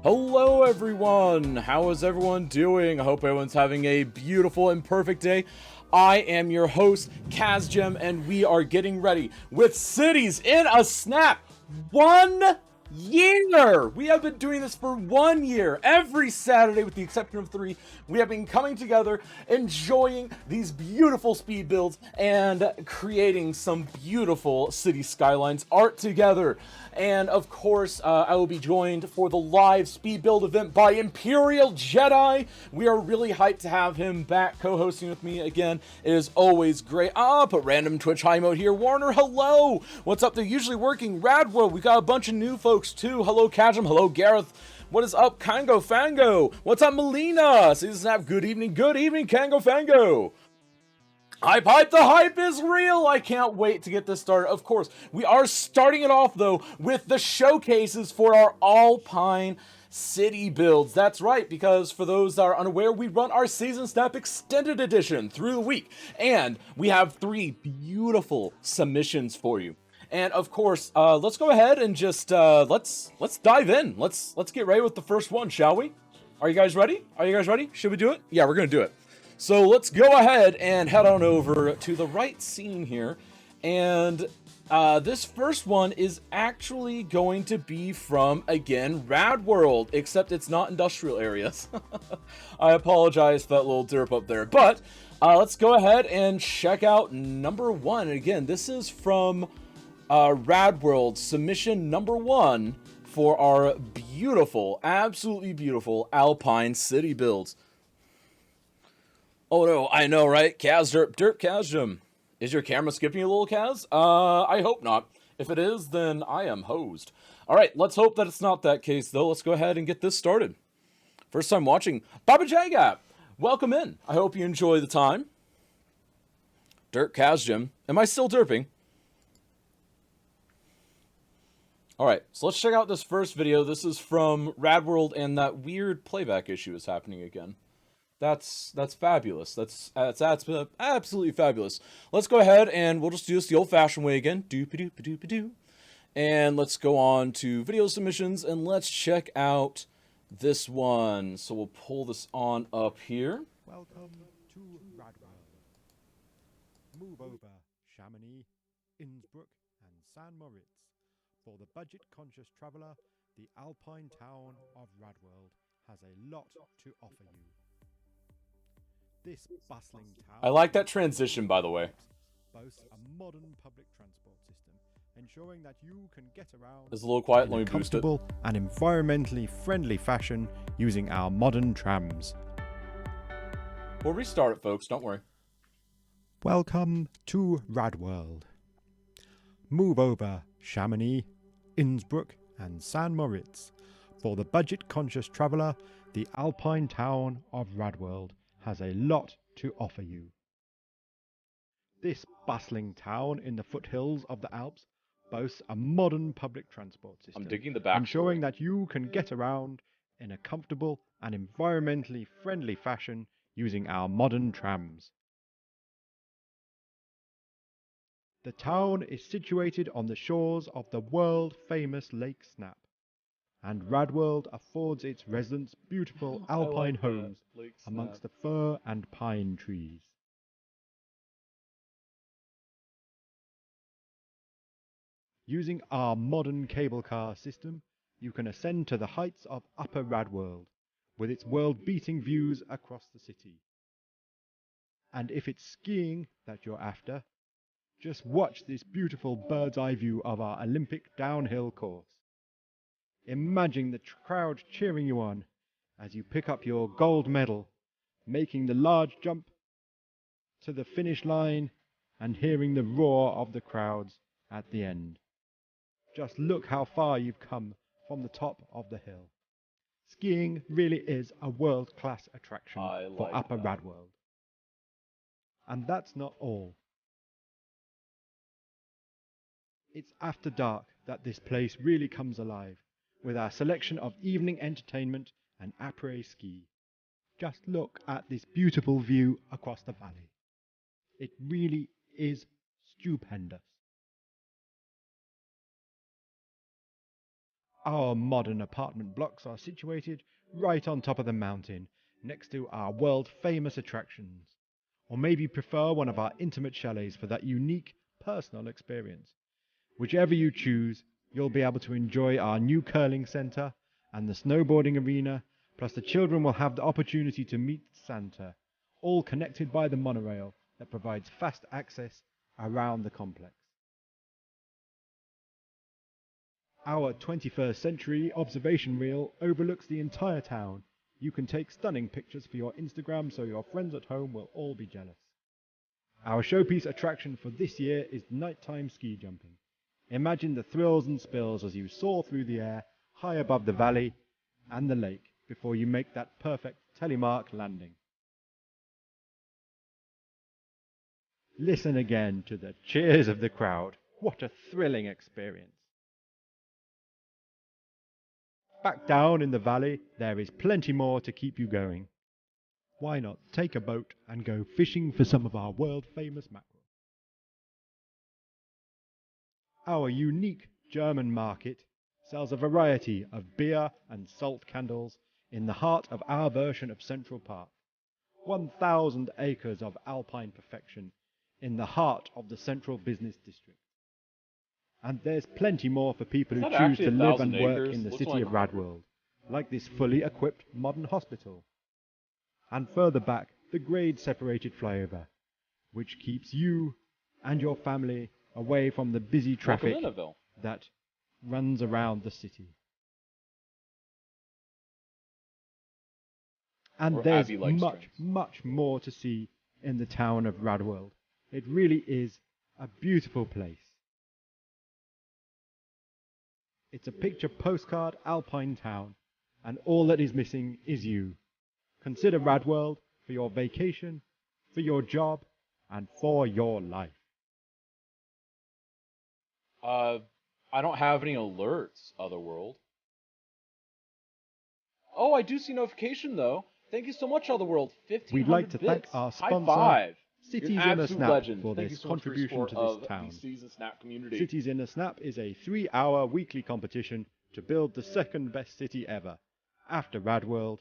Hello everyone! How is everyone doing? I hope everyone's having a beautiful and perfect day. I am your host, KazGem, and we are getting ready with Cities in a Snap! 1 year! We have been doing this for 1 year. Every Saturday, with the exception of 3, we have been coming together, enjoying these beautiful speed builds, and creating some beautiful city skylines art together. And of course, I will be joined for the live speed build event by ImperialJedi. We are really hyped to have him back co-hosting with me again. It is always great. Put random Twitch high mode here. Warner, hello! What's up? They're usually working. Radworld, we got a bunch of new folks too. Hello, Kajum. Hello, Gareth. What is up, Kango Fango? What's up, Melina? See the snap. Good evening, Kango Fango. Hype, the hype is real! I can't wait to get this started. Of course, we are starting it off, though, with the showcases for our Alpine City builds. That's right, because for those that are unaware, we run our Season Snap Extended Edition through the week, and we have 3 beautiful submissions for you. And of course, let's go ahead and just let's dive in. Let's get ready with the first one, shall we? Are you guys ready? Should we do it? Yeah, we're gonna do it. So let's go ahead and head on over to the right scene here. And this first one is actually going to be from, again, Radworld, except it's not industrial areas. I apologize for that little derp up there. But let's go ahead and check out number 1. Again, this is from Radworld, submission number 1 for our beautiful, absolutely beautiful Alpine City builds. Oh no, I know, right? Kaz, derp, Kazjum. Is your camera skipping a little, Kaz? I hope not. If it is, then I am hosed. Alright, let's hope that it's not that case, though. Let's go ahead and get this started. First time watching, Baba Jagap! Welcome in. I hope you enjoy the time. Derp, Kazjum. Am I still derping? Alright, so let's check out this first video. This is from Radworld, and that weird playback issue is happening again. That's fabulous. That's absolutely fabulous. Let's go ahead and we'll just do this the old-fashioned way again. Doop-a-doop-a-doop-a-doo. And let's go on to video submissions, and let's check out this one. So we'll pull this on up here. Welcome to Radworld. Move over Chamonix, Innsbruck, and San Moritz. For the budget-conscious traveller, the Alpine town of Radworld has a lot to offer you. This bustling town, I like that transition, by the way. boasts a modern public transport system, ensuring that you can get around It's a little quiet. in Let me a boost it. comfortable and environmentally friendly fashion using our modern trams. We'll restart it, folks. Don't worry. Welcome to Radworld. Move over Chamonix, Innsbruck, and San Moritz. For the budget-conscious traveller, the Alpine town of Radworld has a lot to offer you. This bustling town in the foothills of the Alps boasts a modern public transport system, I'm digging the back. ensuring that you can get around in a comfortable and environmentally friendly fashion using our modern trams. The town is situated on the shores of the world-famous Lake Snap, and Radworld affords its residents beautiful alpine homes amongst the fir and pine trees. Using our modern cable car system, you can ascend to the heights of Upper Radworld, with its world-beating views across the city. And if it's skiing that you're after, just watch this beautiful bird's eye view of our Olympic downhill course. Imagine the crowd cheering you on as you pick up your gold medal, making the large jump to the finish line and hearing the roar of the crowds at the end. Just look how far you've come from the top of the hill. Skiing really is a world-class attraction for Upper Radworld. And that's not all. It's after dark that this place really comes alive, with our selection of evening entertainment and après-ski. Just look at this beautiful view across the valley. It really is stupendous. Our modern apartment blocks are situated right on top of the mountain, next to our world-famous attractions. Or maybe prefer one of our intimate chalets for that unique, personal experience. Whichever you choose, you'll be able to enjoy our new curling centre and the snowboarding arena, plus the children will have the opportunity to meet Santa, all connected by the monorail that provides fast access around the complex. Our 21st century observation reel overlooks the entire town. You can take stunning pictures for your Instagram so your friends at home will all be jealous. Our showpiece attraction for this year is nighttime ski jumping. Imagine the thrills and spills as you soar through the air high above the valley and the lake before you make that perfect telemark landing. Listen again to the cheers of the crowd. What a thrilling experience. Back down in the valley, there is plenty more to keep you going. Why not take a boat and go fishing for some of our world-famous mackerel? Our unique German market sells a variety of beer and salt candles in the heart of our version of Central Park. 1,000 acres of alpine perfection in the heart of the central business district. And there's plenty more for people who choose to live and work in the city of Radworld, like this fully equipped modern hospital. And further back, the grade-separated flyover, which keeps you and your family away from the busy traffic that runs around the city. And there's much more to see in the town of Radworld. It really is a beautiful place. It's a picture postcard alpine town, and all that is missing is you. Consider Radworld for your vacation, for your job, and for your life. I don't have any alerts, Otherworld. Oh, I do see notification though. Thank you so much, Otherworld. 1500 We'd like to thank bits. our High sponsor, five. Cities You're in an a absolute Snap, legend. for Thank this you so much for your contribution to support this of town. the Cities and Snap community. Cities in a Snap is a 3-hour weekly competition to build the second best city ever. After Radworld,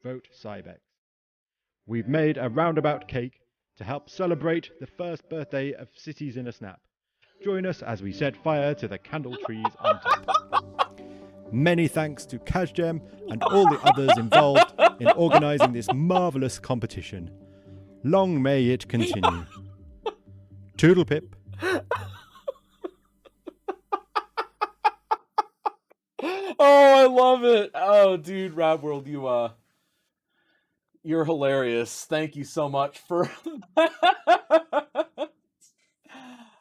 #vote Cybex. We've made a roundabout cake to help celebrate the first birthday of Cities in a Snap. Join us as we set fire to the candle trees on top. Many thanks to Kazjem and all the others involved in organising this marvellous competition. Long may it continue. Toodle pip. Oh, I love it. Oh, dude, Radworld, you're hilarious. Thank you so much for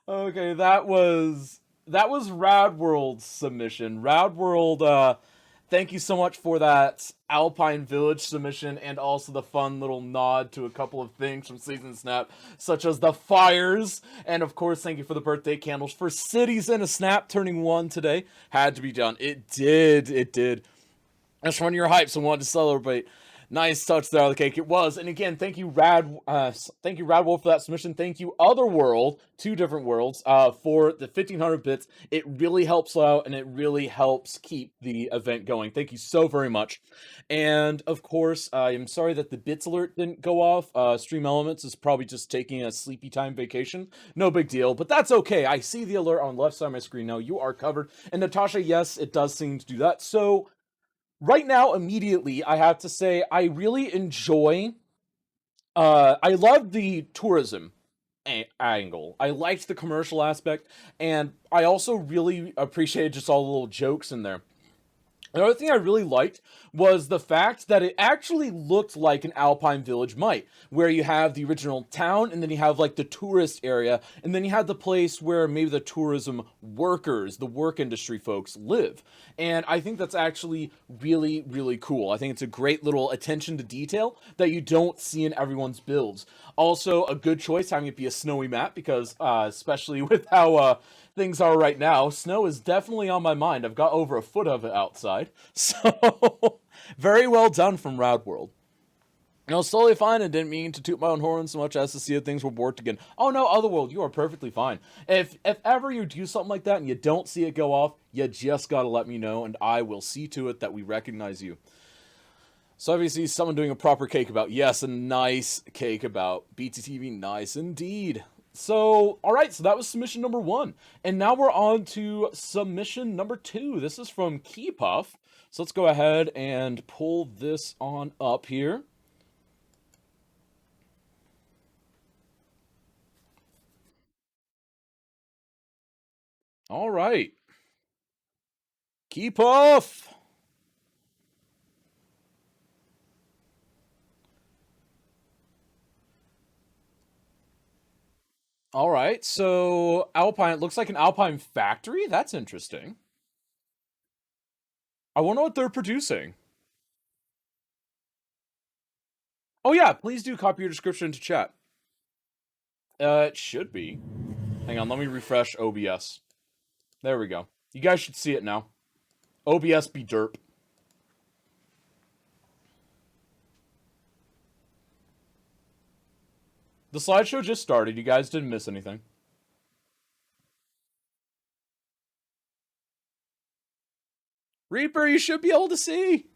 Okay, that was Radworld's submission. Radworld, thank you so much for that Alpine Village submission and also the fun little nod to a couple of things from Season Snap, such as the fires. And of course, thank you for the birthday candles for Cities in a Snap turning 1 today. Had to be done. It did. That's one of your hypes and wanted to celebrate. Nice touch there on the cake. It was. And again, thank you, Radwolf, for that submission. Thank you, Otherworld, 2 different worlds, for the 1500 bits. It really helps out and it really helps keep the event going. Thank you so very much. And of course, I am sorry that the bits alert didn't go off. Stream Elements is probably just taking a sleepy time vacation. No big deal, but that's okay. I see the alert on the left side of my screen now. You are covered. And Natasha, yes, it does seem to do that. So right now, immediately, I have to say, I really enjoy, I love the tourism angle. I liked the commercial aspect, and I also really appreciated just all the little jokes in there. The other thing I really liked was the fact that it actually looked like an Alpine Village might, where you have the original town, and then you have like the tourist area, and then you have the place where maybe the tourism workers, the work industry folks live. And I think that's actually really, really cool. I think it's a great little attention to detail that you don't see in everyone's builds. Also, a good choice having it be a snowy map, because especially with how things are right now, snow is definitely on my mind. I've got over a foot of it outside. So, very well done from Radworld. No, it's totally fine. I didn't mean to toot my own horn so much as to see if things were warped again. Oh no, Otherworld, you are perfectly fine. If ever you do something like that and you don't see it go off, you just gotta let me know, and I will see to it that we recognize you. So obviously, someone doing a proper cake about. Yes, a nice cake about. BTTV, nice indeed. So, alright, so that was submission number 1. And now we're on to submission number 2. This is from Keypuff. So let's go ahead and pull this on up here. Alright. Keypuff! Alright, so Alpine, it looks like an Alpine factory? That's interesting. I wonder what they're producing. Oh yeah, please do copy your description into chat. It should be. Hang on, let me refresh OBS. There we go. You guys should see it now. OBS be derp. The slideshow just started. You guys didn't miss anything. Reaper, you should be able to see.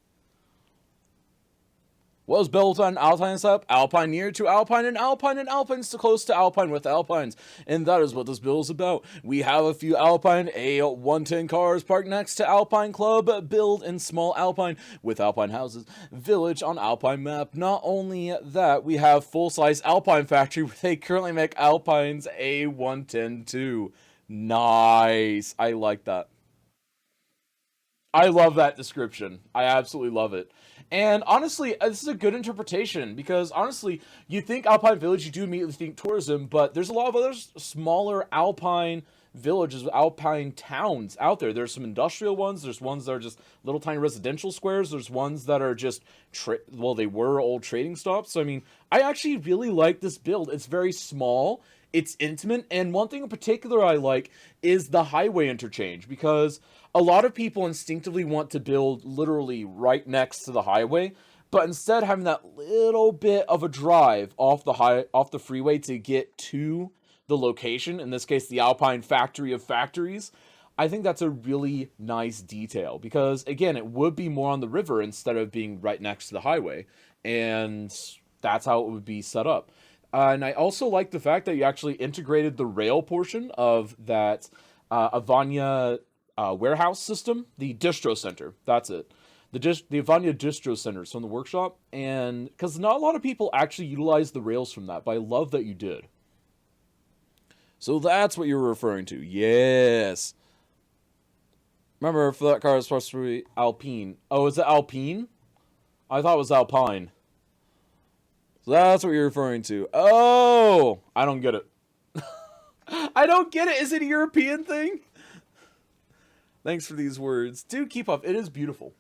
Was built on Alpine setup, Alpine near to Alpine, and Alpine's too close to Alpine with Alpines. And that is what this build is about. We have a few Alpine A110 cars parked next to Alpine Club, build in small Alpine with Alpine houses, village on Alpine map. Not only that, we have full-size Alpine factory where they currently make Alpines A110 too. Nice. I like that. I love that description. I absolutely love it. And honestly, this is a good interpretation because honestly, you think Alpine Village, you do immediately think tourism, but there's a lot of other smaller Alpine villages, Alpine towns out there. There's some industrial ones. There's ones that are just little tiny residential squares. There's ones that are just, they were old trading stops. So, I mean, I actually really like this build. It's very small. It's intimate. And one thing in particular I like is the highway interchange because a lot of people instinctively want to build literally right next to the highway, but instead having that little bit of a drive off the freeway to get to the location, in this case the Alpine factory of factories, I think that's a really nice detail because again, it would be more on the river instead of being right next to the highway, and that's how it would be set up. And I also like the fact that you actually integrated the rail portion of that Avanya warehouse system, the distro center. That's it. The Avanya distro centers from the workshop, and because not a lot of people actually utilize the rails from that, but I love that you did. So that's what you were referring to. Yes. Remember, for that car, it's supposed to be Alpine. Oh, is it Alpine? I thought it was Alpine. So that's what you're referring to. Oh! I don't get it. I don't get it. Is it a European thing? Thanks for these words. Dude, keep up. It is beautiful.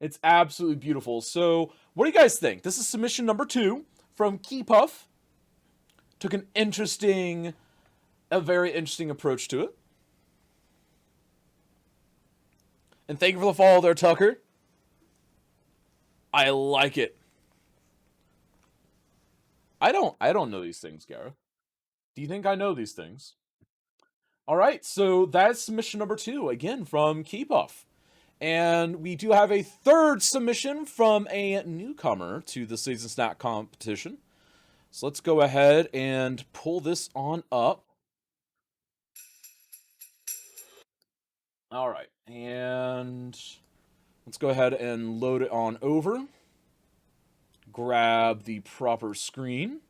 It's absolutely beautiful. So, what do you guys think? This is submission number 2 from Keypuff. Took a very interesting approach to it. And thank you for the follow there, Tucker. I like it. I don't know these things, Gareth. Do you think I know these things? Alright, so that's submission number 2, again, from Keypuff. And we do have a third submission from a newcomer to the Season Snack competition. So let's go ahead and pull this on up. Alright, and let's go ahead and load it on over. Grab the proper screen.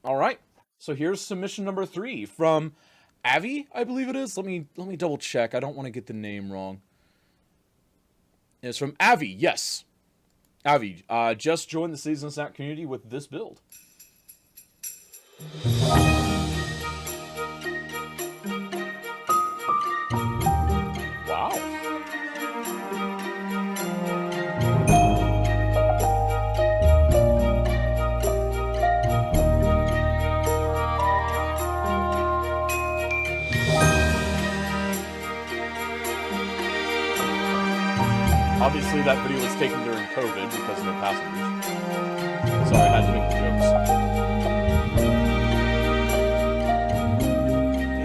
Alright. So here's submission number 3 from Avi, I believe it is. Let me double check. I don't want to get the name wrong. It's from Avi, yes. Avi, just joined the Season Snack community with this build. Wow. Obviously, that video was taken during COVID because of the passengers. So I had to make the jokes.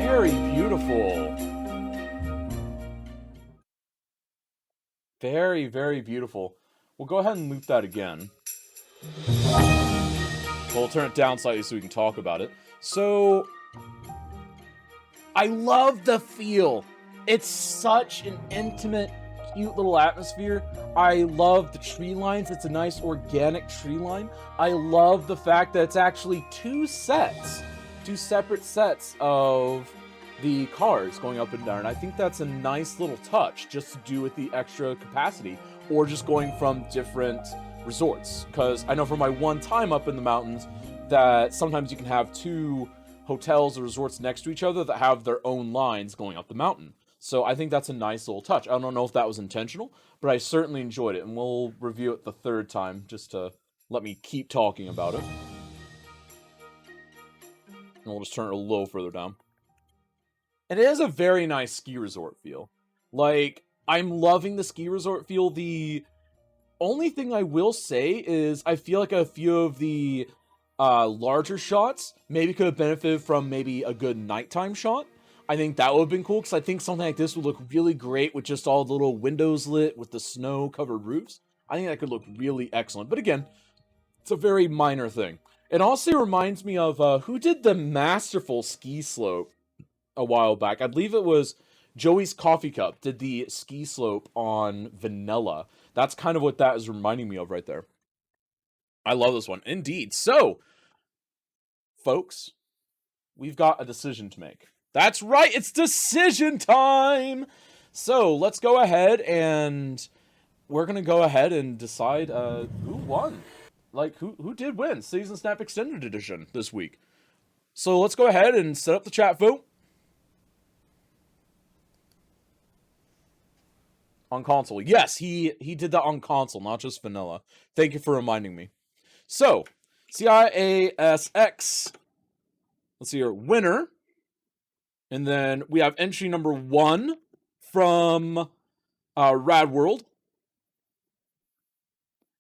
Very beautiful. Very, very beautiful. We'll go ahead and loop that again. We'll turn it down slightly so we can talk about it. So, I love the feel. It's such an intimate, cute little atmosphere. I love the tree lines. It's a nice organic tree line. I love the fact that it's actually two separate sets of the cars going up and down. And I think that's a nice little touch just to do with the extra capacity or just going from different resorts. Because I know from my one time up in the mountains that sometimes you can have two hotels or resorts next to each other that have their own lines going up the mountain. So I think that's a nice little touch. I don't know if that was intentional, but I certainly enjoyed it. And we'll review it the third time just to let me keep talking about it. And we'll just turn it a little further down. And it is a very nice ski resort feel. Like, I'm loving the ski resort feel. The only thing I will say is I feel like a few of the larger shots maybe could have benefited from maybe a good nighttime shot. I think that would have been cool, because I think something like this would look really great with just all the little windows lit with the snow-covered roofs. I think that could look really excellent. But again, it's a very minor thing. It also reminds me of who did the masterful ski slope a while back. I believe it was Joey's Coffee Cup did the ski slope on Vanilla. That's kind of what that is reminding me of right there. I love this one. Indeed. So, folks, we've got a decision to make. That's right, it's decision time! So, let's go ahead and we're going to go ahead and decide who won. Like, who did win Season Snap Extended Edition this week. So, let's go ahead and set up the chat vote. On console. Yes, he did that on console, not just vanilla. Thank you for reminding me. So, CIASX. Let's see here. Winner. And then we have entry number 1 from Rad World.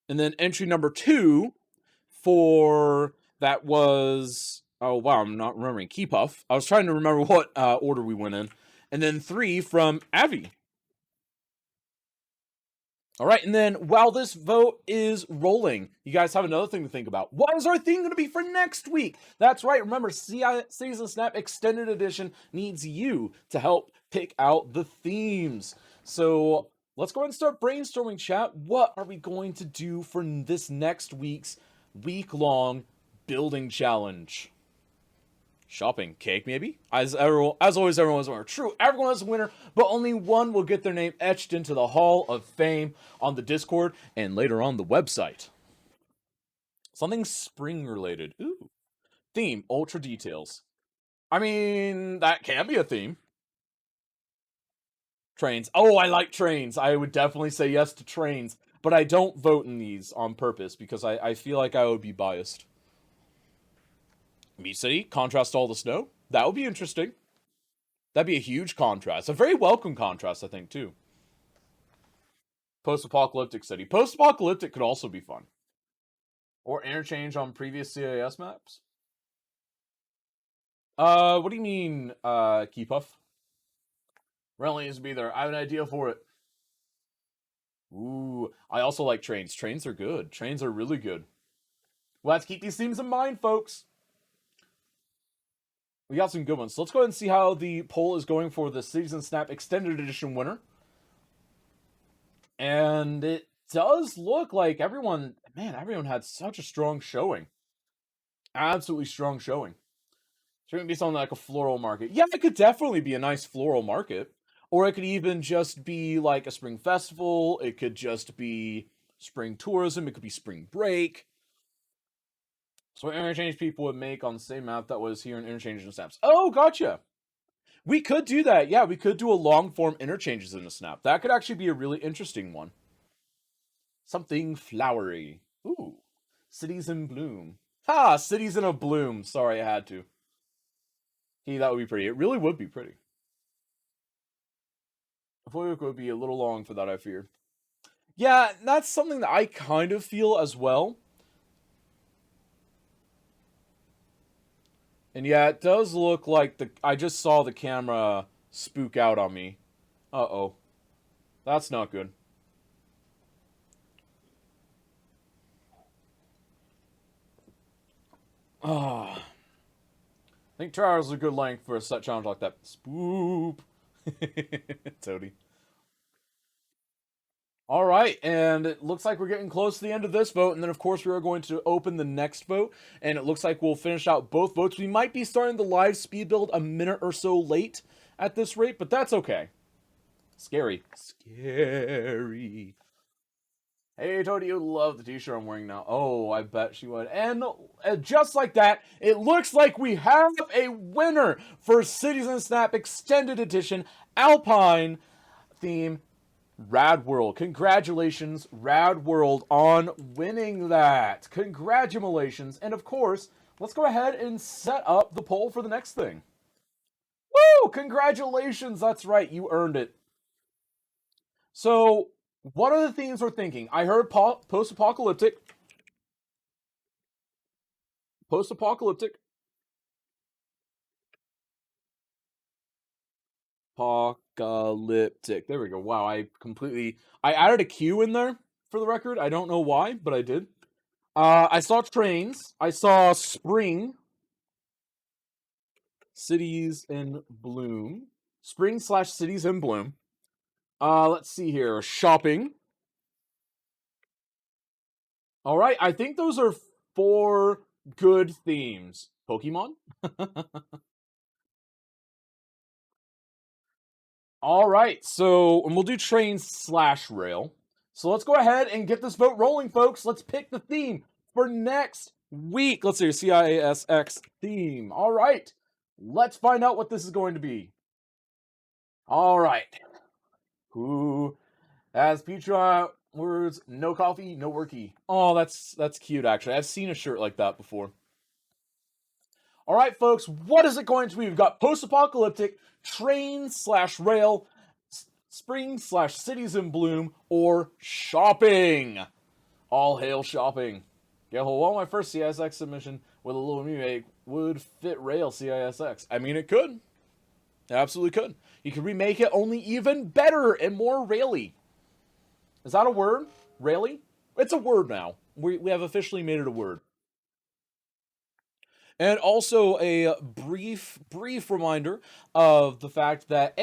And then entry number 2 for that was, oh wow, I'm not remembering, Keepuff. I was trying to remember what order we went in. And then 3 from Avi. All right, and then while this vote is rolling, you guys have another thing to think about. What is our theme going to be for next week? That's right, remember, Season Snap Extended Edition needs you to help pick out the themes. So let's go ahead and start brainstorming, chat. What are we going to do for this next week's week-long building challenge? Shopping cake, maybe? As always, everyone is a winner. True, everyone is a winner, but only one will get their name etched into the Hall of Fame on the Discord and later on the website. Something spring-related. Ooh. Theme, ultra details. I mean, that can be a theme. Trains. Oh, I like trains. I would definitely say yes to trains, but I don't vote in these on purpose because I feel like I would be biased. Meat City, contrast all the snow. That would be interesting. That'd be a huge contrast. A very welcome contrast, I think, too. Post-apocalyptic city. Post-apocalyptic could also be fun. Or interchange on previous CIS maps. What do you mean, Keepuff? Really needs to be there. I have an idea for it. Ooh, I also like trains. Trains are good. Trains are really good. We'll have to keep these themes in mind, folks. We got some good ones. So let's go ahead and see how the poll is going for the Season Snap Extended Edition winner. And it does look like everyone had such a strong showing. Absolutely strong showing. Shouldn't be something like a floral market. Yeah, it could definitely be a nice floral market. Or it could even just be like a spring festival. It could just be spring tourism. It could be spring break. So interchange people would make on the same map that was here in Interchanges and Snaps. Oh, gotcha. We could do that. Yeah, we could do a long form interchanges in a snap. That could actually be a really interesting one. Something flowery. Ooh. Cities in bloom. Ha! Cities in a bloom. Sorry, I had to. Hey, that would be pretty. It really would be pretty. The week would be a little long for that, I fear. Yeah, that's something that I kind of feel as well. And yeah, it does look like I just saw the camera spook out on me. Uh-oh. That's not good. Ah. I think 2 hours is a good length for a set challenge like that. Spoop. Toady. All right, and it looks like we're getting close to the end of this vote, and then of course we are going to open the next vote, and it looks like we'll finish out both votes. We might be starting the live speed build a minute or so late at this rate, but that's okay. Scary. Scary. Hey, Toady, you love the t-shirt I'm wearing now. Oh, I bet she would. And just like that, it looks like we have a winner for Cities in Snap Extended Edition Alpine theme Rad World. Congratulations, Rad World, on winning that. Congratulations. And of course, let's go ahead and set up the poll for the next thing. Woo! Congratulations. That's right. You earned it. So, what are the themes we're thinking? I heard post-apocalyptic. Post-apocalyptic. Apocalyptic. There we go. Wow, I added a Q in there for the record. I don't know why, but I did. I saw trains. I saw spring. Cities in bloom. Spring/cities in bloom. Let's see here. Shopping. All right, I think those are 4 good themes. Pokemon? All right, so and we'll do train/rail. So let's go ahead and get this vote rolling, folks. Let's pick the theme for next week. Let's see, CISX theme. All right, let's find out what this is going to be. All right. Who has Petra words? No coffee, no worky. Oh, that's cute. Actually, I've seen a shirt like that before. All right, folks, what is it going to be? We've got post-apocalyptic, train/rail, spring/cities in bloom, or shopping. All hail shopping. Yeah, well, my first CISX submission with a little remake would fit rail CISX. I mean, it could. It absolutely could. You could remake it only even better and more raily. Is that a word? Raily? It's a word now. We have officially made it a word. And also a brief reminder of the fact that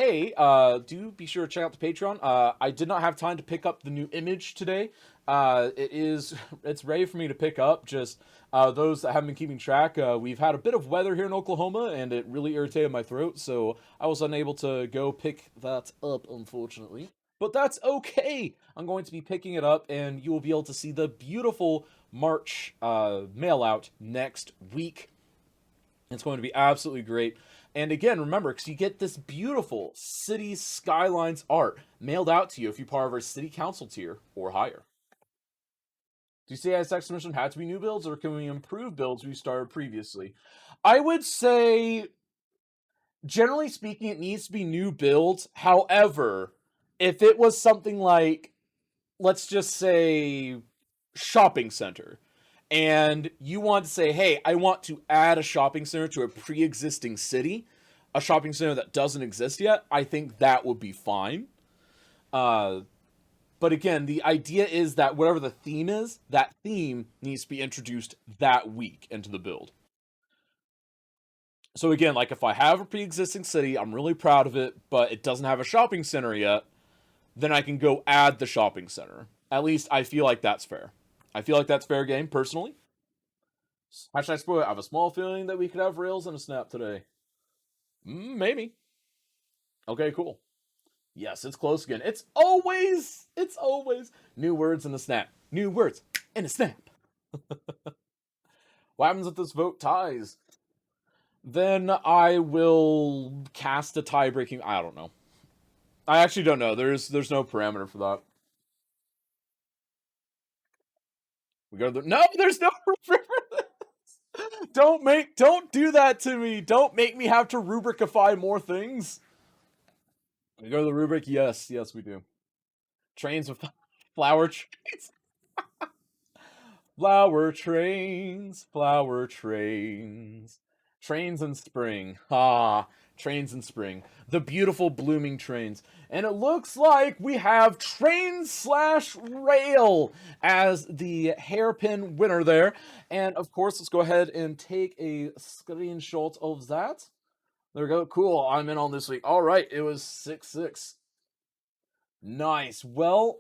do be sure to check out the Patreon. I did not have time to pick up the new image today. It's ready for me to pick up. Just those that haven't been keeping track, we've had a bit of weather here in Oklahoma, and it really irritated my throat, so I was unable to go pick that up, unfortunately. But that's okay. I'm going to be picking it up, and you will be able to see the beautiful March mail out next week. It's going to be absolutely great. And again, remember, because you get this beautiful city skylines art mailed out to you if you're part of our city council tier or higher. Do you see CISX mission had to be new builds, or can we improve builds we started previously? I would say, generally speaking, it needs to be new builds. However, if it was something like, let's just say, shopping center, and you want to say, hey, I want to add a shopping center to a pre-existing city, a shopping center that doesn't exist yet, I think that would be fine. But again, the idea is that whatever the theme is, that theme needs to be introduced that week into the build. So again, like if I have a pre-existing city, I'm really proud of it, but it doesn't have a shopping center yet, then I can go add the shopping center. At least I feel like that's fair. I feel like that's fair game, personally. Hashtag spoiler, I have a small feeling that we could have rails in a snap today. Maybe. Okay, cool. Yes, it's close again. It's always new words in a snap. New words in a snap. What happens if this vote ties? Then I will cast a tie-breaking. I don't know. I actually don't know. There's no parameter for that. We go to the no. There's no Don't do that to me. Don't make me have to rubricify more things. We go to the rubric. Yes, we do. Trains with Flower trains. Flower trains, flower trains. Trains in spring. Ah, trains in spring. The beautiful blooming trains. And it looks like we have train slash rail as the hairpin winner there. And of course, let's go ahead and take a screenshot of that. There we go. Cool. I'm in on this week. All right. It was 6-6. Nice. Well,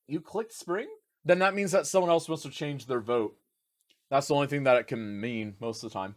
you clicked spring? Then that means that someone else must have changed their vote. That's the only thing that it can mean most of the time.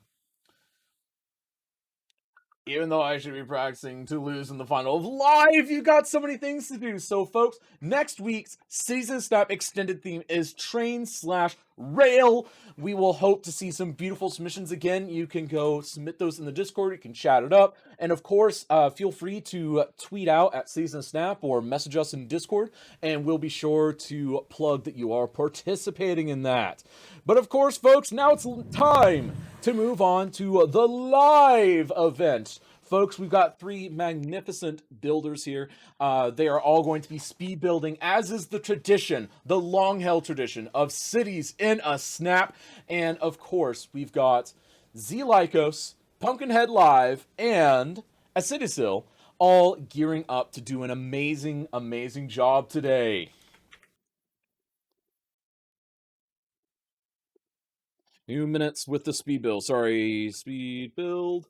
Even though I should be practicing to lose in the final of live, you got so many things to do. So, folks, next week's Season Snap extended theme is train slash rail. We will hope to see some beautiful submissions again. You can go submit those in the Discord. You can chat it up. And, of course, feel free to tweet out at Season Snap or message us in Discord. And we'll be sure to plug that you are participating in that. But, of course, folks, now it's time to move on to the live event. Folks, we've got 3 magnificent builders here. They are all going to be speed building, as is the tradition, the long-held tradition of cities in a snap. And, of course, we've got Z Lycos, Pumpkinhead Live, and Acidisil all gearing up to do an amazing, amazing job today. Few minutes with the speed build. Sorry, speed build.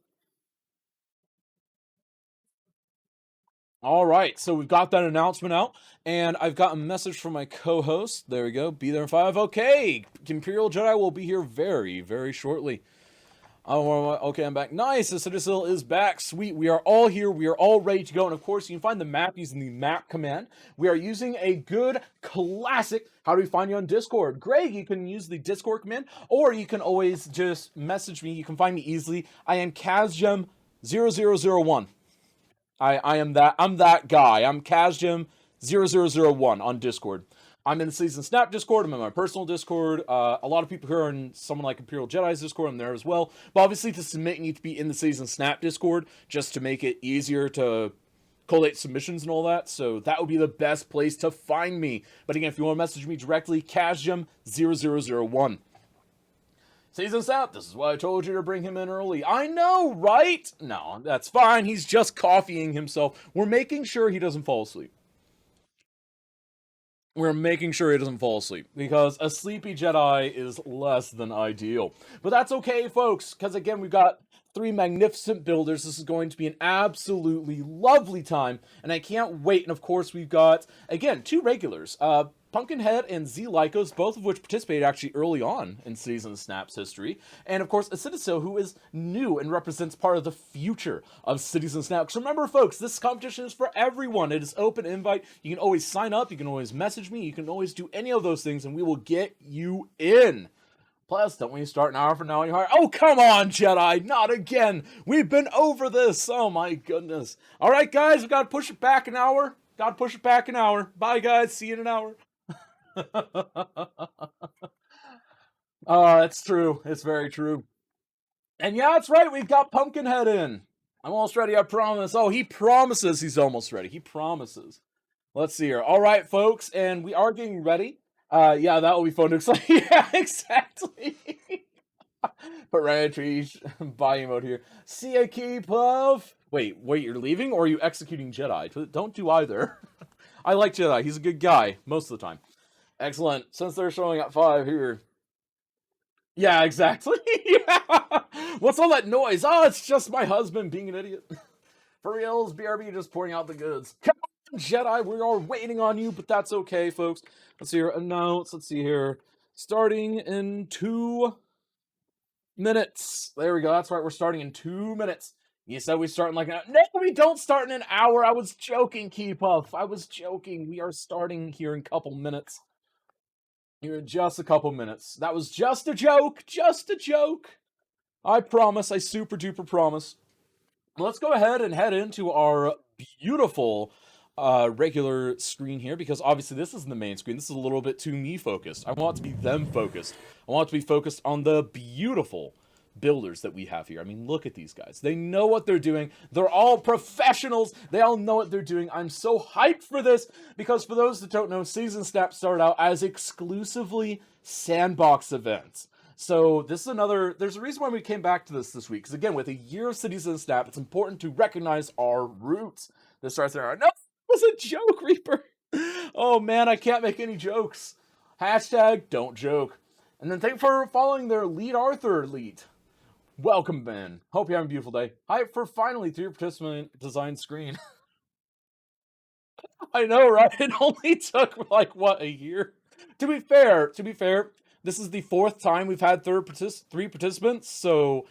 All right, so we've got that announcement out, and I've got a message from my co-host. There we go. Be there in 5. Okay, Imperial Jedi will be here very, very shortly. Oh, okay, I'm back. Nice, the Citadel is back. Sweet, we are all here. We are all ready to go. And of course, you can find the map using the map command. We are using a good classic. How do we find you on Discord? Greg, you can use the Discord command, or you can always just message me. You can find me easily. I am KazGem0001. I'm that guy. I'm KazGem0001 on Discord. I'm in the Season Snap Discord. I'm in my personal Discord. A lot of people here are in someone like Imperial Jedi's Discord. I'm there as well. But obviously, to submit, you need to be in the Season Snap Discord just to make it easier to collate submissions and all that. So that would be the best place to find me. But again, if you want to message me directly, KazGem0001. Season Snap, this is why I told you to bring him in early. I know, right? No, that's fine. He's just coffeeing himself. We're making sure he doesn't fall asleep. We're making sure he doesn't fall asleep, because a sleepy Jedi is less than ideal. But that's okay, folks, because again, we've got 3 magnificent builders. This is going to be an absolutely lovely time, and I can't wait. And of course, we've got, again, 2 regulars. Pumpkinhead and Z Lycos, both of which participated actually early on in Season Snap's history. And of course, Acidisil, who is new and represents part of the future of Cities and Snap. So remember, folks, this competition is for everyone. It is open invite. You can always sign up. You can always message me. You can always do any of those things, and we will get you in. Plus, don't we start an hour from now on your heart? Oh, come on, Jedi! Not again! We've been over this! Oh my goodness. Alright, guys, we've got to push it back an hour. Bye, guys. See you in an hour. It's true. It's very true. And yeah, that's right. We've got Pumpkinhead in. I'm almost ready, I promise. Oh, he promises he's almost ready. He promises. Let's see here. All right, folks, and we are getting ready. Yeah, that will be fun to explain. Yeah, exactly. Put Rantree buy mode here. See a key, Puff. Wait, you're leaving, or are you executing Jedi? Don't do either. I like Jedi. He's a good guy most of the time. Excellent. Since they're showing at 5 here. Yeah, exactly. Yeah. What's all that noise? Oh, it's just my husband being an idiot. For reals, BRB just pouring out the goods. Come on, Jedi, we are waiting on you, but that's okay, folks. Let's see here. Announce. Let's see here. Starting in 2 minutes. There we go. That's right. We're starting in 2 minutes. You said we start in like an hour. No, we don't start in an hour. I was joking, Keypuff. I was joking. We are starting here in a couple minutes. Here in just a couple minutes. That was just a joke. Just a joke. I promise. I super duper promise. Let's go ahead and head into our beautiful regular screen here, because obviously this isn't the main screen. This is a little bit too me focused. I want it to be them focused. I want it to be focused on the beautiful builders that we have here. I mean, look at these guys. They know what they're doing. They're all professionals. They all know what they're doing. I'm so hyped for this because for those that don't know, Season Snap started out as exclusively Sandbox events. So this is there's a reason why we came back to this week. Because again, with a year of Cities and Snap, it's important to recognize our roots. This starts there. No, it was a joke, Reaper. Oh man, I can't make any jokes. Hashtag don't joke. And then thank you for following their lead Arthur elite. Welcome, Ben. Hope you're having a beautiful day. Hi for finally 3 participant design screen. I know, right? It only took like what, a year? To be fair, this is the 4th time we've had 3 participants, so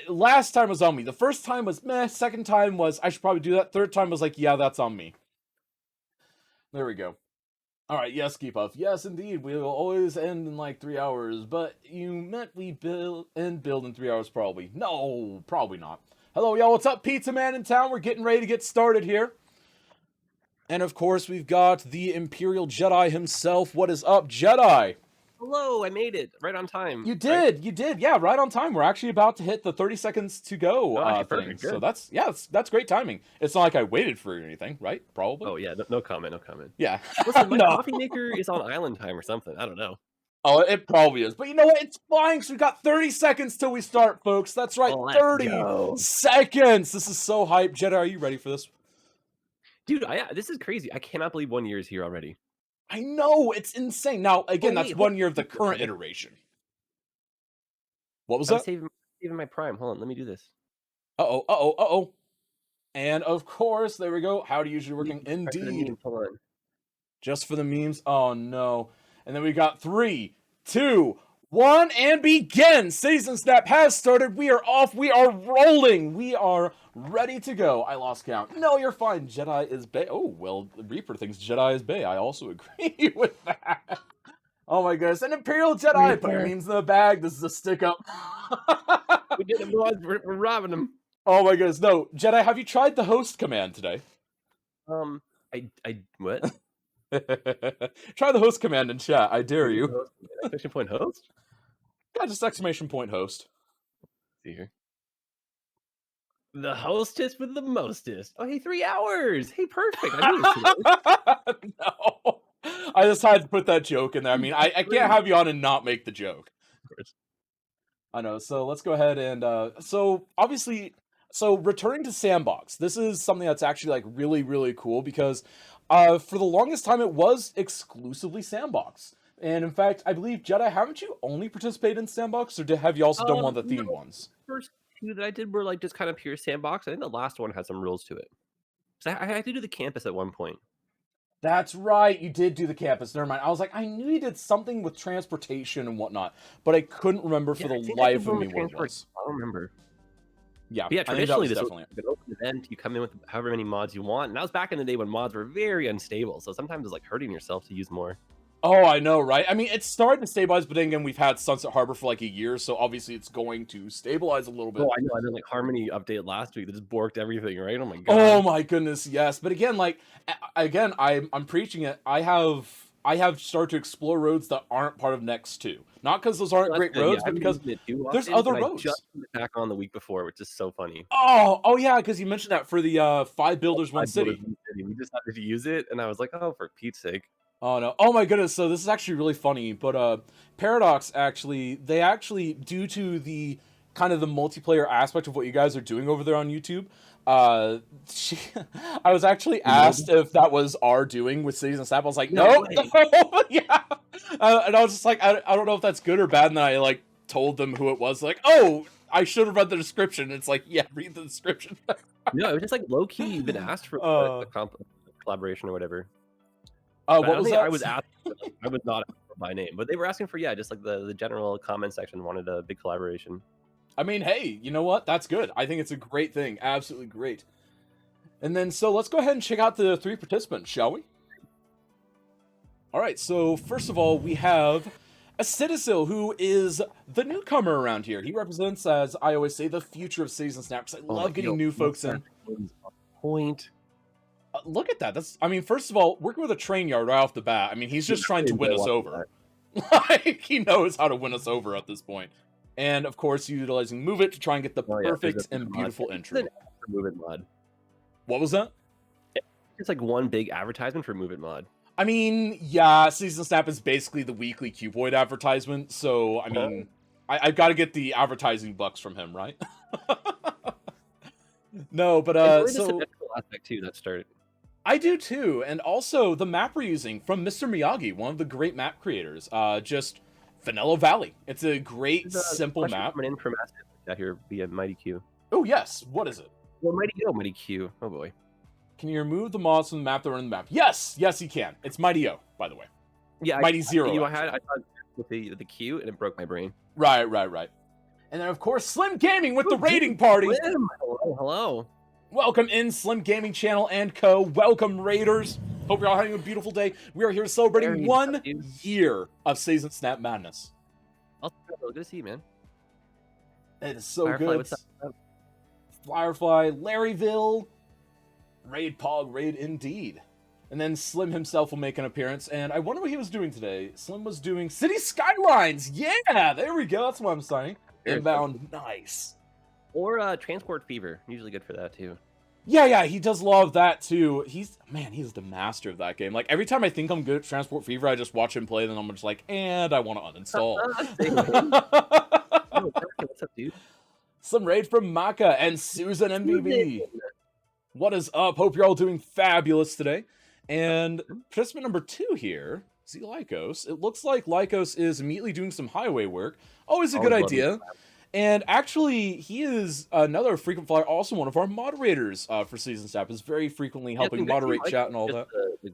last time was on me. The first time was meh, second time was I should probably do that, third time was like, yeah, that's on me. There we go. Alright, yes, Keep Up. Yes, indeed, we will always end in like 3 hours, but you meant we build in 3 hours probably. No, probably not. Hello, y'all, what's up? Pizza Man in town. We're getting ready to get started here. And of course, we've got the Imperial Jedi himself. What is up, Jedi? Hello, I made it right on time. You did, yeah, right on time. We're actually about to hit the 30 seconds to go thing. So that's great timing. It's not like I waited for anything, right? Probably. Oh yeah, no comment. Yeah. Listen, my coffee maker is on island time or something. I don't know. Oh, it probably is. But you know what? It's flying, so we got 30 seconds till we start, folks. That's right, 30 seconds. This is so hype. Jedi, are you ready for this? Dude, this is crazy. I cannot believe 1 year is here already. I know, it's insane. Now, again, that's 1 year of the current iteration. What was that? Saving my prime. Hold on, let me do this. Uh-oh. And of course, there we go. How to usually working. Indeed. Hold on. Just for the memes. Oh, no. And then we got 3, 2, 1, and begin. Season Snap has started. We are off. We are rolling. We are ready to go. I lost count. No, you're fine. Jedi is Bay. Oh, well, Reaper thinks Jedi is Bay. I also agree with that. Oh my goodness. An Imperial Jedi. Reaper. Put your memes in the bag. This is a stick up. We did it, boys. We're robbing them. Oh my goodness. No, Jedi, have you tried the host command today? What? Try the host command in chat. I dare you. Exclamation point host? Yeah, just exclamation point host. See here. The hostess with the mostest. Oh, hey, 3 hours. Hey, perfect. No. I just had to put that joke in there. I mean, I can't have you on and not make the joke. I know. So let's go ahead and returning to Sandbox. This is something that's actually like really, really cool because for the longest time it was exclusively Sandbox. And in fact, I believe, Jedi, haven't you only participated in Sandbox, or have you also done one of the themed ones? First 2 that I did were like just kind of pure Sandbox. I think the last one had some rules to it. So I had to do the campus at one point. That's right, you did do the campus. Never mind. I was like, I knew you did something with transportation and whatnot, but I couldn't remember for the life of me what it was. I don't remember. Yeah, but yeah. Traditionally, this was an open event. You come in with however many mods you want, and that was back in the day when mods were very unstable. So sometimes it's like hurting yourself to use more. Oh, I know, right? I mean, it's starting to stabilize, but then again, we've had Sunset Harbor for like a year, so obviously it's going to stabilize a little bit. Oh, I know. I did like Harmony update last week that just borked everything, right? Oh my god. Oh my goodness, yes. But again, I'm preaching it. I have started to explore roads that aren't part of Next 2. Not because those aren't great roads, but because there's other roads. I just put it back on the week before, which is so funny. Oh yeah, because you mentioned that for the 5 builders, 1 city. We just had to use it, and I was like, oh, for Pete's sake. Oh no! Oh my goodness! So this is actually really funny, but Paradox they actually, due to the kind of the multiplayer aspect of what you guys are doing over there on YouTube, I was actually asked if that was our doing with Cities and Snap. I was like, no, yeah, and I was just like, I don't know if that's good or bad. And then I like told them who it was. Like, oh, I should have read the description. It's like, yeah, read the description. No, it was just like low key. You've been asked for a collaboration or whatever. What was that? I was asked. I was not asked by name, but they were asking for just like the general comment section wanted a big collaboration. I mean, hey, you know what? That's good. I think it's a great thing. Absolutely great. And then, so let's go ahead and check out the 3 participants, shall we? All right. So first of all, we have a Citisil, who is the newcomer around here. He represents, as I always say, the future of Cities and Snap. Because I love getting new folks in. Point. Look at that. I mean, first of all, working with a train yard right off the bat. I mean, he's just trying to win us over. Like, he knows how to win us over at this point. And of course, utilizing Move It to try and get the Oh, yeah, there's perfect a and mod. beautiful There's entry. an ad for Move It mod. What was that? It's like one big advertisement for Move It mod. I mean, yeah, Season Snap is basically the weekly Cuboid advertisement, so I mean, I've got to get the advertising bucks from him, right? No, but Enjoy the so symmetrical aspect too that started. I do too, and also the map we're using from Mr. Miyagi, one of the great map creators, just Vanilla Valley. It's a great, simple map. Coming in from Massive out here via Mighty Q. Oh yes, what is it? Well, Mighty Q. Oh boy. Can you remove the mods from the map that are in the map? Yes, yes, you can. It's Mighty O, by the way. Yeah, Mighty Zero. I thought with the Q and it broke my brain. Right. And then of course Slim Gaming with the raiding party. Slim. Hello. Welcome in, Slim Gaming Channel and Co. Welcome, Raiders. Hope you're all having a beautiful day. We are here celebrating 1 year of Season Snap Madness. Good to see you, man. It is so Firefly, good. what's up? Firefly, Larryville, Raid Pog, Raid indeed. And then Slim himself will make an appearance, and I wonder what he was doing today. Slim was doing City Skylines! Yeah, there we go, that's what I'm saying. Inbound, nice. Or Transport Fever, usually good for that too. Yeah, he does love that too. He's the master of that game. Like, every time I think I'm good at Transport Fever, I just watch him play, then I'm just like, and I want to uninstall. What's up, dude? Some raid from Maka and Susan MVB. What is up? Hope you're all doing fabulous today. And participant number 2 here, Z Lycos. It looks like Lycos is immediately doing some highway work. Always a good idea. And actually, he is another frequent flyer, also one of our moderators for Season Snap. Is very frequently helping moderate chat and all that.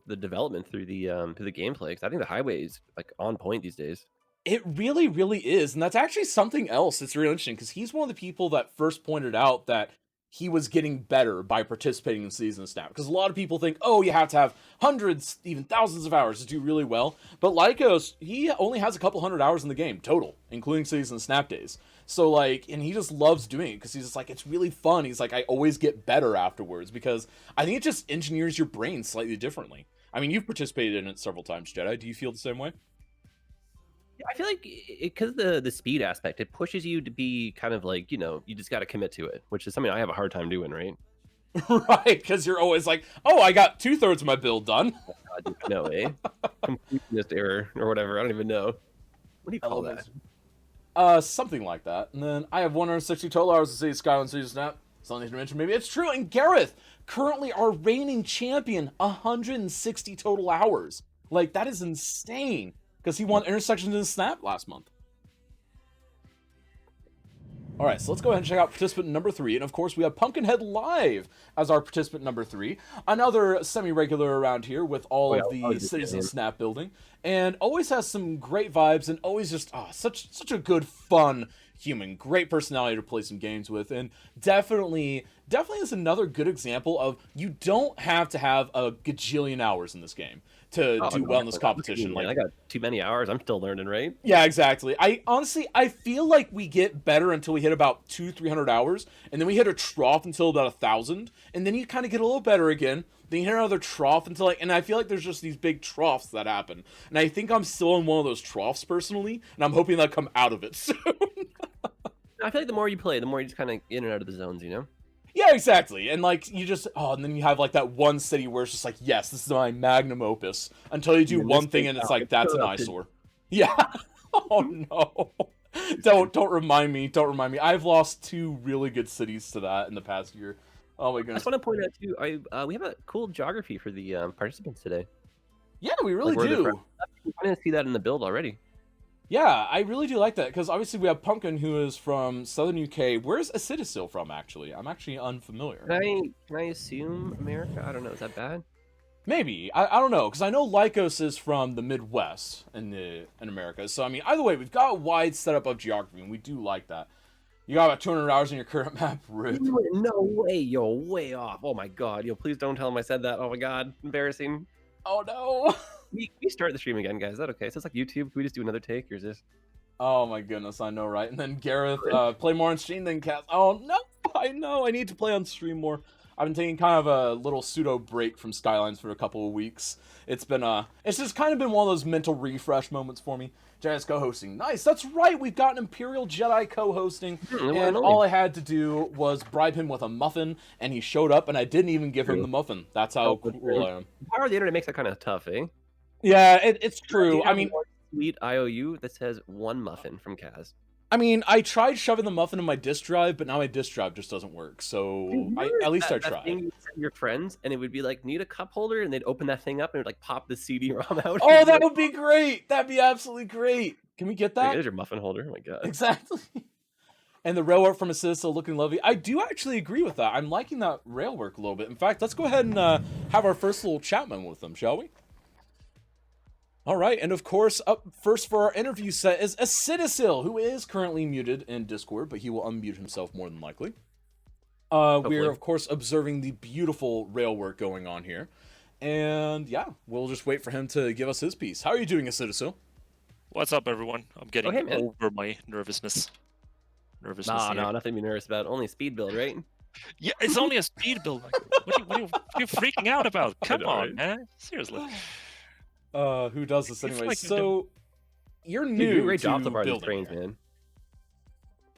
The development through the gameplay, because I think the highway is like on point these days. It really, really is, and that's actually something else that's really interesting, because he's one of the people that first pointed out that he was getting better by participating in Season Snap. Because a lot of people think, oh, you have to have hundreds, even thousands of hours to do really well. But Lycos, he only has a couple hundred hours in the game total, including Season Snap days. So, like, and he just loves doing it, because he's just like, it's really fun. He's like, I always get better afterwards, because I think it just engineers your brain slightly differently. I mean, you've participated in it several times, Jedi. Do you feel the same way? I feel like because the speed aspect, it pushes you to be kind of like, you just got to commit to it, which is something I have a hard time doing, right? Right, because you're always like, oh, I got 2/3 of my build done. Oh, God, no, completionist error or whatever. I don't even know. What do you call that? Something like that. And then I have 160 total hours to see Skyline Season Snap. Something to mention, maybe it's true. And Gareth, currently our reigning champion, 160 total hours. Like, that is insane. Because he won Intersections in Snap last month. Alright, so let's go ahead and check out participant number 3. And of course, we have Pumpkinhead Live as our participant number 3. Another semi-regular around here with all of the Cities in Snap building. And always has some great vibes and always just, such a good, fun human. Great personality to play some games with. And definitely is another good example of you don't have to have a gajillion hours in this game to do well in this competition. Like, I got too many hours. I'm still learning, right? Yeah, exactly. I feel like we get better until we hit about 200-300 hours, and then we hit a trough until about 1,000, and then you kind of get a little better again. Then you hit another trough until and I feel like there's just these big troughs that happen, and I think I'm still in one of those troughs personally, and I'm hoping that I come out of it soon. I feel like the more you play, the more you just kind of in and out of the zones, Yeah, exactly. And like you just and then you have like that one city where it's just like, yes, this is my magnum opus. Until you do one thing and it's like, that's an eyesore. Yeah. Oh no. Don't remind me. Don't remind me. I've lost 2 really good cities to that in the past year. Oh my goodness. I just want to point out too, we have a cool geography for the participants today. Yeah, we really do. I didn't see that in the build already. Yeah, I really do like that, because obviously we have Pumpkin, who is from southern UK. Where's Acidosil from, actually? I'm actually unfamiliar. Can I assume America? I don't know. Is that bad? Maybe. I don't know, because I know Lycos is from the Midwest in America. So, I mean, either way, we've got a wide setup of geography, and we do like that. You got about 200 hours in your current map, Rip. No way, yo, way off. Oh my god, yo, please don't tell him I said that. Oh my god, embarrassing. Oh no. We start the stream again, guys. Is that okay? So it's like YouTube. Can we just do another take, or is this? Oh my goodness, I know, right? And then Gareth, play more on stream than cast. Oh no, I know. I need to play on stream more. I've been taking kind of a little pseudo break from Skylines for a couple of weeks. It's been it's just kind of been one of those mental refresh moments for me. Jazz co-hosting, nice. That's right. We've got an Imperial Jedi co-hosting, and all I had to do was bribe him with a muffin, and he showed up, and I didn't even give him the muffin. That's how cool I am. The power of the internet makes that kind of tough, eh? Yeah, it's true. I mean, sweet IOU that says one muffin from Kaz. I mean, I tried shoving the muffin in my disk drive, but now my disk drive just doesn't work. So at least I tried. Thing you send your friends, and it would be like, need a cup holder, and they'd open that thing up, and it would like pop the CD-ROM out. Oh, that would be great. That'd be absolutely great. Can we get that? Like, there's your muffin holder. Oh my god. Exactly. And the rail work from Assista looking lovely. I do actually agree with that. I'm liking that rail work a little bit. In fact, let's go ahead and have our first little chat moment with them, shall we? All right, and of course, up first for our interview set is Acidisil, who is currently muted in Discord, but he will unmute himself more than likely. We're, of course, observing the beautiful rail work going on here. And yeah, we'll just wait for him to give us his piece. How are you doing, Acidisil? What's up, everyone? I'm getting over my nervousness. No, nothing to be nervous about. Only a speed build, right? Yeah, it's only a speed build. What are you freaking out about? Come on, man. Seriously. Who does this anyway? Like so, you're new great to job so far building, trains, man.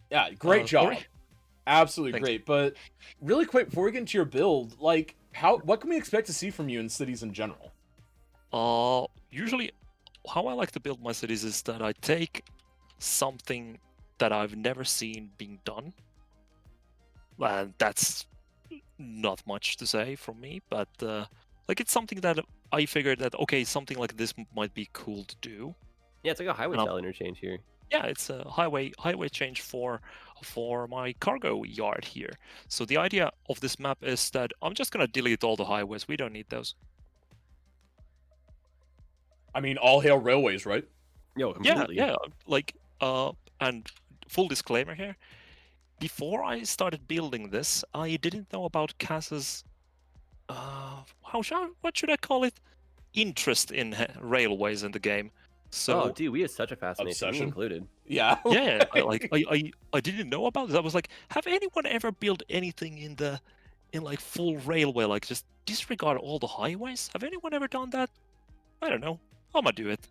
Yeah, great job. Sorry? Absolutely Thanks. Great. But really quick, before we get into your build, like, what can we expect to see from you in cities in general? Usually, how I like to build my cities is that I take something that I've never seen being done. And that's not much to say from me, but like it's something that I figured that okay, something like this might be cool to do. Yeah, it's like a highway style interchange here. Yeah, it's a highway change for my cargo yard here. So the idea of this map is that I'm just gonna delete all the highways. We don't need those. I mean, all hail railways, right? Yo, completely. Yeah. Like and full disclaimer here. Before I started building this, I didn't know about Kaz's what should I call it? Interest in railways in the game. So, dude, we had such a fascination, me included. Yeah. Yeah, I didn't know about this. I was like, have anyone ever built anything in like full railway, like just disregard all the highways? Have anyone ever done that? I don't know. I'm gonna do it.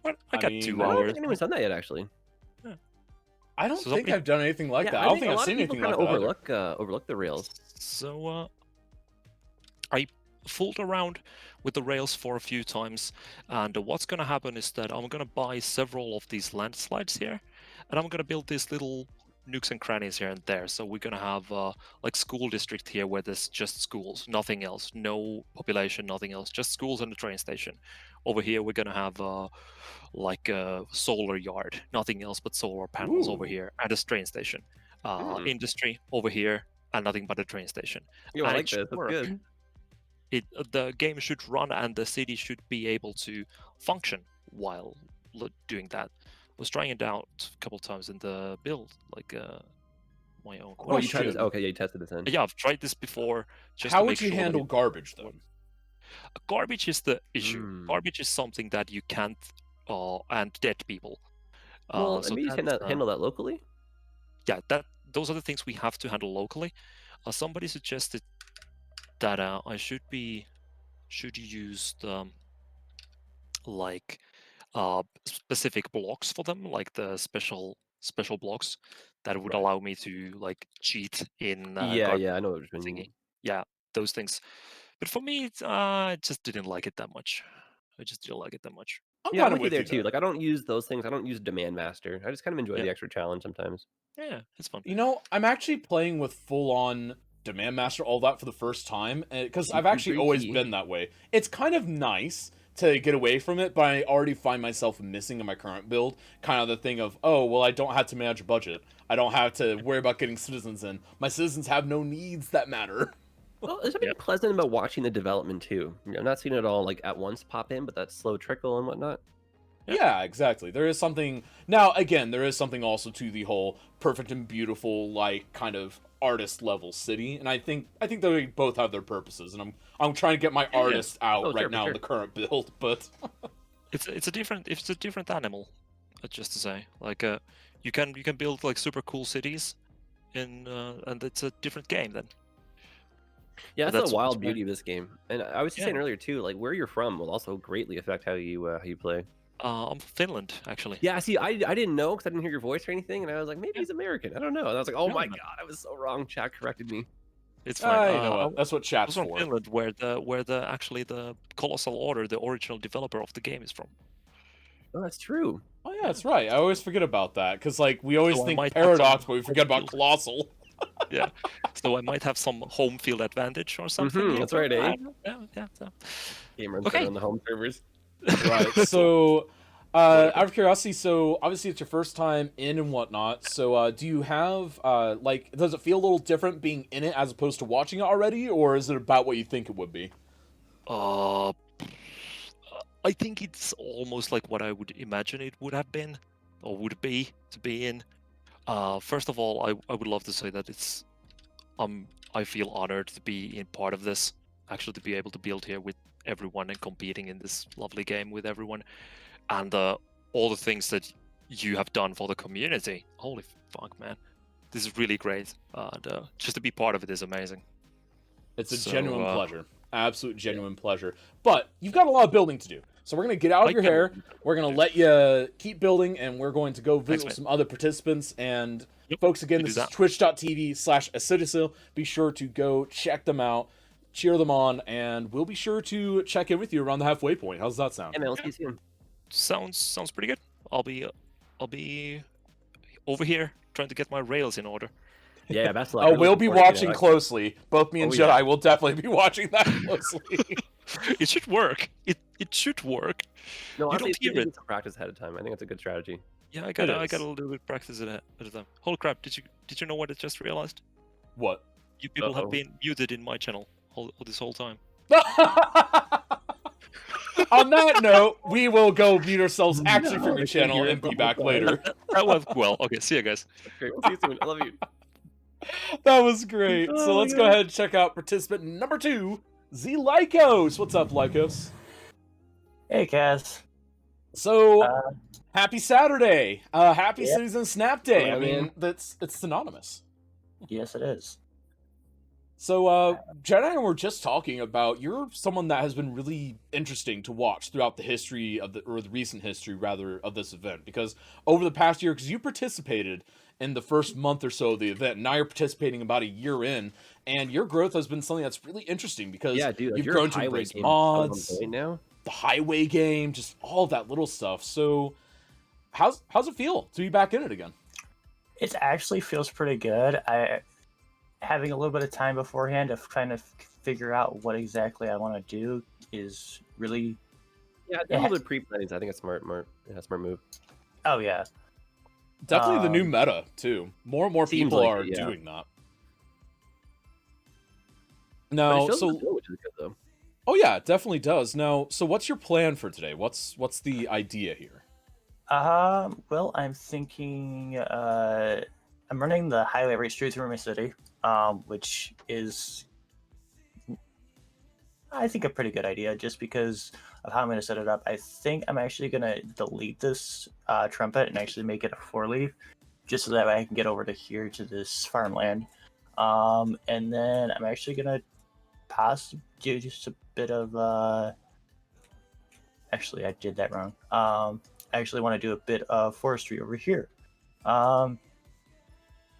I got 2 I don't hours. think anyone's done that yet, actually. Yeah. I don't think I've done anything like that. I don't think I've seen anything like that. Overlook the rails. So I fooled around with the rails for a few times, and what's going to happen is that I'm going to buy several of these landslides here, and I'm going to build these little nooks and crannies here and there. So we're going to have like school district here where there's just schools, nothing else, no population, nothing else, just schools and the train station. Over here we're going to have like a solar yard, nothing else but solar panels over here, and a train station. Industry over here, and nothing but a train station. Yo, I like this. That's good. The game should run and the city should be able to function while doing that. I was trying it out a couple of times in the build, like my own. Oh, you tried this? Okay, yeah, you tested this in. Yeah, I've tried this before. Just how would you handle garbage, though? Garbage is the issue. Garbage is something that you can't, and dead people. Well, so maybe you can handle that locally? Yeah, those are the things we have to handle locally. Somebody suggested that I should use like specific blocks for them, like the special blocks that would allow me to like cheat in. Yeah, I know what you're mean. Yeah, those things. But for me, I just didn't like it that much. I'm kind of with you there too. Like I don't use those things. I don't use Demand Master. I just kind of enjoy the extra challenge sometimes. Yeah, it's fun. You know, I'm actually playing with full-on Demand Master, all that for the first time, because I've actually always been that way. It's kind of nice to get away from it, but I already find myself missing in my current build, kind of the thing of, oh, well, I don't have to manage a budget. I don't have to worry about getting citizens in. My citizens have no needs that matter. Well, there's something pleasant about watching the development too. I'm not seeing it all like at once pop in, but that slow trickle and whatnot. Yeah, exactly. There is something now. Again, there is something also to the whole perfect and beautiful, like kind of artist level city, and I think they both have their purposes. And I'm trying to get my artist out right now in the current build, but it's a different animal, just to say. Like you can build like super cool cities, and it's a different game then. Yeah, But that's that's the wild what's beauty of this game. And I was just saying Yeah. earlier too, like where you're from will also greatly affect how you play. I'm from Finland, actually. Yeah, see, I didn't know because I didn't hear your voice or anything, and I was like, maybe Yeah. he's American. I don't know. And I was like, oh No, my no, god, I was so wrong. Chat corrected me. it's fine. You know what? That's what I chat's was from for. Finland, where the actually the Colossal Order, the original developer of the game, is from. Oh, that's true. Oh yeah, that's right. I always forget about that because like we always So I think might have Paradox, some but we forget about home field. Colossal. Yeah, so I might have some home field advantage or something. here, that's but right, eh? I don't know. Yeah. So. Game runs Okay. better on the home servers. Right. So, out of curiosity, so obviously it's your first time in and whatnot. So, do you have like, does it feel a little different being in it as opposed to watching it already, or is it about what you think it would be? Uh, I think it's almost like what I would imagine it would have been, or would be to be in. First of all, I would love to say that it's I feel honored to be in part of this, actually to be able to build here with everyone and competing in this lovely game with everyone, and all the things that you have done for the community. Holy fuck, man, this is really great. And just to be part of it is amazing. It's a So, genuine pleasure. Absolute genuine pleasure. But you've got a lot of building to do. So we're going to get out of I your can- hair. We're going to let you keep building, and we're going to go visit man. some other participants. And Yep, folks, again, you this do is that. twitch.tv/acidisil. Be sure to go check them out, cheer them on, and we'll be sure to check in with you around the halfway point. How's that sound? Hey man, let's see you soon. Sounds pretty good. I'll be over here trying to get my rails in order. Yeah, best of luck. Oh, I'm we'll looking be forward to watching it. closely. Both me and Oh, Jedi yeah. will definitely be watching that closely. It should work. It should work. No, You honestly, don't it's hear good to it. get some practice ahead of time. I think it's a good strategy. Yeah, I got is. a little bit of practice at a time. Holy crap! Did you know what I just realized? What? You people Uh-oh. have been muted in my channel all this whole time. On that note, we will go mute ourselves actually No, from I your can channel hear it and be the back whole time. later. That was well. Okay, see you guys. That's great. We'll see you soon. I love you. That was great. So Oh, let's my go God. ahead and check out participant number 2, Z Lycos. What's up, Lycos? Hey, Kaz. So, Uh, happy Saturday. Happy yeah. Citizen Snap Day. Yeah, I mean, man. it's synonymous. Yes, it is. So, Jedi and I were just talking about you're someone that has been really interesting to watch throughout the history of the recent history rather of this event, because over the past year, because you participated in the first month or so of the event, and now you're participating about a year in, and your growth has been something that's really interesting because Yeah, dude. Like, you've your grown to highway embrace game is so on mods, point now. the highway game, just all of that little stuff. So, how's it feel to be back in it again? It actually feels pretty good. Having a little bit of time beforehand to kind of figure out what exactly I want to do is really. Yeah, Yeah. a little bit pre-planning. I think it's smart move. Oh yeah. Definitely the new meta too. More and more Seems people like are it, yeah. doing that. But No, it shows so the skill, which is good though. oh yeah, it definitely does. Now, so what's your plan for today? What's the idea here? Well, I'm thinking. I'm running the highway right straight through my city, which is, I think, a pretty good idea, just because of how I'm going to set it up. I think I'm actually going to delete this trumpet and actually make it a 4-leaf, just so that way I can get over to here to this farmland. And then I'm actually going to do just a bit of. Actually, I did that wrong. I actually want to do a bit of forestry over here.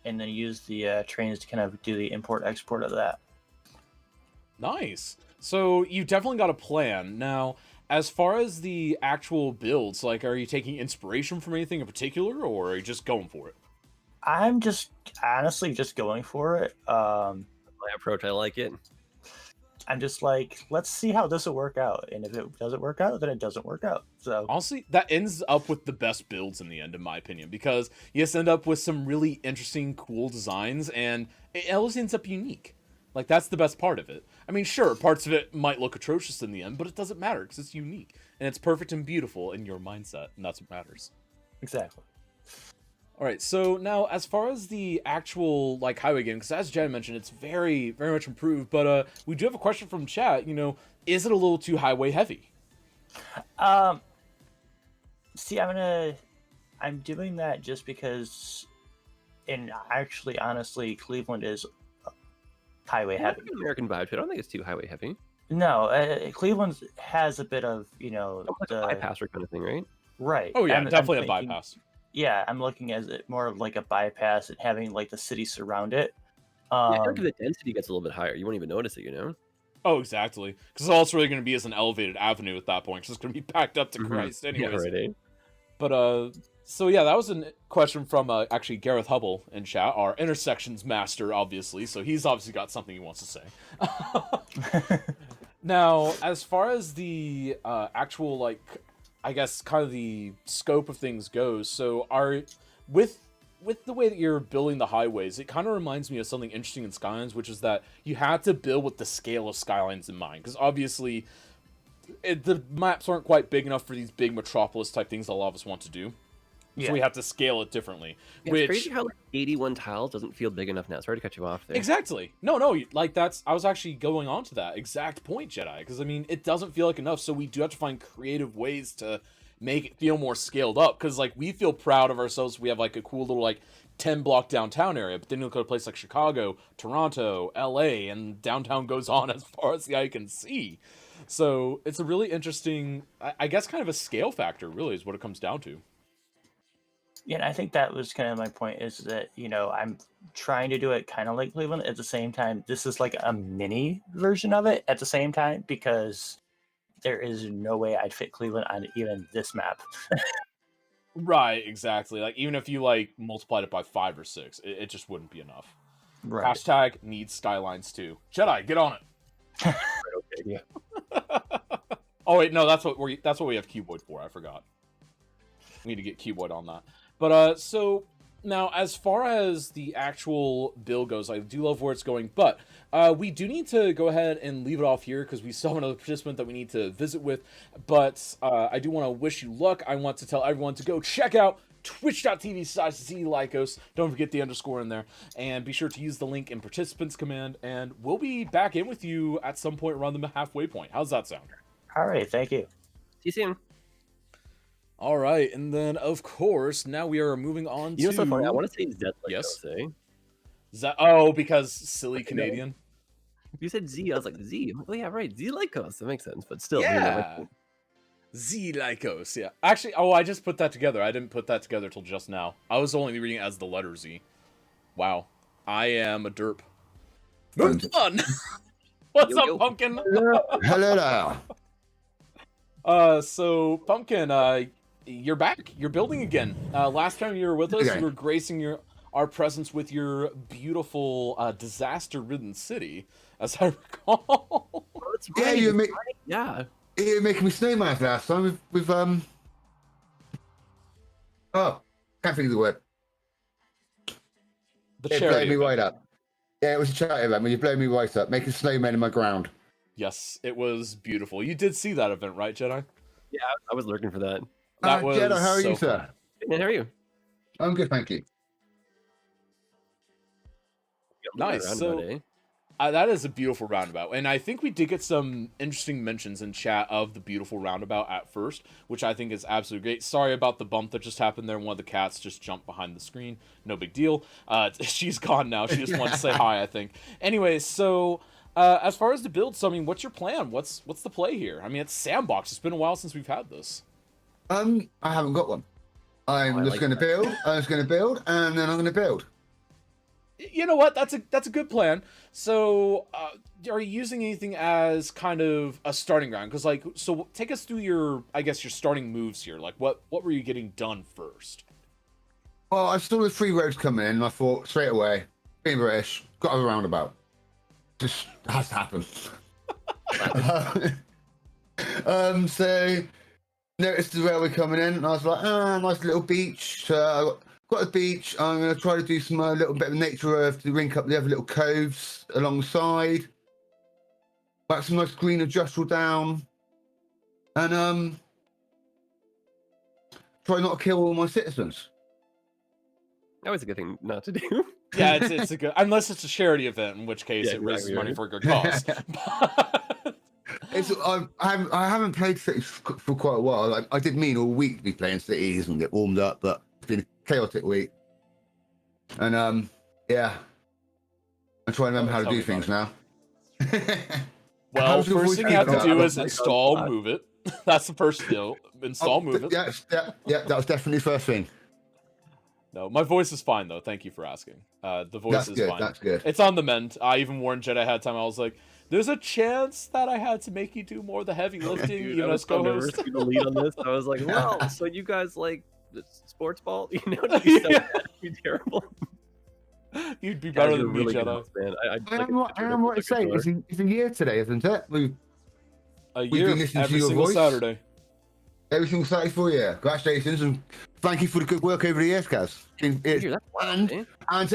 And then use the trains to kind of do the import-export of that. Nice. So you definitely got a plan. Now, as far as the actual builds, like, are you taking inspiration from anything in particular, or are you just going for it? I'm just honestly just going for it. My approach, I like it. I'm just like, let's see how this will work out. And if it doesn't work out, then it doesn't work out. So Honestly, that ends up with the best builds in the end, in my opinion, because you just end up with some really interesting, cool designs, and it always ends up unique. Like, that's the best part of it. I mean, sure, parts of it might look atrocious in the end, but it doesn't matter, because it's unique. And it's perfect and beautiful in your mindset, and that's what matters. exactly. Alright, so now, as far as the actual, like, highway game, because as Jen mentioned, it's very, very much improved, but we do have a question from chat, is it a little too highway heavy? See, I'm doing that just because, and actually, honestly, Cleveland is highway Yeah, heavy. it's an American vibe to it. I don't think it's too highway heavy. No, Cleveland has a bit of Almost like a bypasser kind of thing, right? right. Oh yeah, I'm definitely a thinking- bypass. Yeah, I'm looking at it more of like a bypass and having like the city surround it. Yeah, I feel like if the density gets a little bit higher, you won't even notice it, you know? Oh, exactly. Because all it's really going to be is an elevated avenue at that point. Because it's going to be packed up to Mhm. Christ, Yeah, anyways. right, eh? But so yeah, that was a question from actually Gareth Hubble in chat, our intersections master, obviously. So he's obviously got something he wants to say. Now, as far as the actual, like, I guess, kind of the scope of things goes, so with the way that you're building the highways, it kind of reminds me of something interesting in Skylines, which is that you had to build with the scale of Skylines in mind, because obviously the maps aren't quite big enough for these big metropolis type things that a lot of us want to do. Yeah. So we have to scale it differently. Yeah, it's crazy how like 81 tiles doesn't feel big enough now. Sorry to cut you off there. Exactly. No, like I was actually going on to that exact point, Jedi, because I mean, it doesn't feel like enough, so we do have to find creative ways to make it feel more scaled up, because like we feel proud of ourselves. We have like a cool little like 10 block downtown area, but then you look at a place like Chicago, Toronto, LA, and downtown goes on as far as the eye can see. So it's a really interesting, I guess, kind of a scale factor, really, is what it comes down to. Yeah, and I think that was kind of my point, is that, I'm trying to do it kind of like Cleveland. At the same time, this is like a mini version of it at the same time, because there is no way I'd fit Cleveland on even this map. Right, exactly. Like, even if you, like, multiplied it by 5 or 6, it just wouldn't be enough. Right. Hashtag needs Skylines too. Jedi, get on it. Right, okay, yeah. Oh wait, no, that's what we have Cuboid for. I forgot. We need to get Cuboid on that. But so now, as far as the actual build goes, I do love where it's going, but we do need to go ahead and leave it off here because we still have another participant that we need to visit with. But I do want to wish you luck. I want to tell everyone to go check out twitch.tv/zlycos. Don't forget the underscore in there, and be sure to use the link in participants command, and we'll be back in with you at some point around the halfway point. How's that sound? All right, thank you. See you soon. All right, and then of course now we are moving on You know to. what's so funny? I want to say Z. Yes. Eh? Oh, because silly Canadian. You said Z. I was like Z. Oh yeah, right. Z Lycos. That makes sense, but still. Yeah. Z Lycos. Yeah. Actually, I just put that together. I didn't put that together till just now. I was only reading it as the letter Z. Wow. I am a derp. Move on. What's up, Pumpkin? Hello there. So Pumpkin, you're back. You're building again. Last time you were with us, Okay. you were gracing our presence with your beautiful, disaster-ridden city, as I recall. Oh, that's Yeah, right. you make Yeah. you were making me snowman last time with oh, can't think of the word. The It blew charity me event. right up. Yeah, it was a charity event when you blow me right up, making snowmen in my ground. Yes, it was beautiful. You did see that event, right, Jedi? Yeah, I was lurking for that. That was Jedi, how are so you, sir? fun. Hey, how are you? I'm good, thank you. Nice. So that is a beautiful roundabout, and I think we did get some interesting mentions in chat of the beautiful roundabout at first, which I think is absolutely great. Sorry about the bump that just happened there. One of the cats just jumped behind the screen. No big deal. She's gone now. She just wanted to say hi, I think. Anyways, so as far as the build, so I mean, what's your plan? What's the play here? I mean, it's Sandbox. It's been a while since we've had this. I haven't got one. I'm I just like going to that. build. I'm just going to build, and then I'm going to build. You know what? That's a good plan. So, are you using anything as kind of a starting ground? Because, like, so take us through your starting moves here. Like, what were you getting done first? Well, I saw the 3 roads coming in, and I thought straight away, being British, got a roundabout. Just has to happen. So noticed the railway coming in, and I was like, nice little beach. So I got a beach. I'm going to try to do some little bit of nature earth to link up the other little coves alongside. Like some nice green adjustable down, and try not to kill all my citizens. That was a good thing not to do. Yeah, it's a good, unless it's a charity event, in which case Yeah, it raises exactly, money right. for a good cause. I haven't played Cities for quite a while. Like, I did mean all week to be playing Cities and get warmed up, but it's been a chaotic week. And yeah, I'm trying to remember Oh, how to tell do me things about now. Well, How's your first voice thing you have to keeping do up? is install Move It. That's the first deal. Install Move It. Yeah, that was definitely the first thing. No, my voice is fine though. Thank you for asking. The voice That's is good. fine. That's good. It's on the mend. I even warned Jedi ahead of time. I was like, "There's a chance that I had to make you do more of the heavy lifting, Dude, even I as was so nervous co-host." to be the lead on this. I was like, well, so you guys like the sports ball? You know, it'd be so Yeah. bad, it'd be terrible. You'd be Guys, better you're than me, really good Jedi. host, man. I I am what I say. It's a year today, isn't it? A been year, listening to every your single voice. Saturday. Every single Saturday for a year. Congratulations and thank you for the good work over the years, Kaz. And to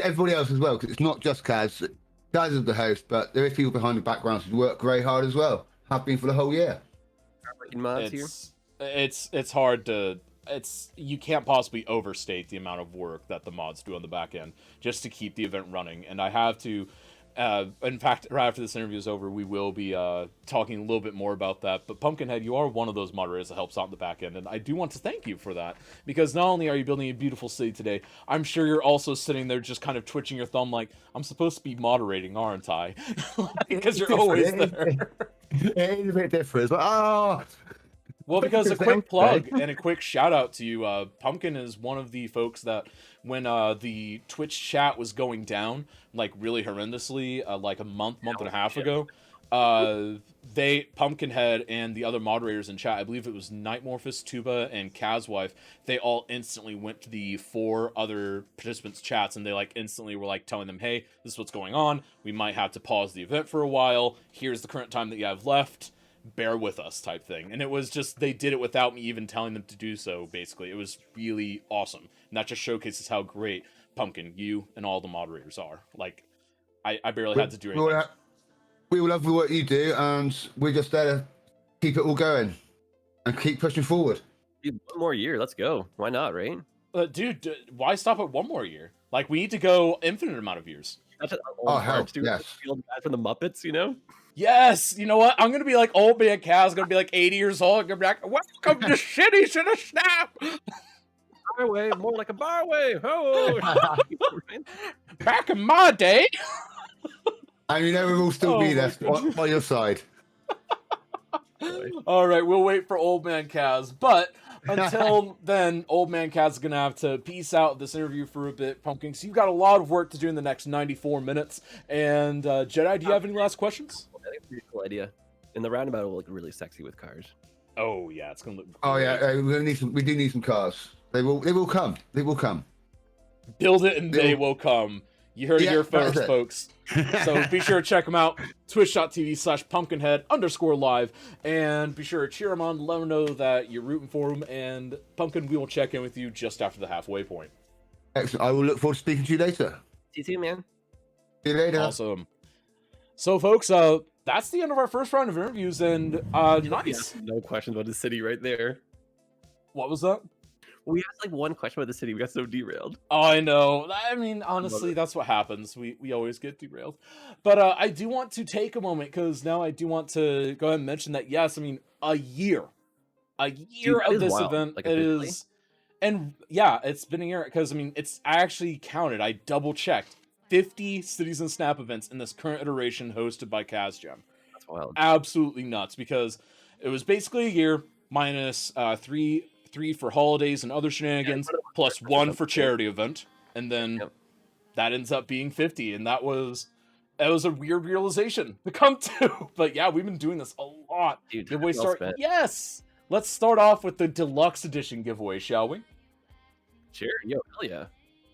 everybody else as well, because it's not just Kaz. Kaz is the host, but there is people behind the background who work very hard as well. Have been for the whole year. It's hard to. You can't possibly overstate the amount of work that the mods do on the back end just to keep the event running. And I have to, in fact, right after this interview is over, we will be talking a little bit more about that. But Pumpkinhead, you are one of those moderators that helps out in the back end, and I do want to thank you for that, because not only are you building a beautiful city today, I'm sure you're also sitting there just kind of twitching your thumb like, I'm supposed to be moderating, aren't I? Because you're always there. It is a bit different. But, well, because a quick plug and a quick shout out to you, Pumpkin is one of the folks that when the Twitch chat was going down, like really horrendously, like a month and a half ago, Pumpkinhead and the other moderators in chat, I believe it was Nightmorphus, Tuba, and Kazwife, they all instantly went to the 4 other participants' chats, and they like instantly were like telling them, hey, this is what's going on, we might have to pause the event for a while, here's the current time that you have left, bear with us type thing. And it was just, they did it without me even telling them to do so, basically. It was really awesome. And that just showcases how great Pumpkin, you, and all the moderators are. Like, I barely had to do anything. We love what you do, and we're just there to keep it all going and keep pushing forward. Dude, one more year, let's go. Why not, right? Dude, why stop at one more year? Like, we need to go infinite amount of years. Hell, yes. Field guy from the Muppets, you know? Yes, you know what? I'm gonna be like old man Kaz, gonna be like 80 years old, gonna be like, welcome to Shitty Should Have Snap! Barway, more like a barway! Oh! Back in my day! And you know we will still be there by your side. Alright, we'll wait for old man Kaz, but until then, old man Kaz is gonna have to peace out of this interview for a bit, Pumpkin, so you've got a lot of work to do in the next 94 minutes. And Jedi, do you have any last questions? I think it's a pretty cool idea. And the roundabout will look really sexy with cars. Oh yeah, it's gonna look great. Oh yeah, we do need some cars. They will come. They will come. Build it and they will come. You heard it here first, folks. So be sure to check them out. Twitch.tv/Pumpkinhead_live. And be sure to cheer them on. Let them know that you're rooting for them. And Pumpkin, we will check in with you just after the halfway point. Excellent. I will look forward to speaking to you later. See you too, man. See you later. Awesome. So, folks, that's the end of our first round of interviews. And nice. No questions about the city right there. What was that? We asked like one question about the city. We got so derailed. Oh, I know. I mean, honestly, that's what happens. We always get derailed. But I do want to take a moment, because now I do want to go ahead and mention that, yes, I mean, a year Dude, of this wild. event Like, is... And yeah, it's been a year, because, I mean, I actually counted. I double-checked. 50 Cities and Snap events in this current iteration hosted by KazJem. That's wild. Absolutely nuts, because it was basically a year minus 3 for holidays and other shenanigans, plus 1 for charity event, and then that ends up being 50, and that was a weird realization to come to. But yeah, we've been doing this a lot. Dude, giveaway start. Yes, let's start off with the deluxe edition giveaway, shall we? Sure. Yo, hell yeah.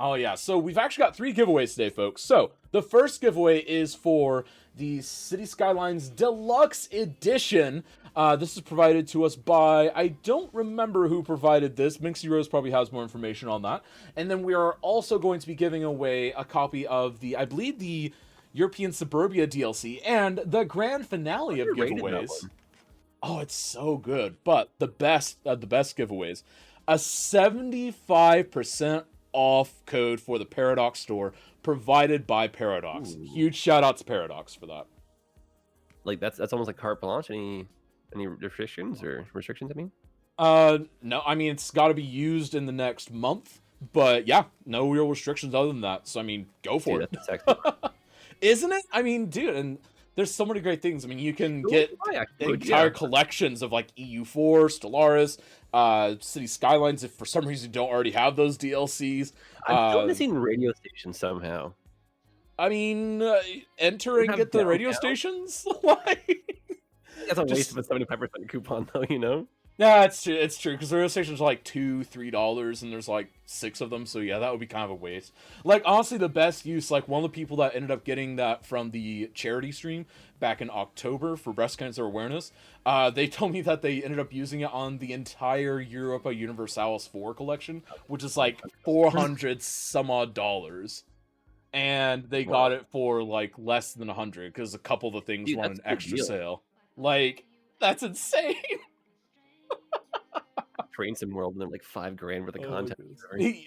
Oh yeah, so we've actually got 3 giveaways today, folks. So the first giveaway is for the City Skylines Deluxe Edition. This is provided to us by, I don't remember who provided this. Minxie Rose probably has more information on that. And then we are also going to be giving away a copy of I believe the European Suburbia DLC and the grand finale of giveaways. Oh, it's so good. But the best giveaways, a 75% off code for the Paradox store provided by Paradox. Ooh. Huge shout out to Paradox for that. Like that's almost like carte blanche. Any restrictions I mean? No, I mean it's got to be used in the next month, but yeah, no real restrictions other than that. So I mean, go for it. That's Isn't it? I mean, dude, and there's so many great things. I mean, you can Sure, get I actually would, entire yeah. collections of like EU4, Stellaris, City Skylines. If for some reason you don't already have those DLCs, I'm still missing radio stations somehow. I mean, enter and have get the radio downtown? stations. Like, That's a Just- waste of a 75% coupon, though. You know. yeah, it's true. It's true because the radio stations are like $2-3, and there's like 6 of them. So yeah, that would be kind of a waste. Like honestly, the best use, like one of the people that ended up getting that from the charity stream back in October for breast cancer awareness, they told me that they ended up using it on the entire Europa Universalis 4 collection, which is like 400 some odd dollars. And they got it for like less than 100 because a couple of the things Dude, were on that's an a good extra deal. sale. Like, that's insane. Train Sim World and then like $5,000 worth of content.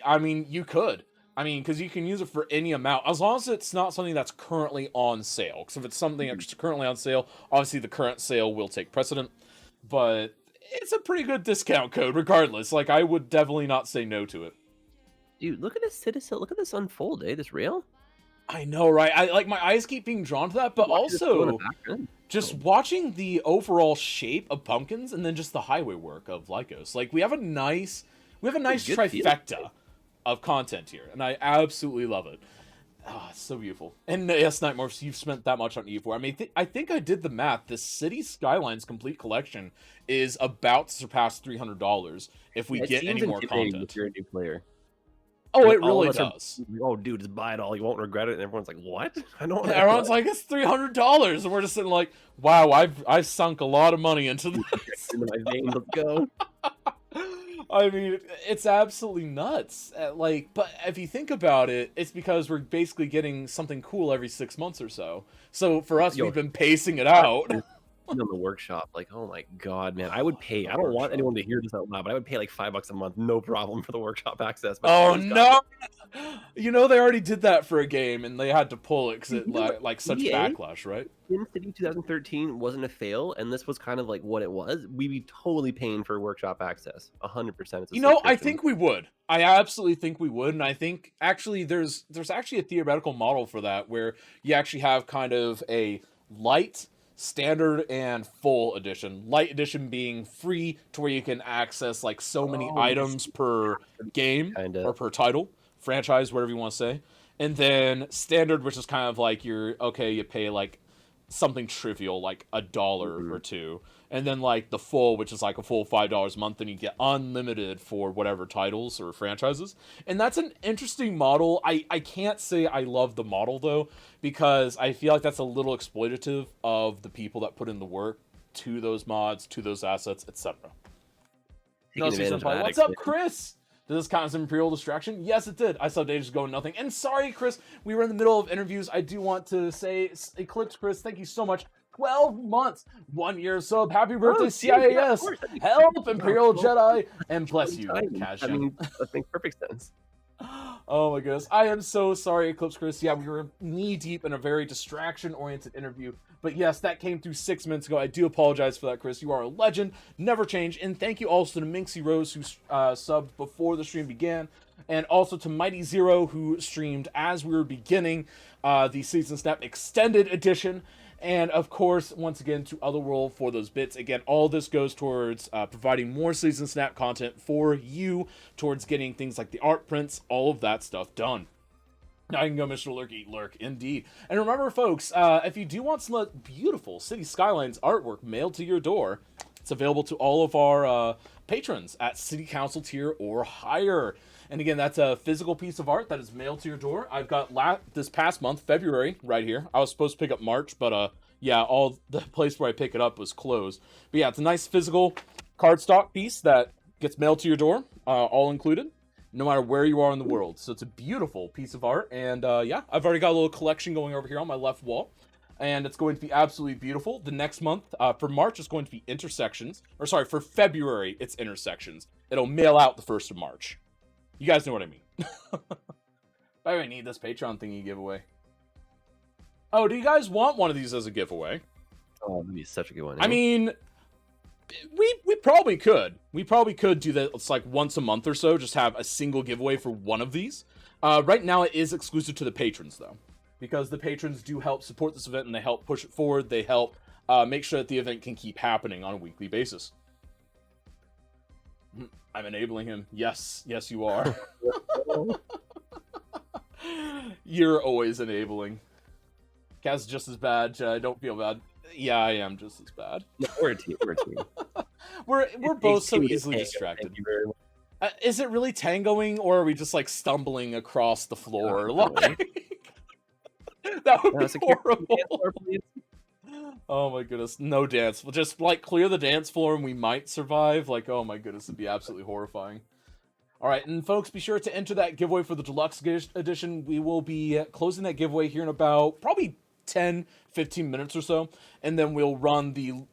I mean, you could. I mean, because you can use it for any amount, as long as it's not something that's currently on sale. Because if it's something that's currently on sale, obviously the current sale will take precedent. But it's a pretty good discount code, regardless. Like, I would definitely not say no to it. Dude, look at this citizen. Look at this unfold, eh? This rail. I know, right? I like my eyes keep being drawn to that, but Watch this go in the also background. just watching the overall shape of pumpkins and then just the highway work of Lycos. Like we have a nice Good trifecta of content here, and I absolutely love it. Ah, it's so beautiful. And yes, Nightmorphs, you've spent that much on E4. I mean, I think I did the math. The City Skylines complete collection is about to surpass $300 if we It get seems any more intimidating content. if you're a new player. Oh, Like, it all really of us are- does. Oh, dude, just buy it all. You won't regret it. And everyone's like, what? I don't want Everyone's like, it's $300, and we're just sitting like, wow, I've sunk a lot of money into this. into my veins. Let's go. I mean, it's absolutely nuts. Like, but if you think about it, it's because we're basically getting something cool every 6 months or so. So for us, Yo, we've been pacing it out. On the workshop, like, oh my god, man, I would pay. I don't want anyone to hear this out loud, but I would pay like $5 a month, no problem, for the workshop access. But Oh everyone's got no! You know they already did that for a game, and they had to pull it because it You know, like such EA? backlash, right? SimCity 2013 wasn't a fail, and this was kind of like what it was. We'd be totally paying for workshop access, 100%. It's a You know, I subscription. think we would. I absolutely think we would, and I think actually there's actually a theoretical model for that where you actually have kind of a light, standard, and full edition. Light edition being free to where you can access like so many items per game Kinda. or per title, franchise, whatever you want to say. And then standard, which is kind of like you pay like something trivial like $1 or $2, and then like the full, which is like a full $5 a month, and you get unlimited for whatever titles or franchises. And that's an interesting model. I can't say I love the model though, because I feel like that's a little exploitative of the people that put in the work to those mods, to those assets, etc. Taking advantage of that What's up, addicts. Chris? Does this count as an Imperial distraction? Yes, it did. I saw Days go nothing. And sorry, Chris, we were in the middle of interviews. I do want to say, Eclipse Chris, thank you so much. 12 months, 1 year sub. Happy birthday, dude, yeah, of CIAS. course. That'd be Help, great. Imperial Yeah, Jedi. And bless you, Time. Cash. I mean, that makes perfect sense. Oh my goodness. I am so sorry, Eclipse Chris. Yeah, we were knee deep in a very distraction-oriented interview. But yes, that came through 6 minutes ago. I do apologize for that, Chris. You are a legend. Never change. And thank you also to Minxie Rose, who subbed before the stream began. And also to Mighty Zero, who streamed as we were beginning the Season Snap Extended Edition. And of course, once again, to Otherworld for those bits. Again, all this goes towards providing more Season Snap content for you, towards getting things like the art prints, all of that stuff done. Now you can go Mr. Lurk, eat Lurk, indeed. And remember, folks, if you do want some beautiful City Skylines artwork mailed to your door, it's available to all of our patrons at City Council tier or higher. And again, that's a physical piece of art that is mailed to your door. I've got this past month, February, right here. I was supposed to pick up March, but yeah, all the place where I pick it up was closed. But yeah, it's a nice physical cardstock piece that gets mailed to your door, all included, no matter where you are in the world. So it's a beautiful piece of art. And yeah, I've already got a little collection going over here on my left wall. And it's going to be absolutely beautiful. The next month, for March, it's going to be intersections. Or sorry, for February, it's intersections. It'll mail out the 1st of March. You guys know what I mean. By the way, I need this Patreon thingy giveaway. Oh, do you guys want one of these as a giveaway? Oh, that'd be such a good one. I mean, we probably could. We probably could do that. It's like once a month or so. Just have a single giveaway for one of these. Right now, it is exclusive to the patrons, though. because the patrons do help support this event and they help push it forward. They help make sure that the event can keep happening on a weekly basis. I'm enabling him. Yes, you are. You're always enabling. Kaz is just as bad. Don't feel bad. Yeah, I am just as bad. No, we're a team. We're both so Thank easily you distracted. very much. Is it really tangoing, or are we just like stumbling across the floor? Like that would be horrible. Oh my goodness, no dance. We'll just like clear the dance floor and we might survive. Like, oh my goodness, it'd be absolutely horrifying. All right, and folks, be sure to enter that giveaway for the deluxe edition. We will be closing that giveaway here in about probably 10-15 minutes or so, and then we'll run the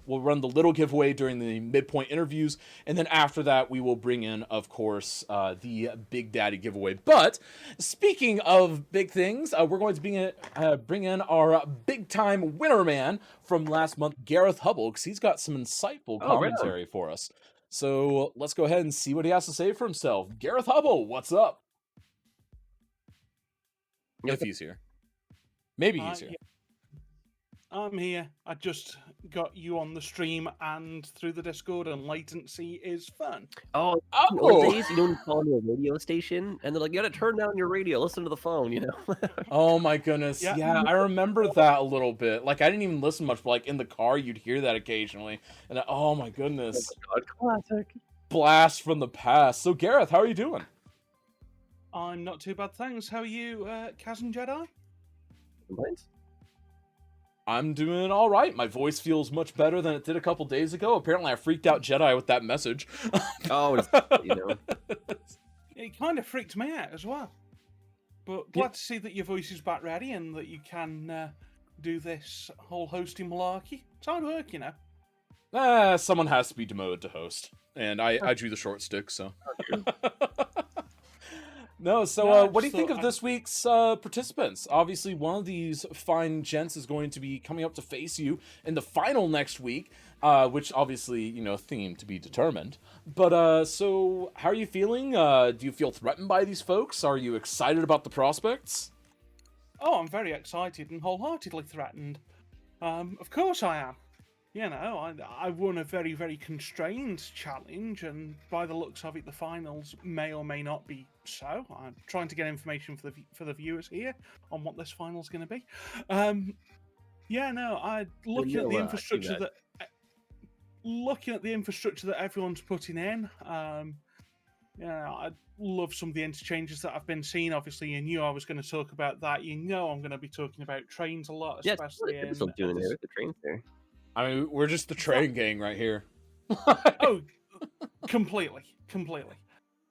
little giveaway during the midpoint interviews, and then after that we will bring in, of course, the Big Daddy giveaway. But speaking of big things, we're going to bring in our big time winner man from last month, Gareth Hubble, because he's got some insightful commentary for us. So let's go ahead and see what he has to say for himself. Gareth Hubble, what's up? If he's here. Maybe he's here. Yeah. I'm here. I just got you on the stream and through the Discord, and latency is fun. Oh, old days, you don't call me a radio station, and they're like, you gotta turn down your radio, listen to the phone, you know? Oh my goodness. Yeah, I remember that a little bit. Like, I didn't even listen much, but like in the car, you'd hear that occasionally. And oh my goodness. Oh my God, classic. Blast from the past. So, Gareth, how are you doing? I'm not too bad, thanks. How are you, Kaz and Jedi? Complaints? I'm doing all right. My voice feels much better than it did a couple days ago. Apparently, I freaked out Jedi with that message. Oh, you know. It kind of freaked me out as well. But glad to see that your voice is back ready and that you can do this whole hosting malarkey. It's hard work, you know. Someone has to be demoted to host. And I drew the short stick, so... No, so what do you think of this week's participants? Obviously, one of these fine gents is going to be coming up to face you in the final next week, which obviously, you know, theme to be determined. But, so, how are you feeling? Do you feel threatened by these folks? Are you excited about the prospects? Oh, I'm very excited and wholeheartedly threatened. Of course I am. You know, I won a very, very constrained challenge, and by the looks of it, the finals may or may not be so. I'm trying to get information for the viewers here on what this final's going to be. Yeah, no, looking at the infrastructure that everyone's putting in. Yeah, I love some of the interchanges that I've been seeing. Obviously, you knew I was going to talk about that. You know, I'm going to be talking about trains a lot, especially yeah, still doing it with the trains there. I mean, we're just the train gang right here. Oh, completely.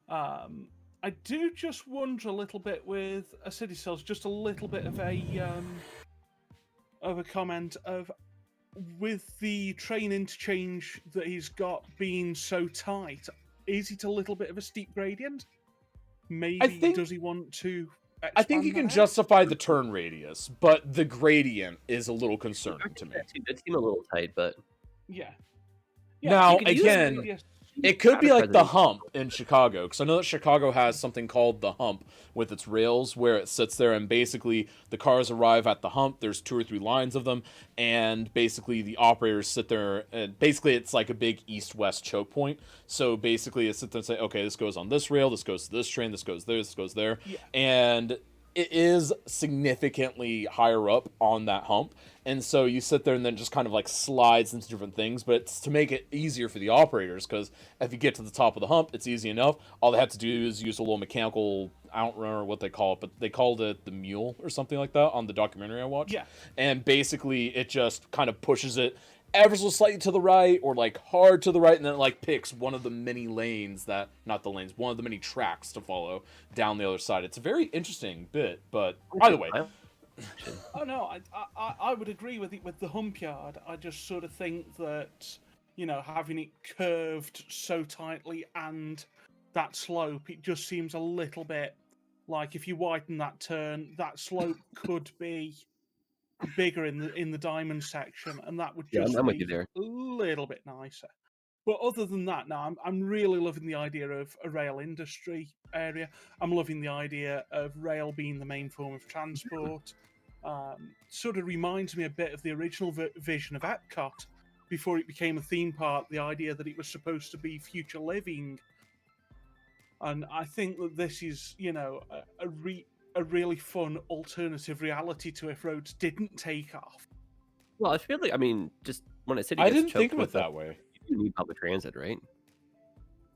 I do just wonder a little bit with City Cells, just a little bit of a comment of with the train interchange that he's got being so tight. Is it a little bit of a steep gradient? Maybe does he want to? I think you can justify the turn radius, but the gradient is a little concerning to me. That seemed a little tight, but yeah. Now again, it could be like the hump in Chicago, because I know that Chicago has something called the hump with its rails, where it sits there and basically the cars arrive at the hump. There's 2 or 3 lines of them, and basically the operators sit there, and basically it's like a big east-west choke point. So basically it sits there and say, okay, this goes on this rail, this goes to this train, this goes there, this goes there, and it is significantly higher up on that hump. And so you sit there and then just kind of like slides into different things, but it's to make it easier for the operators, because if you get to the top of the hump, it's easy enough. All they have to do is use a little mechanical, I don't remember what they call it, but they called it the mule or something like that on the documentary I watched. Yeah. And basically it just kind of pushes it ever so slightly to the right, or like hard to the right, and then it like picks one of the many lanes that, not the lanes, one of the many tracks to follow down the other side. It's a very interesting bit, but either way. Oh no, I would agree with it with the hump yard. I just sort of think that, you know, having it curved so tightly and that slope, it just seems a little bit like if you widen that turn, that slope could be bigger in the diamond section, and that would just be a little bit nicer. But other than that, no, I'm really loving the idea of a rail industry area. I'm loving the idea of rail being the main form of transport. Sort of reminds me a bit of the original vision of Epcot before it became a theme park. The idea that it was supposed to be future living, and I think that this is, a really fun alternative reality to if roads didn't take off. Well, I feel like, I mean, just when a city I gets didn't think choked of with it that way. you need public transit, right?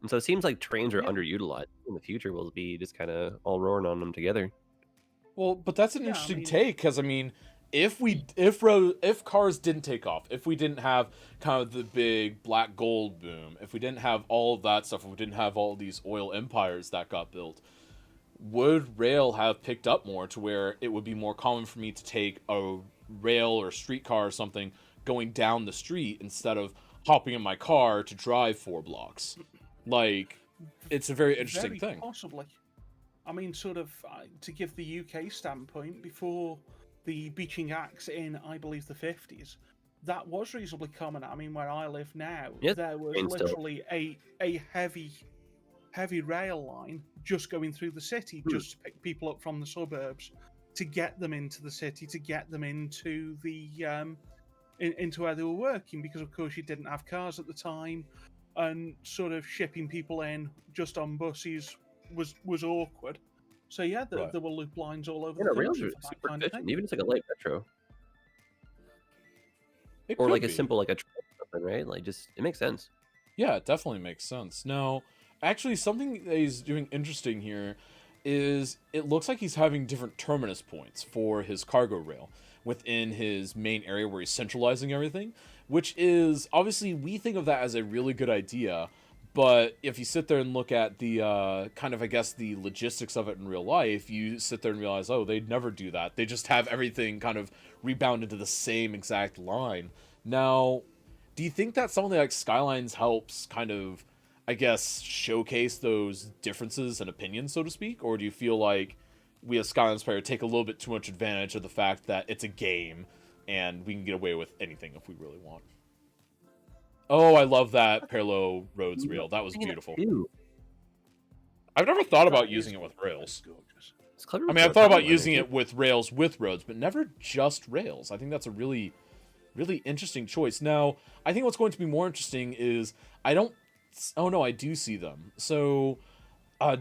And so it seems like trains are Yeah. underutilized. In the future, we'll be just kind of all roaring on them together. Well, but that's an Yeah, I interesting mean- take, because I mean, if cars didn't take off, if we didn't have kind of the big black gold boom, if we didn't have all of that stuff, if we didn't have all these oil empires that got built, would rail have picked up more to where it would be more common for me to take a rail or streetcar or something going down the street instead of hopping in my car to drive 4 blocks? Like, it's a very interesting Very thing. possibly. I mean, sort of to give the UK standpoint, before the beaching axe in, I believe, the 50s, that was reasonably common. I mean, where I live now, Yeah, there was train still. literally a heavy rail line just going through the city, just to pick people up from the suburbs, to get them into the city, to get them into the into where they were working, because of course you didn't have cars at the time, and sort of shipping people in just on buses was awkward. So yeah, Right. there were loop lines all over You the know, rails country are for that super kind of efficient, thing. even just like a light metro. It Or could like a be. simple, like a train or something, right? Like, just, it makes sense. Yeah, it definitely makes sense. Now, actually, something that he's doing interesting here is it looks like he's having different terminus points for his cargo rail within his main area where he's centralizing everything, which is, obviously, we think of that as a really good idea, but if you sit there and look at the kind of, I guess, the logistics of it in real life, you sit there and realize, oh, they'd never do that. They just have everything kind of rebound into the same exact line. Now, do you think that something like Skylines helps kind of, I guess, showcase those differences and opinions, so to speak? Or do you feel like we as Skylines player take a little bit too much advantage of the fact that it's a game and we can get away with anything if we really want? Oh, I love that parallel roads reel. That was beautiful. Ew. I've never thought about That using is it with gorgeous. rails. Gorgeous. It's clever. I with mean, I've the thought about timeline, using too. it with rails with roads, but never just rails. I think that's a really interesting choice. Now, I think what's going to be more interesting is oh no, I do see them. So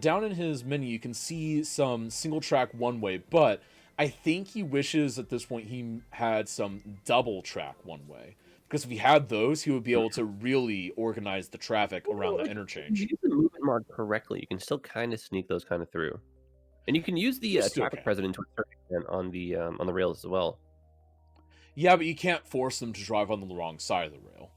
down in his menu, you can see some single track one way, but I think he wishes at this point he had some double track one way. Because if he had those, he would be able to really organize the traffic around the interchange. You use the movement mod correctly, you can still kind of sneak those kind of through, and you can use the You still traffic can. president to a certain extent on the rails as well. Yeah, but you can't force them to drive on the wrong side of the rail.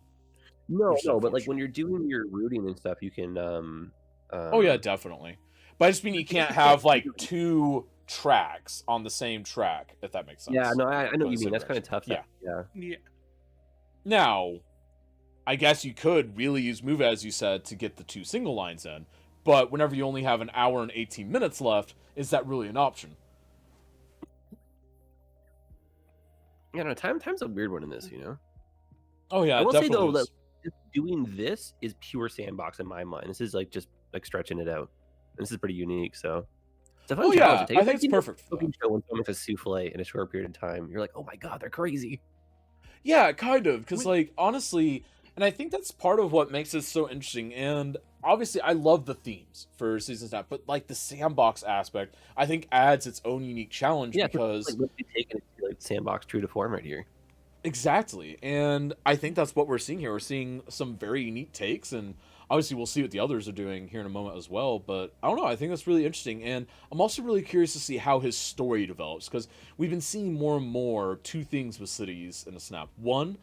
No, Which is no, but like unfortunate. when you're doing your routing and stuff, you can. Oh yeah, definitely. But I just mean you can't have like 2 tracks on the same track, if that makes sense. Yeah, no, I know Going what you the mean. That's same kind of tough. direction. Yeah. Yeah. Now, I guess you could really use Move, as you said, to get the 2 single lines in. But whenever you only have an hour and 18 minutes left, is that really an option? Yeah, no, time's a weird one in this, you know. Oh yeah, I it will say definitely though that is. just doing this is pure Sandbox in my mind. This is like just like stretching it out. And this is pretty unique, so it's a fun Oh challenge yeah, to take. I It's think like, it's you know, perfect for cooking that. show when someone makes a souffle in a short period of time. You're like, oh my god, they're crazy. Yeah, kind of, because like honestly, and I think that's part of what makes this so interesting. And obviously, I love the themes for Season Snap, but like the sandbox aspect, I think adds its own unique challenge Yeah, because like literally taking it to like Sandbox true to form right here. exactly, and I think that's what we're seeing here. We're seeing some very unique takes, and obviously, we'll see what the others are doing here in a moment as well. But I don't know, I think that's really interesting, and I'm also really curious to see how his story develops because we've been seeing more and more 2 things with cities in a snap. 1,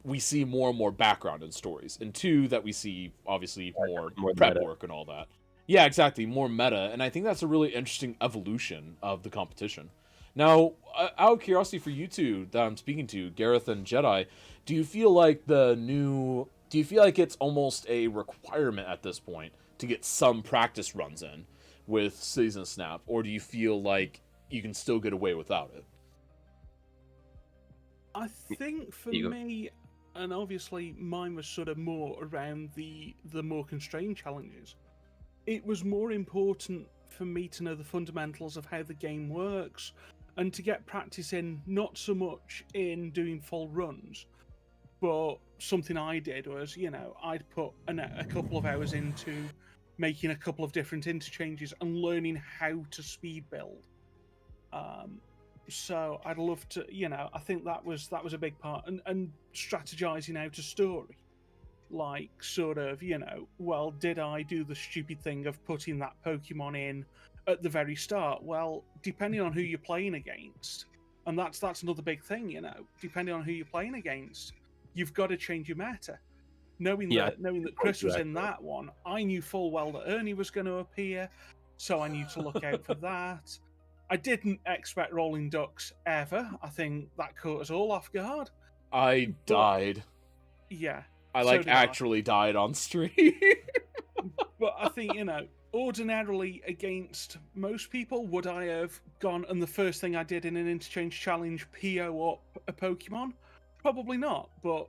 we see more and more background in stories, and 2, that we see obviously more prep meta. work and all that. Yeah, exactly, more meta, and I think that's a really interesting evolution of the competition. Now, out of curiosity for you two that I'm speaking to, Gareth and Jedi, do you feel like it's almost a requirement at this point to get some practice runs in with Season Snap, or do you feel like you can still get away without it? I think for You go. me, and obviously mine was sort of more around the more constrained challenges. It was more important for me to know the fundamentals of how the game works, and to get practice in, not so much in doing full runs, but something I did was, I'd put a couple of hours into making a couple of different interchanges and learning how to speed build. So I'd love to, I think that was a big part, and strategizing out a story, like sort of, well, did I do the stupid thing of putting that Pokemon in at the very start? Well, depending on who you're playing against, and that's another big thing, depending on who you're playing against, you've got to change your meta. Knowing that Chris was in that one, I knew full well that Ernie was going to appear, so I knew to look out for that. I didn't expect rolling ducks ever. I think that caught us all off guard. I died. Yeah. I actually died on stream. But I think, ordinarily against most people, would I have gone and the first thing I did in an interchange challenge PO up a Pokemon? Probably not. But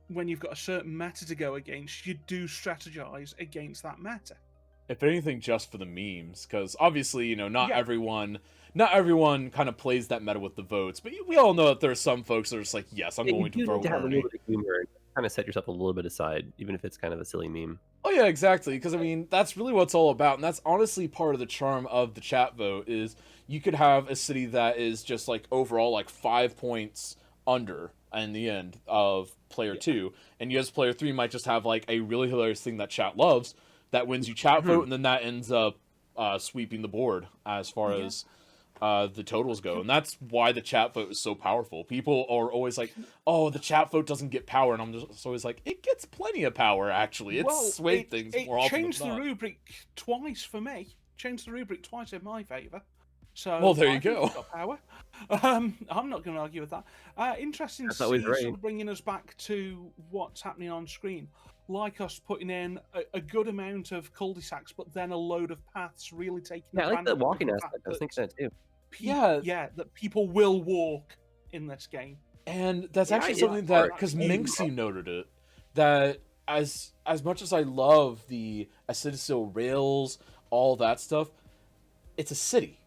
when you've got a certain meta to go against, you do strategize against that meta. If anything, just for the memes, because obviously, not everyone kind of plays that meta with the votes, but we all know that there's some folks that are just like, yes, I'm going to vote have a Ernie. little bit of humor, kind of set yourself a little bit aside, even if it's kind of a silly meme. Oh yeah, exactly, because that's really what it's all about, and that's honestly part of the charm of the chat vote, is you could have a city that is just like overall like 5 points under in the end of player 2, and you as player 3 might just have like a really hilarious thing that chat loves that wins you chat vote, and then that ends up sweeping the board as far as the totals go. And that's why the chat vote is so powerful. People are always like, oh, the chat vote doesn't get power, and I'm just always like, it gets plenty of power, actually. It's swayed things more often than not. It changed the rubric twice for me. Changed the rubric twice in my favour. So well, there you go. Got power. I'm not going to argue with that. Interesting to see, sort of bringing us back to what's happening on screen. Like us putting in a good amount of cul-de-sacs, but then a load of paths, really taking advantage. I like the walking aspect. I was thinking that too. That people will walk in this game. And that's actually something that, because Minxie noted it, that as much as I love the Acidosil rails, all that stuff, it's a city.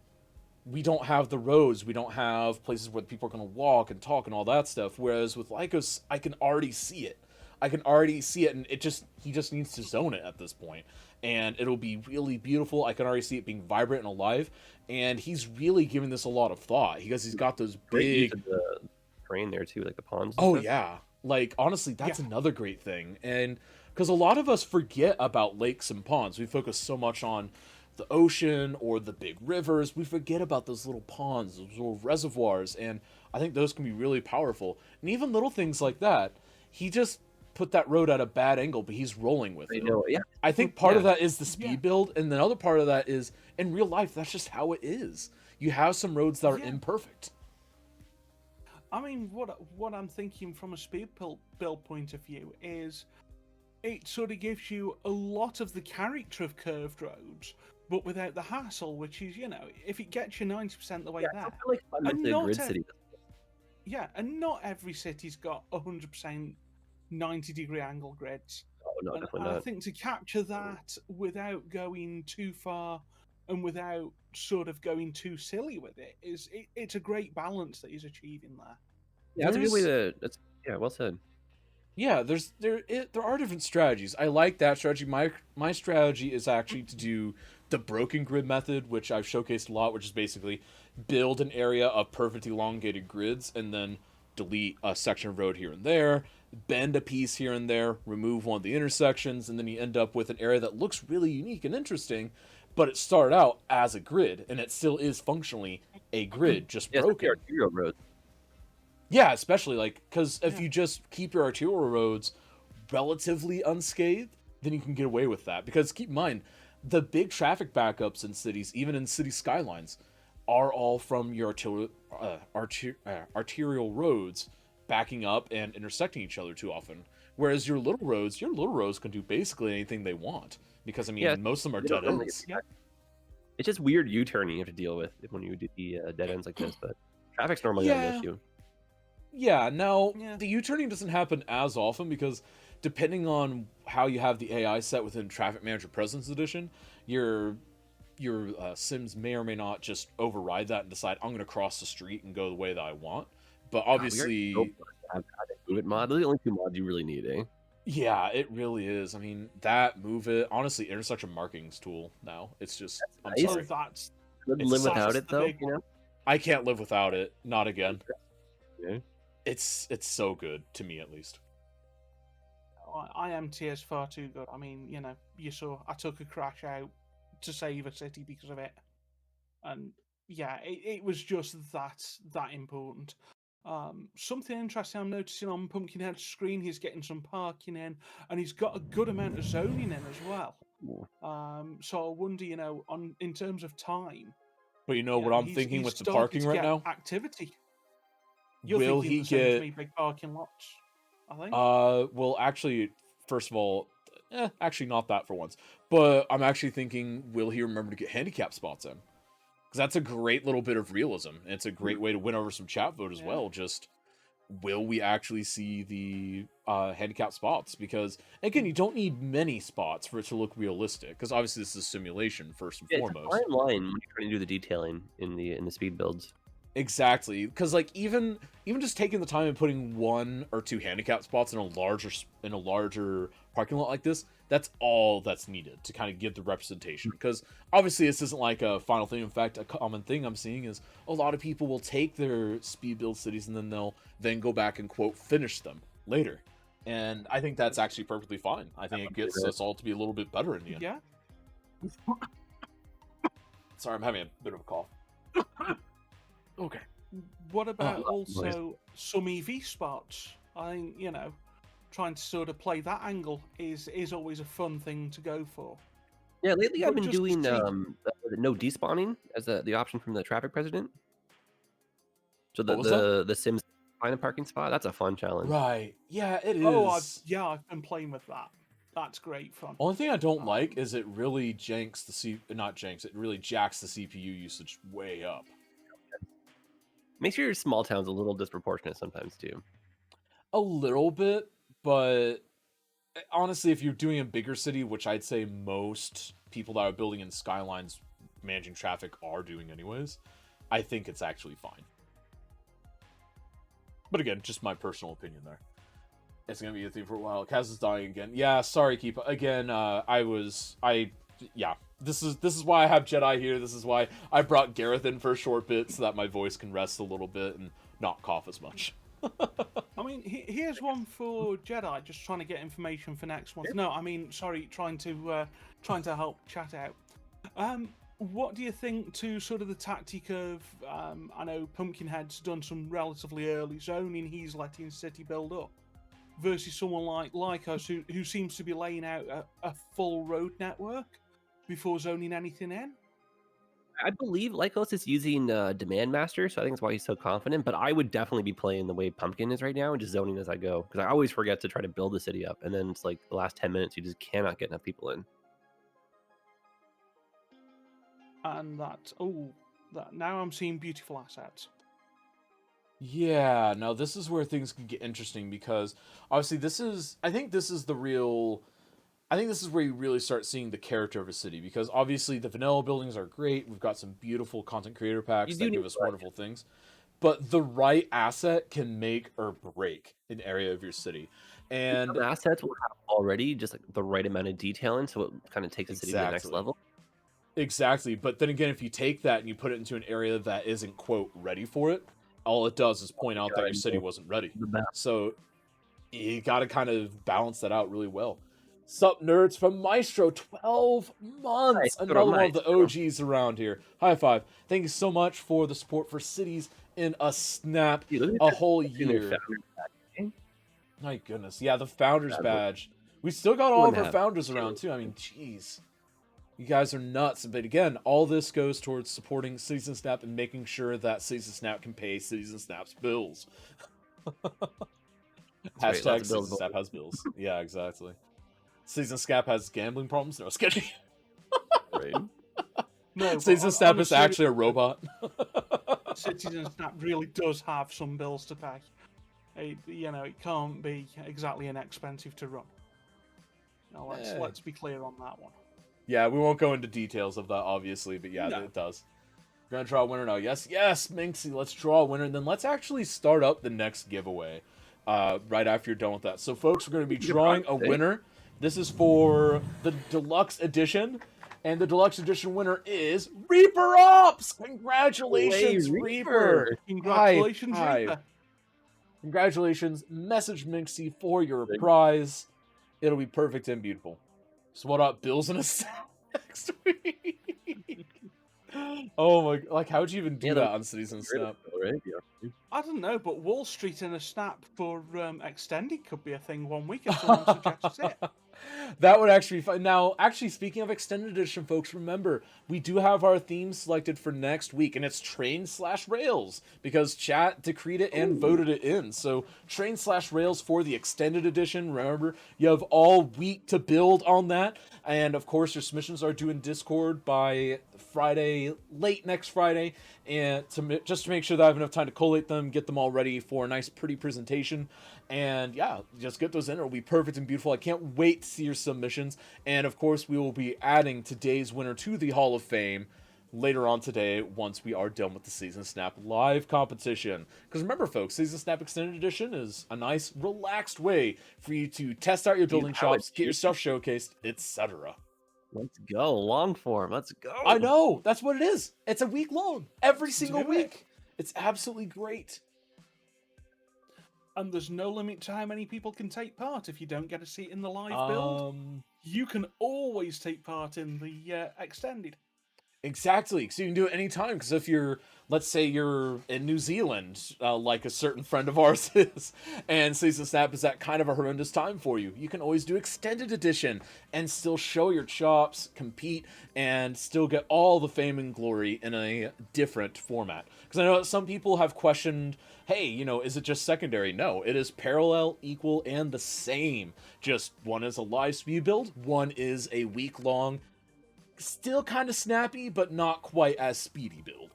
We don't have the roads, we don't have places where people are going to walk and talk and all that stuff, whereas with Lycos, I can already see it. And he just needs to zone it at this point, and it'll be really beautiful. I can already see it being vibrant and alive, and he's really giving this a lot of thought because he's got those big the terrain there too, like the ponds. Oh yeah, like honestly, that's another great thing, and because a lot of us forget about lakes and ponds, we focus so much on the ocean or the big rivers, we forget about those little ponds, those little reservoirs, and I think those can be really powerful. And even little things like that, he just put that road at a bad angle, but he's rolling with it. I think part of that is the speed build, and the other part of that is in real life, that's just how it is. You have some roads that are imperfect. I mean, what I'm thinking from a speed build point of view is it sort of gives you a lot of the character of curved roads, but without the hassle, which is, if it gets you 90% the way there. Like and not every city's got 100% 90-degree angle grids. Oh, no, definitely not. I think to capture that without going too far and without sort of going too silly with it it's a great balance that he's achieving there. Yeah, that's a good way to. Well said. Yeah, there are different strategies. I like that strategy. My strategy is actually to do the broken grid method, which I've showcased a lot, which is basically build an area of perfect elongated grids and then delete a section of road here and there, bend a piece here and there, remove one of the intersections, and then you end up with an area that looks really unique and interesting, but it started out as a grid, and it still is functionally a grid, just broken. Like arterial roads. Yeah, especially because if you just keep your arterial roads relatively unscathed, then you can get away with that. Because keep in mind, the big traffic backups in cities, even in city skylines, are all from your arterial roads backing up and intersecting each other too often. Whereas your little roads can do basically anything they want. Because, most of them are dead ends. It's just weird U-turning you have to deal with when you do the dead ends like this, but traffic's normally not an issue. Yeah, now, Yeah. the U-turning doesn't happen as often because depending on how you have the AI set within Traffic Manager Presence Edition, your Sims may or may not just override that and decide, I'm going to cross the street and go the way that I want. But God, we are so obviously, blessed to have that Move It mod. Those are the only 2 mods you really need, eh? yeah, it really is. I mean, that Move It, honestly, intersection marking's tool now. It's just, I'm nice. Oh, sorry. that's Couldn't It's live such without that's it, the though. big You one. know? I can't live without it. Not again. Yeah. It's so good, to me at least. IMT is far too good. I mean, you know, you saw I took a crash out to save a city because of it, and yeah, it was just that important. Something interesting I'm noticing on Pumpkinhead's screen, he's getting some parking in, and he's got a good amount of zoning in as well. So I wonder, you know, in terms of time, But you know you what know, I'm thinking he's with the starting parking to right get now? activity. You're Will thinking he the same as get... me, big parking lots, I think. Well, actually, first of all, actually not that for once. But I'm actually thinking, will he remember to get handicap spots in? Because that's a great little bit of realism. And it's a great way to win over some chat vote as Yeah. well. Just, will we actually see the handicap spots? Because, again, you don't need many spots for it to look realistic. Because obviously this is a simulation, first and Yeah, it's a foremost. fine line when you're trying to do the detailing in the speed builds. Exactly, because like even just taking the time and putting 1 or 2 handicap spots in a larger parking lot like this, that's all that's needed to kind of give the representation. Because obviously this isn't like a final thing. In fact, a common thing I'm seeing is a lot of people will take their speed build cities and then they'll go back and quote finish them later. And I think that's actually perfectly fine. I think it gets us all to be a little bit better in the end. Yeah. Sorry, I'm having a bit of a cough. Okay. What about nice. also some EV spots? I think, you know, trying to sort of play that angle is always a fun thing to go for. Yeah, lately I've But been just to doing see- no despawning as the option from the traffic president. So What was that? the Sims find a parking spot. That's a fun challenge. Right. Yeah, it is. Oh, I've been playing with that. That's great fun. Only thing I don't like is it really janks it really jacks the CPU usage way up. Makes your small towns a little disproportionate sometimes too. A little bit, but honestly, if you're doing a bigger city, which I'd say most people that are building in Skylines managing traffic are doing anyways, I think it's actually fine. But again, just my personal opinion there. It's gonna be a thing for a while. Kaz is dying again. Yeah, sorry, Keep. Again, yeah. This is why I have Jedi here. This is why I brought Gareth in for a short bit so that my voice can rest a little bit and not cough as much. I mean, here's one for Jedi. Just trying to get information for next month. No, I mean, sorry, trying to help chat out. What do you think to sort of the tactic of? I know Pumpkinhead's done some relatively early zoning. He's letting city build up, versus someone like us who seems to be laying out a full road network before zoning anything in. I believe Lycos is using Demand Master, so I think that's why he's so confident. But I would definitely be playing the way Pumpkin is right now and just zoning as I go, because I always forget to try to build the city up, and then it's like the last 10 minutes you just cannot get enough people in. And that now I'm seeing beautiful assets. Yeah, now this is where things can get interesting because obviously I think this is where you really start seeing the character of a city, because obviously the vanilla buildings are great. We've got some beautiful content creator packs that give us wonderful things. But the right asset can make or break an area of your city. And some assets will have already just like the right amount of detailing, so it kind of takes the city to the next level. Exactly. But then again, if you take that and you put it into an area that isn't, quote, ready for it, all it does is point out that your city wasn't ready. So you got to kind of balance that out really well. Sup, nerds, from Maestro, 12 months! Another one of the OGs around here. High five. Thank you so much for the support for cities in a snap. A whole year. My goodness. Yeah, the Founders Badge. We still got all of our Founders around, too. I mean, jeez. You guys are nuts. But again, all this goes towards supporting Cities and Snap and making sure that Cities and Snap can pay Cities and Snap's bills. Hashtag Cities and Snap has bills. Yeah, exactly. Cities and Snap has gambling problems? No, sketchy. Right. No, Cities and Snap is actually a robot. Cities and Snap really does have some bills to pay. It can't be exactly inexpensive to run. Now, let's be clear on that one. Yeah, we won't go into details of that, obviously, but yeah, No. it does. We're gonna draw a winner now. Yes, Minxie, let's draw a winner, and then let's actually start up the next giveaway right after you're done with that. So, folks, we're gonna be drawing a winner. This is for the deluxe edition, and the deluxe edition winner is Reaper Ops. Congratulations, Reaper! Congratulations, High five. Reaper! Congratulations, message Minxie for your prize. It'll be perfect and beautiful. So what up, Bills in a sack next week? Oh my! Like, how'd you even do that on Cities and Snap? Right? I don't know, but Wall Street in a Snap for extended could be a thing one week if someone suggests it. That would actually be fun. Now, actually, speaking of extended edition, folks, remember, we do have our theme selected for next week, and it's Train/Rails, because chat decreed it and voted it in. So, Train/Rails for the extended edition. Remember, you have all week to build on that. And, of course, your submissions are due in Discord by Friday, late next Friday, and just to make sure that I have enough time to collate them, get them all ready for a nice, pretty presentation. And yeah, just get those in. It'll be perfect and beautiful. I can't wait to see your submissions. And of course, we will be adding today's winner to the Hall of Fame later on today once we are done with the Season Snap live competition. Because remember, folks, Season Snap Extended Edition is a nice, relaxed way for you to test out your building shops, get your stuff showcased, etc. Let's go. Long form. Let's go. I know. That's what it is. It's a week long. Every single week. It's absolutely great. And there's no limit to how many people can take part. If you don't get a seat in the live build, you can always take part in the extended. Exactly. So you can do it anytime. Because if you're, let's say you're in New Zealand, like a certain friend of ours is, and Season Snap is that kind of a horrendous time for you, you can always do Extended Edition and still show your chops, compete, and still get all the fame and glory in a different format. Because I know that some people have questioned, hey, is it just secondary? No, it is parallel, equal, and the same. Just one is a live speed build, one is a week-long, still kind of snappy, but not quite as speedy build.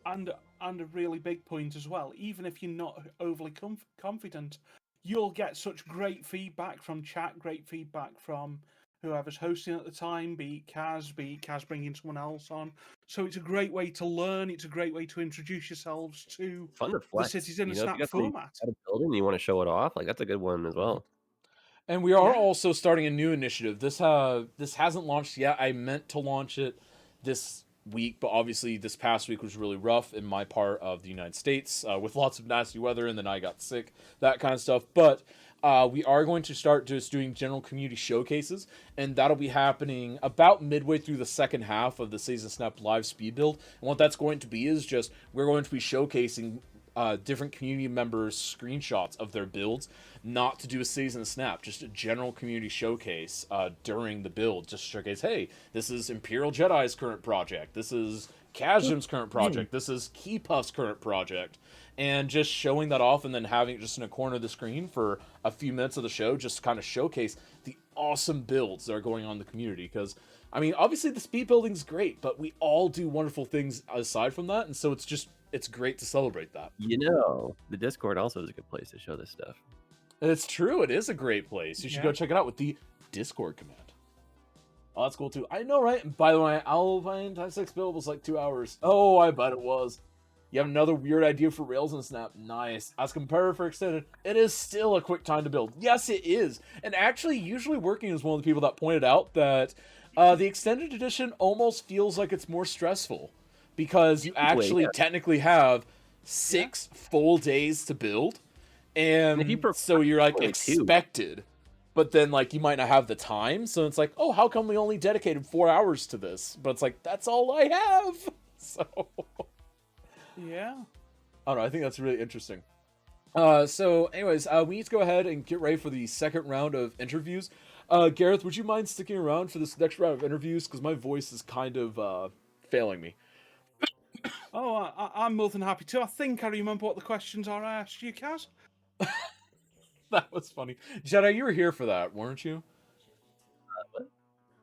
And a really big point as well, even if you're not overly confident, you'll get such great feedback from chat, great feedback from whoever's hosting at the time, be it Kaz bringing someone else on. So it's a great way to learn, it's a great way to introduce yourselves to Fun to flex. the Cities in a Snap If you format. got a building, you want to show it off, like that's a good one as well. And we are also starting a new initiative. This hasn't launched yet. I meant to launch it this week, but obviously this past week was really rough in my part of the United States with lots of nasty weather, and then I got sick, that kind of stuff. But we are going to start just doing general community showcases, and that'll be happening about midway through the second half of the Season Snap live speed build. And what that's going to be is just we're going to be showcasing different community members' screenshots of their builds, not to do a Season Snap, just a general community showcase during the build, just to showcase, hey, this is Imperial Jedi's current project, this is Kazjim's current project, this is Keypuff's current project, and just showing that off, and then having it just in a corner of the screen for a few minutes of the show, just to kind of showcase the awesome builds that are going on in the community. Because I mean, obviously the speed building's great, but we all do wonderful things aside from that, and so it's great to celebrate that. The Discord also is a good place to show this stuff. It's true. It is a great place. You should go check it out with the Discord command. Oh, that's cool too. I know, right? And by the way, Alpine Time 6 build was like 2 hours. Oh, I bet it was. You have another weird idea for Rails and Snap. Nice. As compared for Extended, it is still a quick time to build. Yes, it is. And actually, usually working is one of the people that pointed out that the Extended Edition almost feels like it's more stressful. Because you actually technically have 6 full days to build. And so you're like expected. But then like you might not have the time. So it's like, oh, how come we only dedicated 4 hours to this? But it's like, that's all I have. So yeah. I don't know. I think that's really interesting. So anyways, we need to go ahead and get ready for the second round of interviews. Gareth, would you mind sticking around for this next round of interviews? Because my voice is kind of failing me. Oh, I'm more than happy to. I think I remember what the questions are I asked you, Kaz. That was funny. Jedi, you were here for that, weren't you?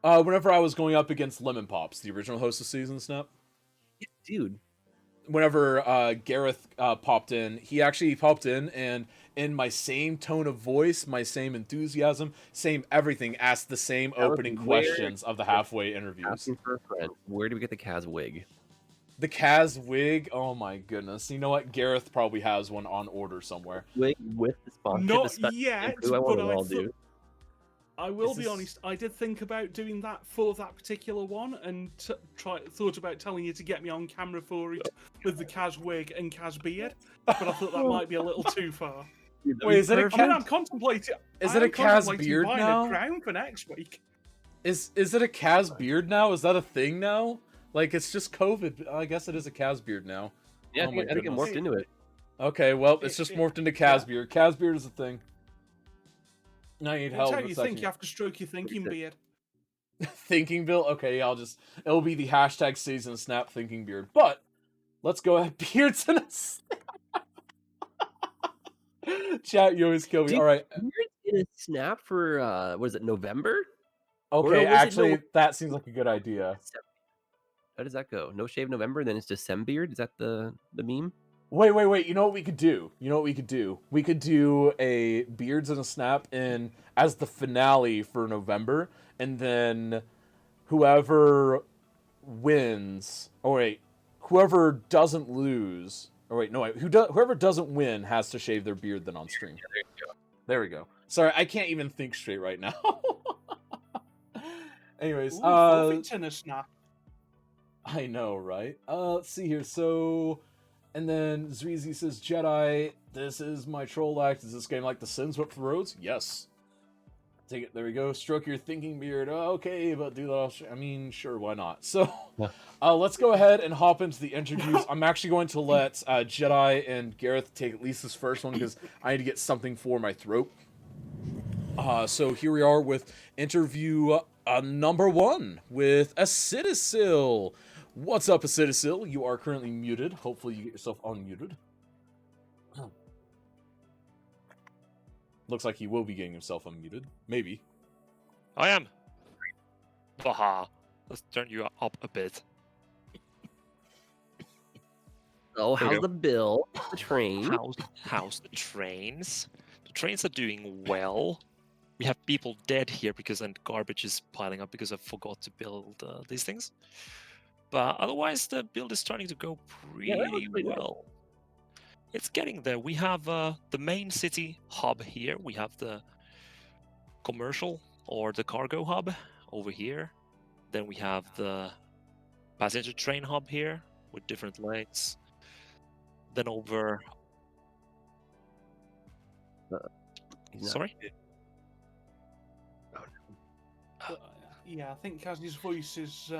Whenever I was going up against Lemon Pops, the original host of Season Snap. Yeah, dude. whenever Gareth popped in, he actually popped in and my same tone of voice, my same enthusiasm, same everything, asked the same opening questions of the halfway interviews. Asking for a friend. Where do we get the Kaz wig? The Kaz wig, oh my goodness. You know what? Gareth probably has one on order somewhere. Wig with the sponsorship. Not yet, I want but it all, dude. I will be honest, I did think about doing that for that particular one, and thought about telling you to get me on camera for it with the Kaz wig and Kaz beard, but I thought that might be a little too far. Wait, is it a I'm contemplating. Is it a Kaz beard buying now? a crown for next week. Is it a Kaz beard now? Is that a thing now? Like, it's just COVID. I guess it is a Kaz beard now. Yeah, Oh my I think it goodness. morphed into it. Okay, well, it's just morphed into Kaz beard. Kaz beard is a thing. Now you need help. That's how you think. You have to stroke your thinking beard. Thinking Bill? Okay, it'll be the hashtag season snap thinking beard. But let's go ahead. Beards in a snap. Chat, you always kill me. Dude, All right. Beards in a snap for was it November? Okay, was it actually, that seems like a good idea. How does that go? No shave November, then it's December beard? Is that the meme? Wait. You know what we could do? We could do a Beards in a Snap as the finale for November, and then whoever wins. Oh wait, whoever doesn't lose. Oh wait, no wait. Whoever doesn't win has to shave their beard then on stream. Yeah, there you go. There we go. Sorry, I can't even think straight right now. Anyways, Forfeits in a snap. I know, right? Let's see here. So, and then Zreezy says, Jedi, this is my troll act. Is this game like The Sims but for roads? Yes. Take it. There we go. Stroke your thinking beard. Okay, but do that. I mean, sure, why not? So, let's go ahead and hop into the interviews. I'm actually going to let Jedi and Gareth take at least this first one because I need to get something for my throat. So here we are with interview number 1 with Acidisil. What's up, Acidisil? You are currently muted. Hopefully you get yourself unmuted. Looks like he will be getting himself unmuted. Maybe. I am. Haha. Let's turn you up a bit. Oh, There you how's go. the bill? The train? How's the trains? The trains are doing well. We have people dead here and garbage is piling up because I forgot to build these things. But otherwise, the build is starting to go pretty well. It's getting there. We have the main city hub here. We have the commercial or the cargo hub over here. Then we have the passenger train hub here with different lanes. Then over... Sorry? Yeah, I think Kaz's voice is.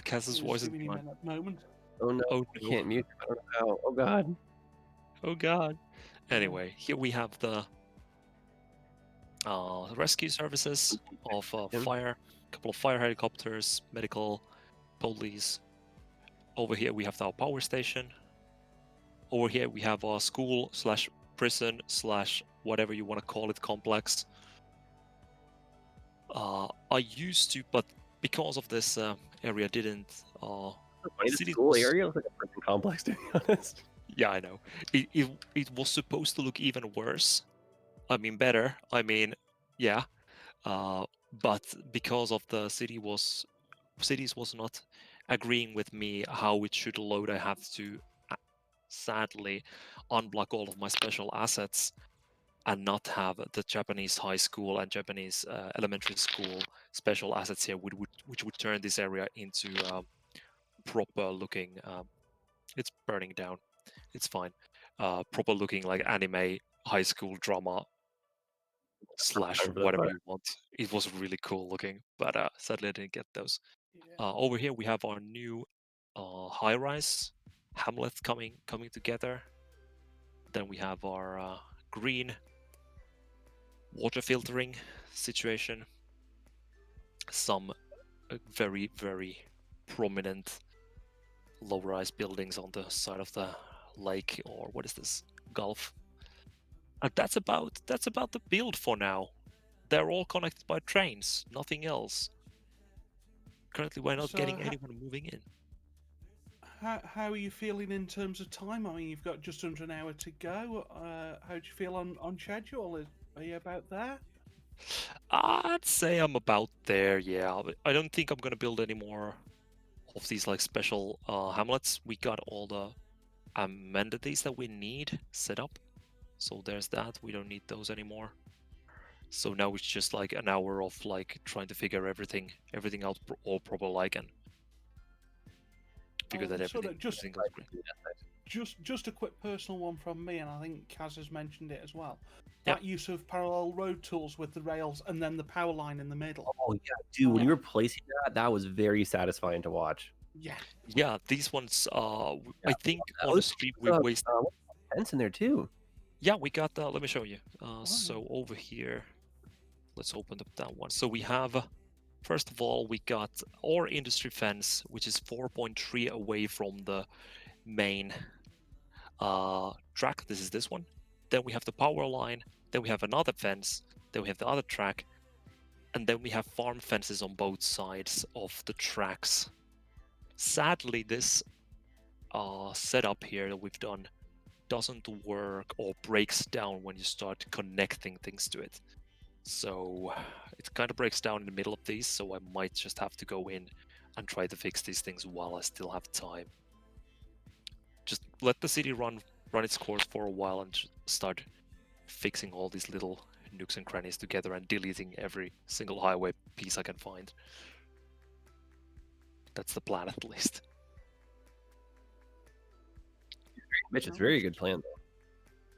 Kaz's voice is giving him gone. at that moment. Oh no, Oh, I no. can't mute. I don't know how. Oh god. Oh god. Anyway, here we have the rescue services of fire, a couple of fire helicopters, medical, police. Over here we have our power station. Over here we have our school / prison / whatever you want to call it complex. I used to, but because of this area didn't. The City school was- area looks like a prison complex, to be honest. Yeah, I know. It was supposed to look even worse. I mean, better. I mean, yeah. But because of the cities was not agreeing with me how it should load, I have to sadly unblock all of my special assets and not have the Japanese high school and Japanese elementary school special assets here, which would turn this area into proper looking. It's burning down. It's fine. Proper looking like anime high school drama / whatever you want. It was really cool looking, but sadly I didn't get those. Over here we have our new high-rise hamlet coming together. Then we have our green water filtering situation. Some very, very prominent low-rise buildings on the side of the lake, or what is this, gulf. And that's about the build for now. They're all connected by trains, nothing else. Currently we're not So getting anyone moving in. how are you feeling in terms of time? I mean, you've got just under an hour to go. How do you feel on schedule? Are you about there? I'd say I'm about there, yeah. But I don't think I'm gonna build any more of these like special hamlets. We got all the amenities that we need set up. So there's that. We don't need those anymore. So now it's just like an hour of like trying to figure everything out all proper like and figure that Sort everything, of just everything goes great. just a quick personal one from me, and I think Kaz has mentioned it as well. Yeah. That use of parallel road tools with the rails and then the power line in the middle. Oh yeah, dude, when you were placing that was very satisfying to watch. Yeah. Yeah, these ones. I Yeah, think that on the was- stream we wasted. Fence in there too. Yeah, we got. Let me show you. So over here, let's open up that one. So we have. First of all, we got our industry fence, which is 4.3 away from the main track. This is this one. Then we have the power line. Then we have another fence. Then we have the other track. And then we have farm fences on both sides of the tracks. Sadly, this setup here that we've done doesn't work or breaks down when you start connecting things to it. So it kind of breaks down in the middle of these, so I might just have to go in and try to fix these things while I still have time. Just let the city run its course for a while and start fixing all these little nooks and crannies together and deleting every single highway piece I can find. That's the plan, at least. Mitch, it's a very good plan.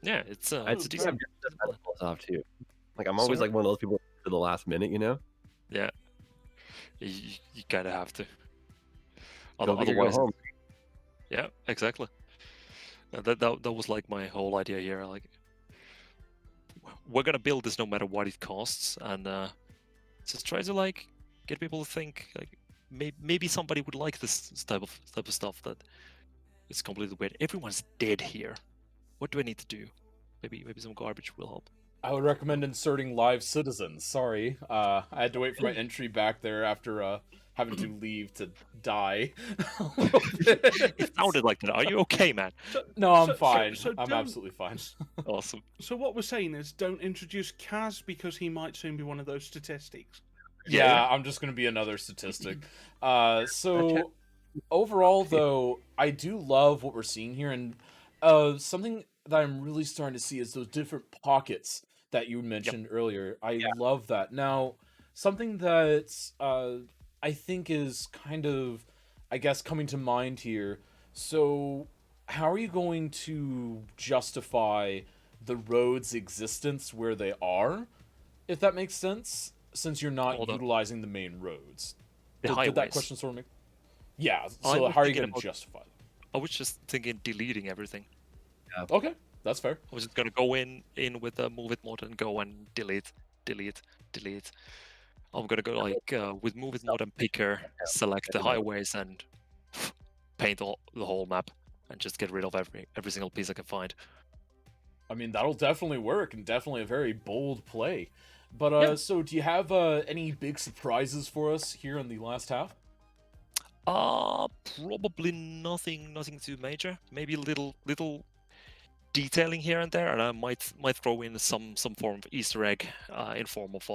Yeah, it's a I'd decent. off too. Like I'm always Sorry? like one of those people to the last minute, you know. Yeah, you kind of have to. Go big or go Otherwise, home. yeah, exactly. That was like my whole idea here. Like, we're gonna build this no matter what it costs, and just try to like get people to think like maybe somebody would like this type of stuff that it's completely weird. Everyone's dead here. What do I need to do? Maybe some garbage will help. I would recommend inserting live citizens. Sorry, I had to wait for my entry back there after having to leave to die. It sounded like that. Are you okay, man? No, I'm fine. I'm don't- absolutely fine. Awesome. So what we're saying is, don't introduce Kaz because he might soon be one of those statistics. Yeah, I'm just gonna be another statistic. So overall, though, I do love what we're seeing here, and something that I'm really starting to see is those different pockets that you mentioned earlier. I love that. Now, something that I think is kind of, I guess, coming to mind here. So, how are you going to justify the road's existence where they are, if that makes sense, since you're not Hold on. utilizing the main roads? The Did that highways. question sort of make... Yeah, I so was how are you thinking going to about- justify them? I was just thinking deleting everything. Okay, that's fair. I was just gonna go in with the move it mod and go and delete. I'm gonna go like with move it mod and picker, select the highways and paint the whole map and just get rid of every single piece I can find. I mean, that'll definitely work, and definitely a very bold play. But, so do you have any big surprises for us here in the last half? Probably nothing too major. Maybe a little detailing here and there, and I might throw in some form of Easter egg in form of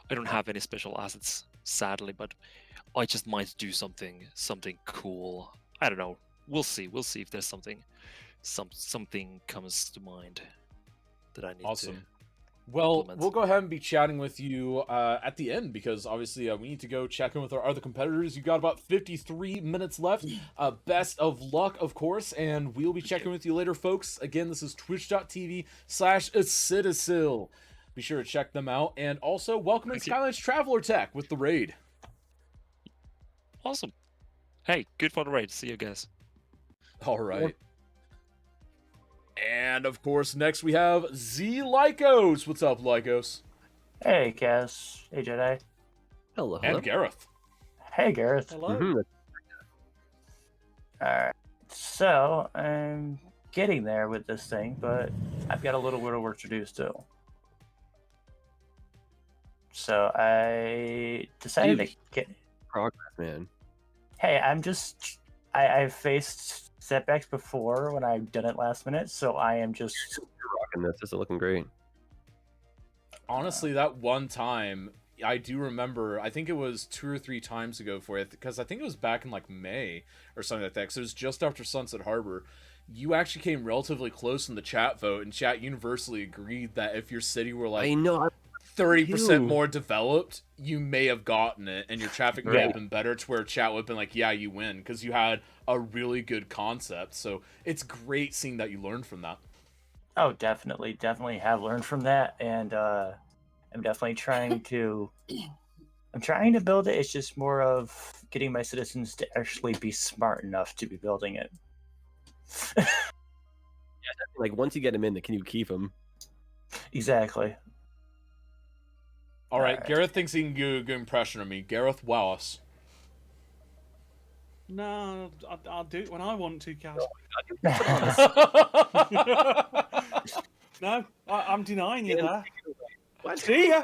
I don't have any special assets, sadly, but I just might do something cool. I don't know. We'll see if there's something comes to mind that I need Awesome. to. Well, implement. we'll go ahead and be chatting with you at the end, because obviously we need to go check in with our other competitors. You've got about 53 minutes left. Best of luck, of course, and we'll be checking with you later, folks. Again, this is twitch.tv/Citisil. Be sure to check them out. And also, welcome in Thank you. Skylands Traveler Tech with the raid. Awesome. Hey, good for the raid. See you guys. All right. And, of course, next we have Z Lycos. What's up, Lycos? Hey, Kaz. Hey, Jedi. Hello. And Gareth. Hey, Gareth. Hello. Mhm. Alright. So, I'm getting there with this thing, but I've got a little bit of work to do still. So, I decided to get. Progress, man. Hey, I've faced setbacks before when I've done it last minute, so I am just You're rocking this. This is looking great. Honestly, that one time, I do remember, I think it was 2 or 3 times ago for it, because I think it was back in like May or something like that, because it was just after Sunset Harbor. You actually came relatively close in the chat vote, and chat universally agreed that if your city were like I know. 30% too. more developed, you may have gotten it, and your traffic may Yeah. have been better to where chat would have been like, yeah, you win, because you had a really good concept. So it's great seeing that you learned from that. Oh, definitely have learned from that, and I'm definitely trying to. I'm trying to build it. It's just more of getting my citizens to actually be smart enough to be building it. Like once you get him in, can you keep him? Exactly. All right, Alright. Gareth thinks he can do a good impression of me. Gareth, wow us. No, I'll do it when I want to, Kaz. No, I'm denying you there. What? See ya.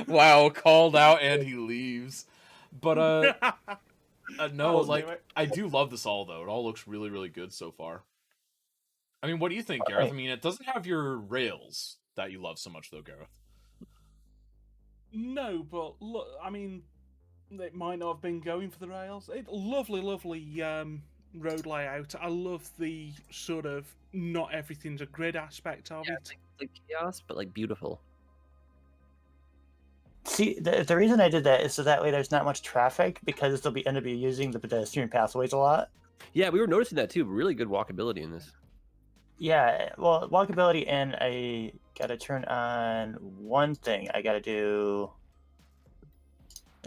Wow, called out and he leaves. But no, I'll like do it. I do love this all though. It all looks really, really good so far. I mean, what do you think, Gareth? I mean, it doesn't have your rails that you love so much though, Gareth. No, but look, I mean, it might not have been going for the rails. Lovely road layout. I love the sort of not everything's a grid aspect of it. Like chaos, but like beautiful. See, the reason I did that is so that way there's not much traffic because they'll end up using the pedestrian pathways a lot. Yeah, we were noticing that too. Really good walkability in this. Yeah, well, walkability, and I gotta turn on one thing. I gotta do.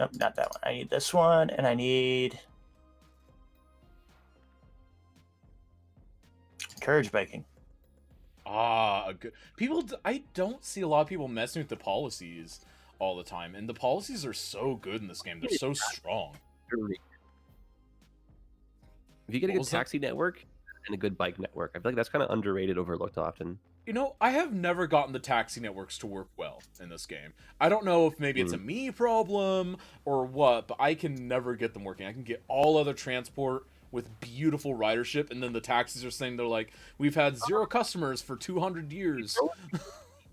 Nope, not that one. I need this one, and I need encourage biking. Ah, a good people. I don't see a lot of people messing with the policies all the time, and the policies are so good in this game. They're so strong. If you get a What good was that? taxi network and a good bike network, I feel like that's kind of underrated, overlooked often. You know, I have never gotten the taxi networks to work well in this game. I don't know if maybe it's a me problem or what, but I can never get them working. I can get all other transport with beautiful ridership, and then the taxis are saying they're like, we've had 0 customers for 200 years.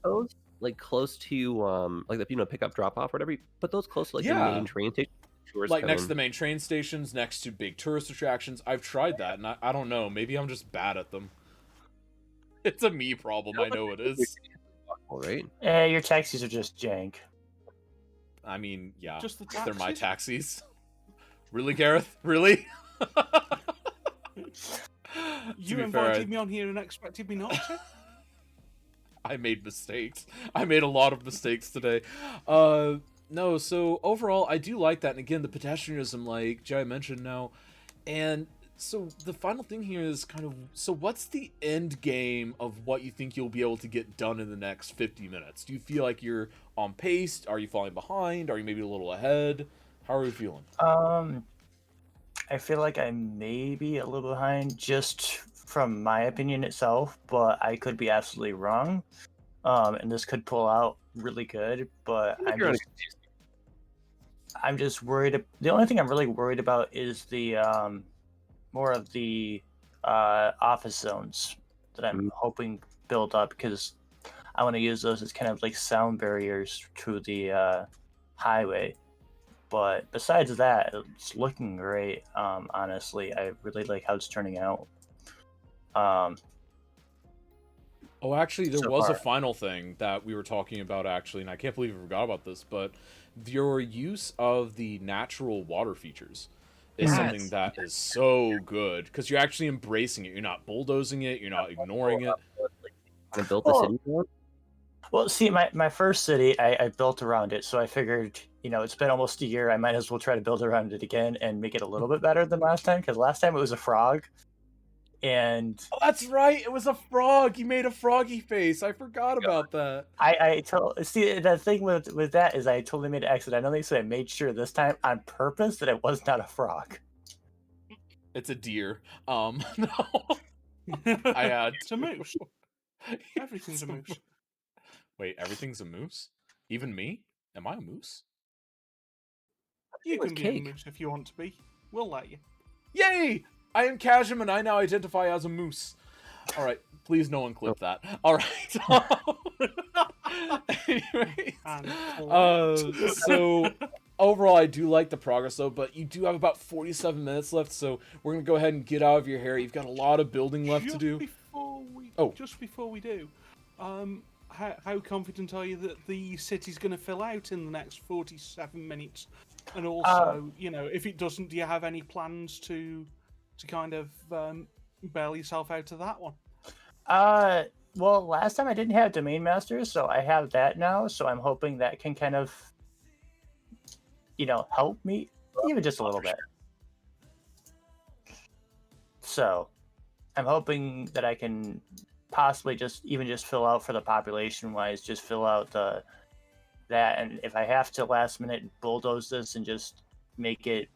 Those like close to like the pickup drop off or whatever. Put those close to like the Yeah. main train station. Like next to the main train stations, next to big tourist attractions. I've tried that, and I don't know. Maybe I'm just bad at them. It's a me problem. I know it is. All right. Your taxis are just jank. I mean, yeah, Just the they're my taxis? taxis. Really, Gareth? Really? You be invited fair, me on here and expected me not to? I made mistakes. I made a lot of mistakes today. No, so overall, I do like that. And again, the pedestrianism, like Jai mentioned now. And so the final thing here is kind of, so what's the end game of what you think you'll be able to get done in the next 50 minutes? Do you feel like you're on pace? Are you falling behind? Are you maybe a little ahead? How are you feeling? I feel like I may be a little behind just from my opinion itself, but I could be absolutely wrong. And this could pull out really good, but I'm just worried. The only thing I'm really worried about is the more of the office zones that I'm hoping build up, because I want to use those as kind of like sound barriers to the highway. But besides that, it's looking great. Honestly, I really like how it's turning out. Oh, actually, there So was a far. final thing that we were talking about, actually, and I can't believe I forgot about this, but your use of the natural water features is something that is so good, because you're actually embracing it. You're not bulldozing it. You're not ignoring it. I built the city. Well, see, my first city, I built around it, so I figured, it's been almost a year. I might as well try to build around it again and make it a little bit better than last time, because last time it was a frog. And Oh, that's right. It was a frog. You made a froggy face. I forgot about that. see, the thing with that is I totally made it accidentally, so I made sure this time on purpose that it was not a frog. It's a deer. No. I had It's a moose. Everything's a moose. Wait, everything's a moose? Even me? Am I a moose? You with can be cake. a moose if you want to be. We'll let you. Yay! I am Kazim, and I now identify as a moose. All right, please no one clip that. All right. Anyways, so overall, I do like the progress though, but you do have about 47 minutes left, so we're gonna go ahead and get out of your hair. You've got a lot of building left to do. Just before we do, how confident are you that the city's going to fill out in the next 47 minutes? And also, if it doesn't, do you have any plans to kind of bail yourself out of that one? Well, last time I didn't have Domain Master, so I have that now. So I'm hoping that can kind of, help me even just a little bit. So I'm hoping that I can possibly just fill out for the population wise, just fill out that, and if I have to last minute bulldoze this and just make it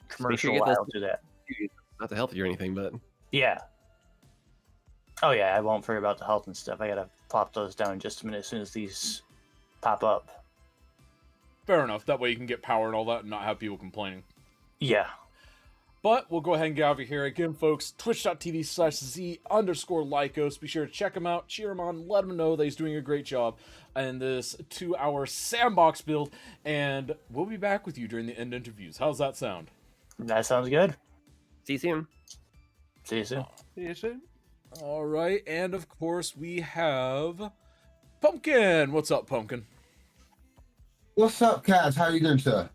commercial, I'll do that. Not to help you or anything, but yeah. Oh yeah, I won't worry about the health and stuff. I gotta plop those down in just a minute as soon as these pop up. Fair enough. That way you can get power and all that and not have people complaining. Yeah. But we'll go ahead and get over here. Again, folks, twitch.tv/Z_Lycos. Be sure to check him out, cheer him on, let him know that he's doing a great job in this 2-hour Sandbox build. And we'll be back with you during the end interviews. How's that sound? That sounds good. see you soon. See you soon. See you soon. All right. And, of course, we have Pumpkin. What's up, Pumpkin? What's up, Kaz? How are you doing, sir?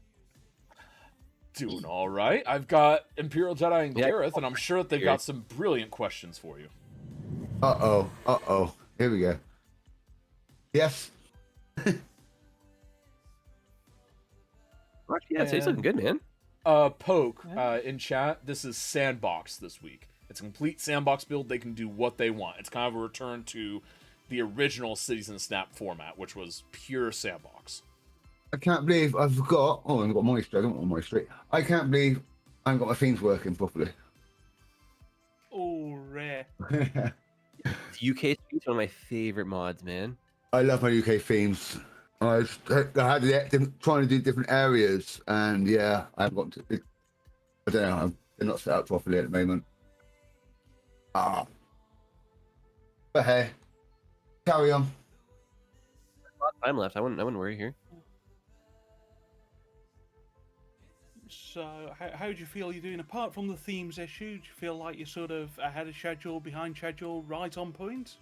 Doing all right. I've got Imperial Jedi and Gareth, and I'm sure that they've got some brilliant questions for you. Uh-oh. Here we go. Yes. Yeah, it's looking good, man. Poke, in chat, this is Sandbox this week. It's a complete Sandbox build. They can do what they want. It's kind of a return to the original Cities and Snap format, which was pure Sandbox. I can't believe I forgot. Oh, I've got moisture. I don't want moisture. I can't believe I haven't got my themes working properly. Oh, rare. UK Street's one of my favorite mods, man. I love my UK themes. I had trying to do different areas, and yeah, I've got to. I don't know. They're not set up properly at the moment. But hey, carry on. A lot of time left. I wouldn't worry here. So, how do you feel you're doing? Apart from the themes issue, do you feel like you're sort of ahead of schedule, behind schedule, right on point?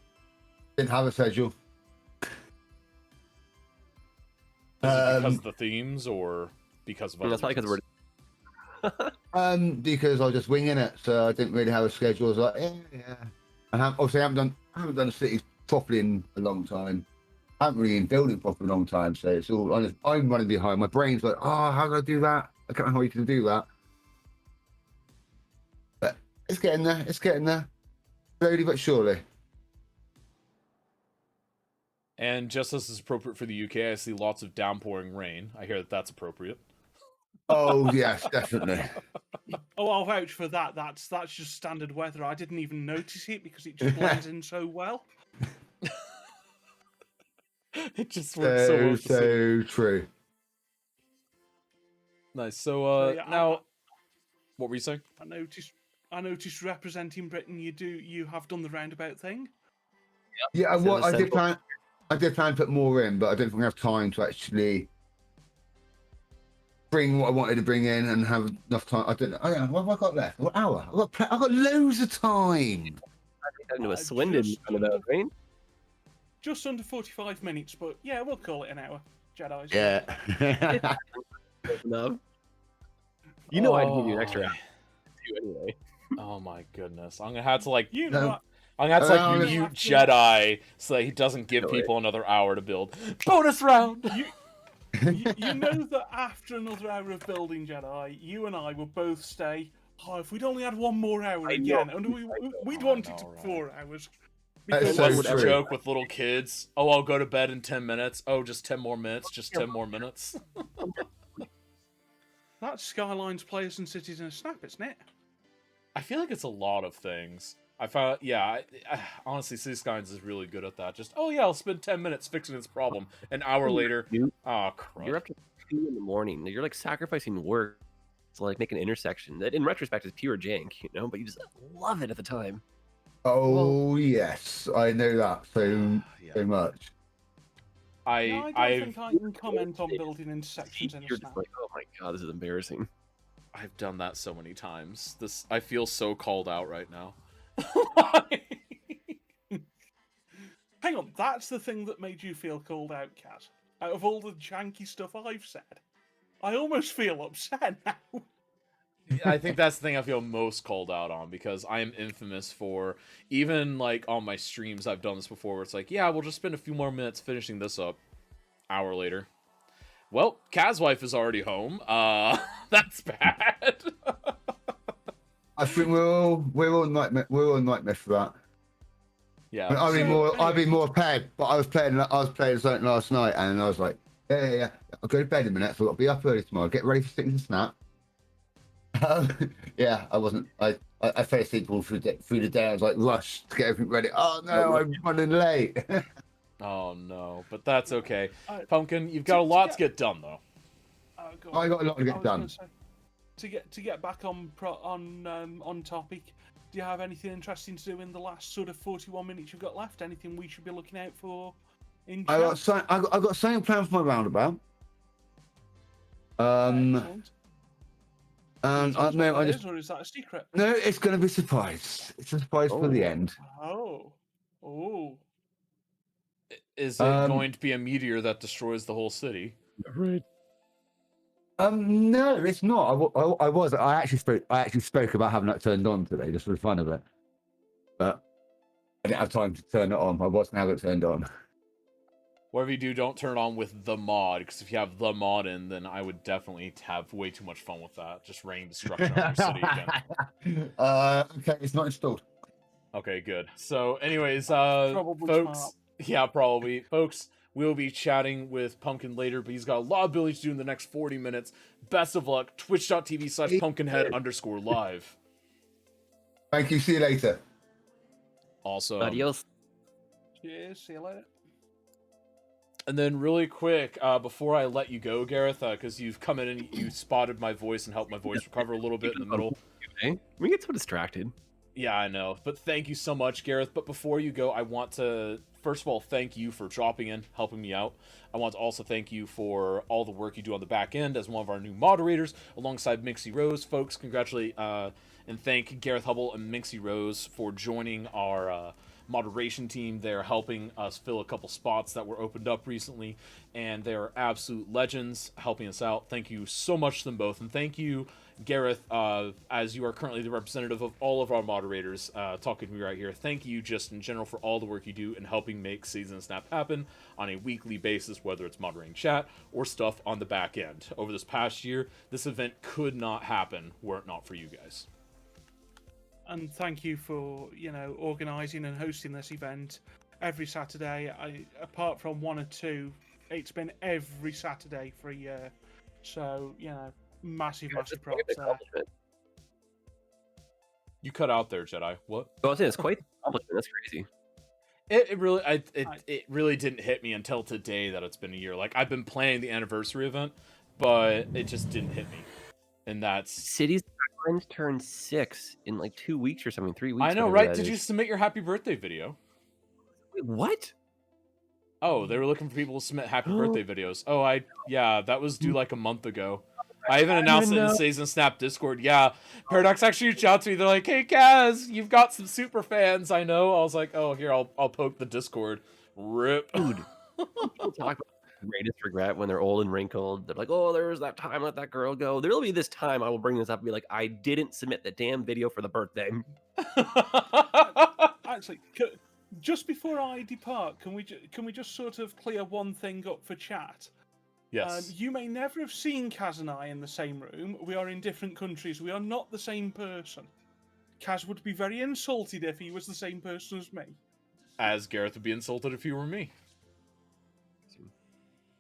Didn't have a schedule. Is it because of the themes, or because of other That's probably because we're... Because I was just winging it, so I didn't really have a schedule. I was like, yeah. And obviously, I haven't done the cities properly in a long time. I haven't really been building properly in a long time, so it's all I'm running behind. My brain's like, how do I do that? I can't know how you can do that. But it's getting there. Slowly but surely. And just as is appropriate for the UK, I see lots of downpouring rain. I hear that that's appropriate. Oh, yes, definitely. Oh, I'll vouch for that. That's just standard weather. I didn't even notice it because it just blends in so well. It just works so well. So true. Nice. So, now, what were you saying? I noticed representing Britain, you have done the roundabout thing. Yeah, I did plan to put more in, but I don't think I have time to actually bring what I wanted to bring in and have enough time. I don't know. What have I got left? What hour? I've got loads of time. I into a Swindon roundabout, right? Just under 45 minutes, but yeah, we'll call it an hour. Jedi's. Yeah. No. You know I'd give you an extra hour too, anyway. Oh my goodness! I'm gonna have to You know, I'm gonna have to mute Jedi so that he doesn't give people another hour to build. Bonus round. You know that after another hour of building, Jedi, you and I will both stay. Oh, if we'd only had one more hour again, and we'd want it to 4 hours. That's Because so the true. joke with little kids. Oh, I'll go to bed in 10 minutes. Oh, just 10 more minutes. Just 10 more minutes. That's Skylines, Players and Cities in a Snap, isn't it? I feel like it's a lot of things. I found, yeah, honestly, City Skylines is really good at that. Just, oh yeah, I'll spend 10 minutes fixing this problem. An hour later, You- oh crud. You're up to 2 in the morning. You're like sacrificing work to like make an intersection that, in retrospect, is pure jank, you know. But you just love it at the time. Oh yes, I know that so Yeah. much. No, I don't think I can comment on building intersections in a You're just snap. like, oh my god, this is embarrassing. I've done that so many times. I feel so called out right now. Hang on, that's the thing that made you feel called out, Kaz. Out of all the janky stuff I've said, I almost feel upset now. I think that's the thing I feel most called out on, because I am infamous for, even like on my streams, I've done this before, where it's like, yeah, we'll just spend a few more minutes finishing this up. Hour later. Well, Kaz's wife is already home. That's bad. I think we're all nightmare for that. Yeah. I'd be more prepared, but I was playing something last night, and I was like, yeah. I'll go to bed in a minute, so I've got to be up early tomorrow. Get ready for Sticks and Snap. Yeah, I wasn't. I fell asleep all through the day. I was like rushed to get everything ready. Oh no, I'm running late. Oh no, but that's okay. Pumpkin, you've got a lot to get done though. I got a lot to get done. To get back on topic, do you have anything interesting to do in the last sort of 41 minutes you've got left? Anything we should be looking out for? I got something planned for my roundabout. Excellent. And or is that a secret? No, it's going to be a surprise. It's a surprise for the end. Oh. Is it going to be a meteor that destroys the whole city? Right. No, it's not. I actually spoke about having that turned on today, just for the fun of it. But I didn't have time to turn it on. I wasn't having it turned on. Whatever you do, don't turn it on with the mod, because if you have the mod in, then I would definitely have way too much fun with that. Just raining destruction on your city again. Okay, it's not installed. Okay, good. So, anyways, Probably folks, smart. yeah, probably, folks. We'll be chatting with Pumpkin later, but he's got a lot of ability to do in the next 40 minutes. Best of luck. Twitch.tv/pumpkinhead_live. Thank you. See you later. Awesome. Adios. Cheers. See you later. And then really quick, before I let you go, Gareth, because you've come in and you spotted my voice and helped my voice recover a little bit in the middle. We get so distracted. Yeah, I know. But thank you so much, Gareth. But before you go, I want to, first of all, thank you for dropping in, helping me out. I want to also thank you for all the work you do on the back end as one of our new moderators, alongside Minxie Rose. Folks, congratulate and thank Gareth Hubble and Minxie Rose for joining our moderation team. They're helping us fill a couple spots that were opened up recently, and they're absolute legends helping us out. Thank you so much to them both, and thank you, Gareth, as you are currently the representative of all of our moderators, talking to me right here. Thank you just in general for all the work you do in helping make Season Snap happen on a weekly basis, whether it's moderating chat or stuff on the back end. Over this past year, this event could not happen were it not for you guys. And thank you for, organising and hosting this event every Saturday. Apart from one or two, it's been every Saturday for a year. So, massive props there. You cut out there, Jedi. What? Well, I was saying, it's quite the accomplishment. That's crazy. It really didn't hit me until today that it's been a year. Like, I've been planning the anniversary event, but it just didn't hit me. And that's... Cities Skylines turn 6 in like 2 weeks or something, 3 weeks. I know, right? Did you submit your happy birthday video? Wait, what? Oh, they were looking for people to submit happy birthday videos. Oh, yeah, that was due like a month ago. I even announced it in Season Snap Discord. Yeah, Paradox actually reached out to me. They're like, "Hey, Kaz, you've got some super fans." I know. I was like, "Oh, here, I'll poke the Discord." Rip. Dude, people talk about the greatest regret when they're old and wrinkled. They're like, "Oh, there was that time, let that girl go." There will be this time I will bring this up and be like, "I didn't submit the damn video for the birthday." Actually, just before I depart, can we just sort of clear one thing up for chat? Yes. You may never have seen Kaz and I in the same room. We are in different countries. We are not the same person. Kaz would be very insulted if he was the same person as me. As Gareth would be insulted if he were me.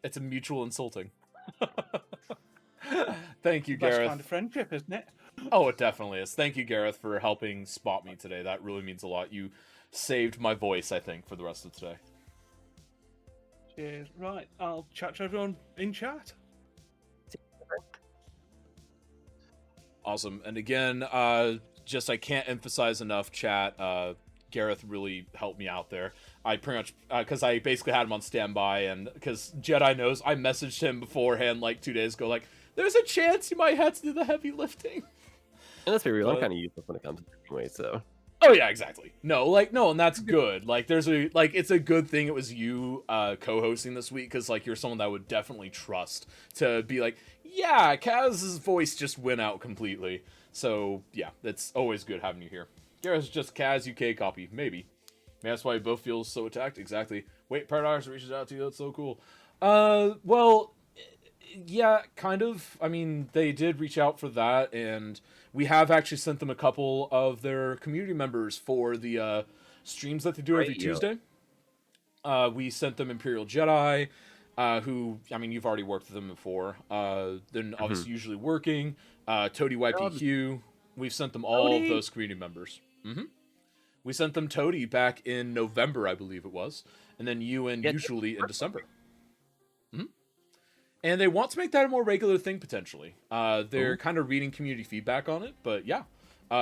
It's a mutual insulting. Thank you, Gareth. Best kind of friendship, isn't it? Oh, it definitely is. Thank you, Gareth, for helping spot me today. That really means a lot. You saved my voice, I think, for the rest of today. Cheers. Right, I'll chat to everyone in chat. Awesome. And again, just I can't emphasize enough, chat. Gareth really helped me out there. I pretty much, because I basically had him on standby, and because Jedi knows, I messaged him beforehand, like 2 days ago, like, there's a chance you might have to do the heavy lifting. And let's be real, I'm kind of useless when it comes to it anyway, so. Oh yeah, exactly. No, and that's good. Like, it's a good thing it was you co-hosting this week, because like you're someone that I would definitely trust to be like, yeah, Kaz's voice just went out completely. So yeah, it's always good having you here. Gareth's just Kaz UK copy, maybe. That's why we both feel so attacked. Exactly. Wait, Paradox reaches out to you. That's so cool. Well, yeah, kind of. I mean, they did reach out for that, and we have actually sent them a couple of their community members for the streams that they do every Tuesday. We sent them ImperialJedi, who, I mean, you've already worked with them before. Then obviously usually working. Toady YPQ. We've sent them all of those community members. We sent them Toady back in November, I believe it was. And then you and usually in December. And they want to make that a more regular thing, potentially. They're kind of reading community feedback on it, but yeah.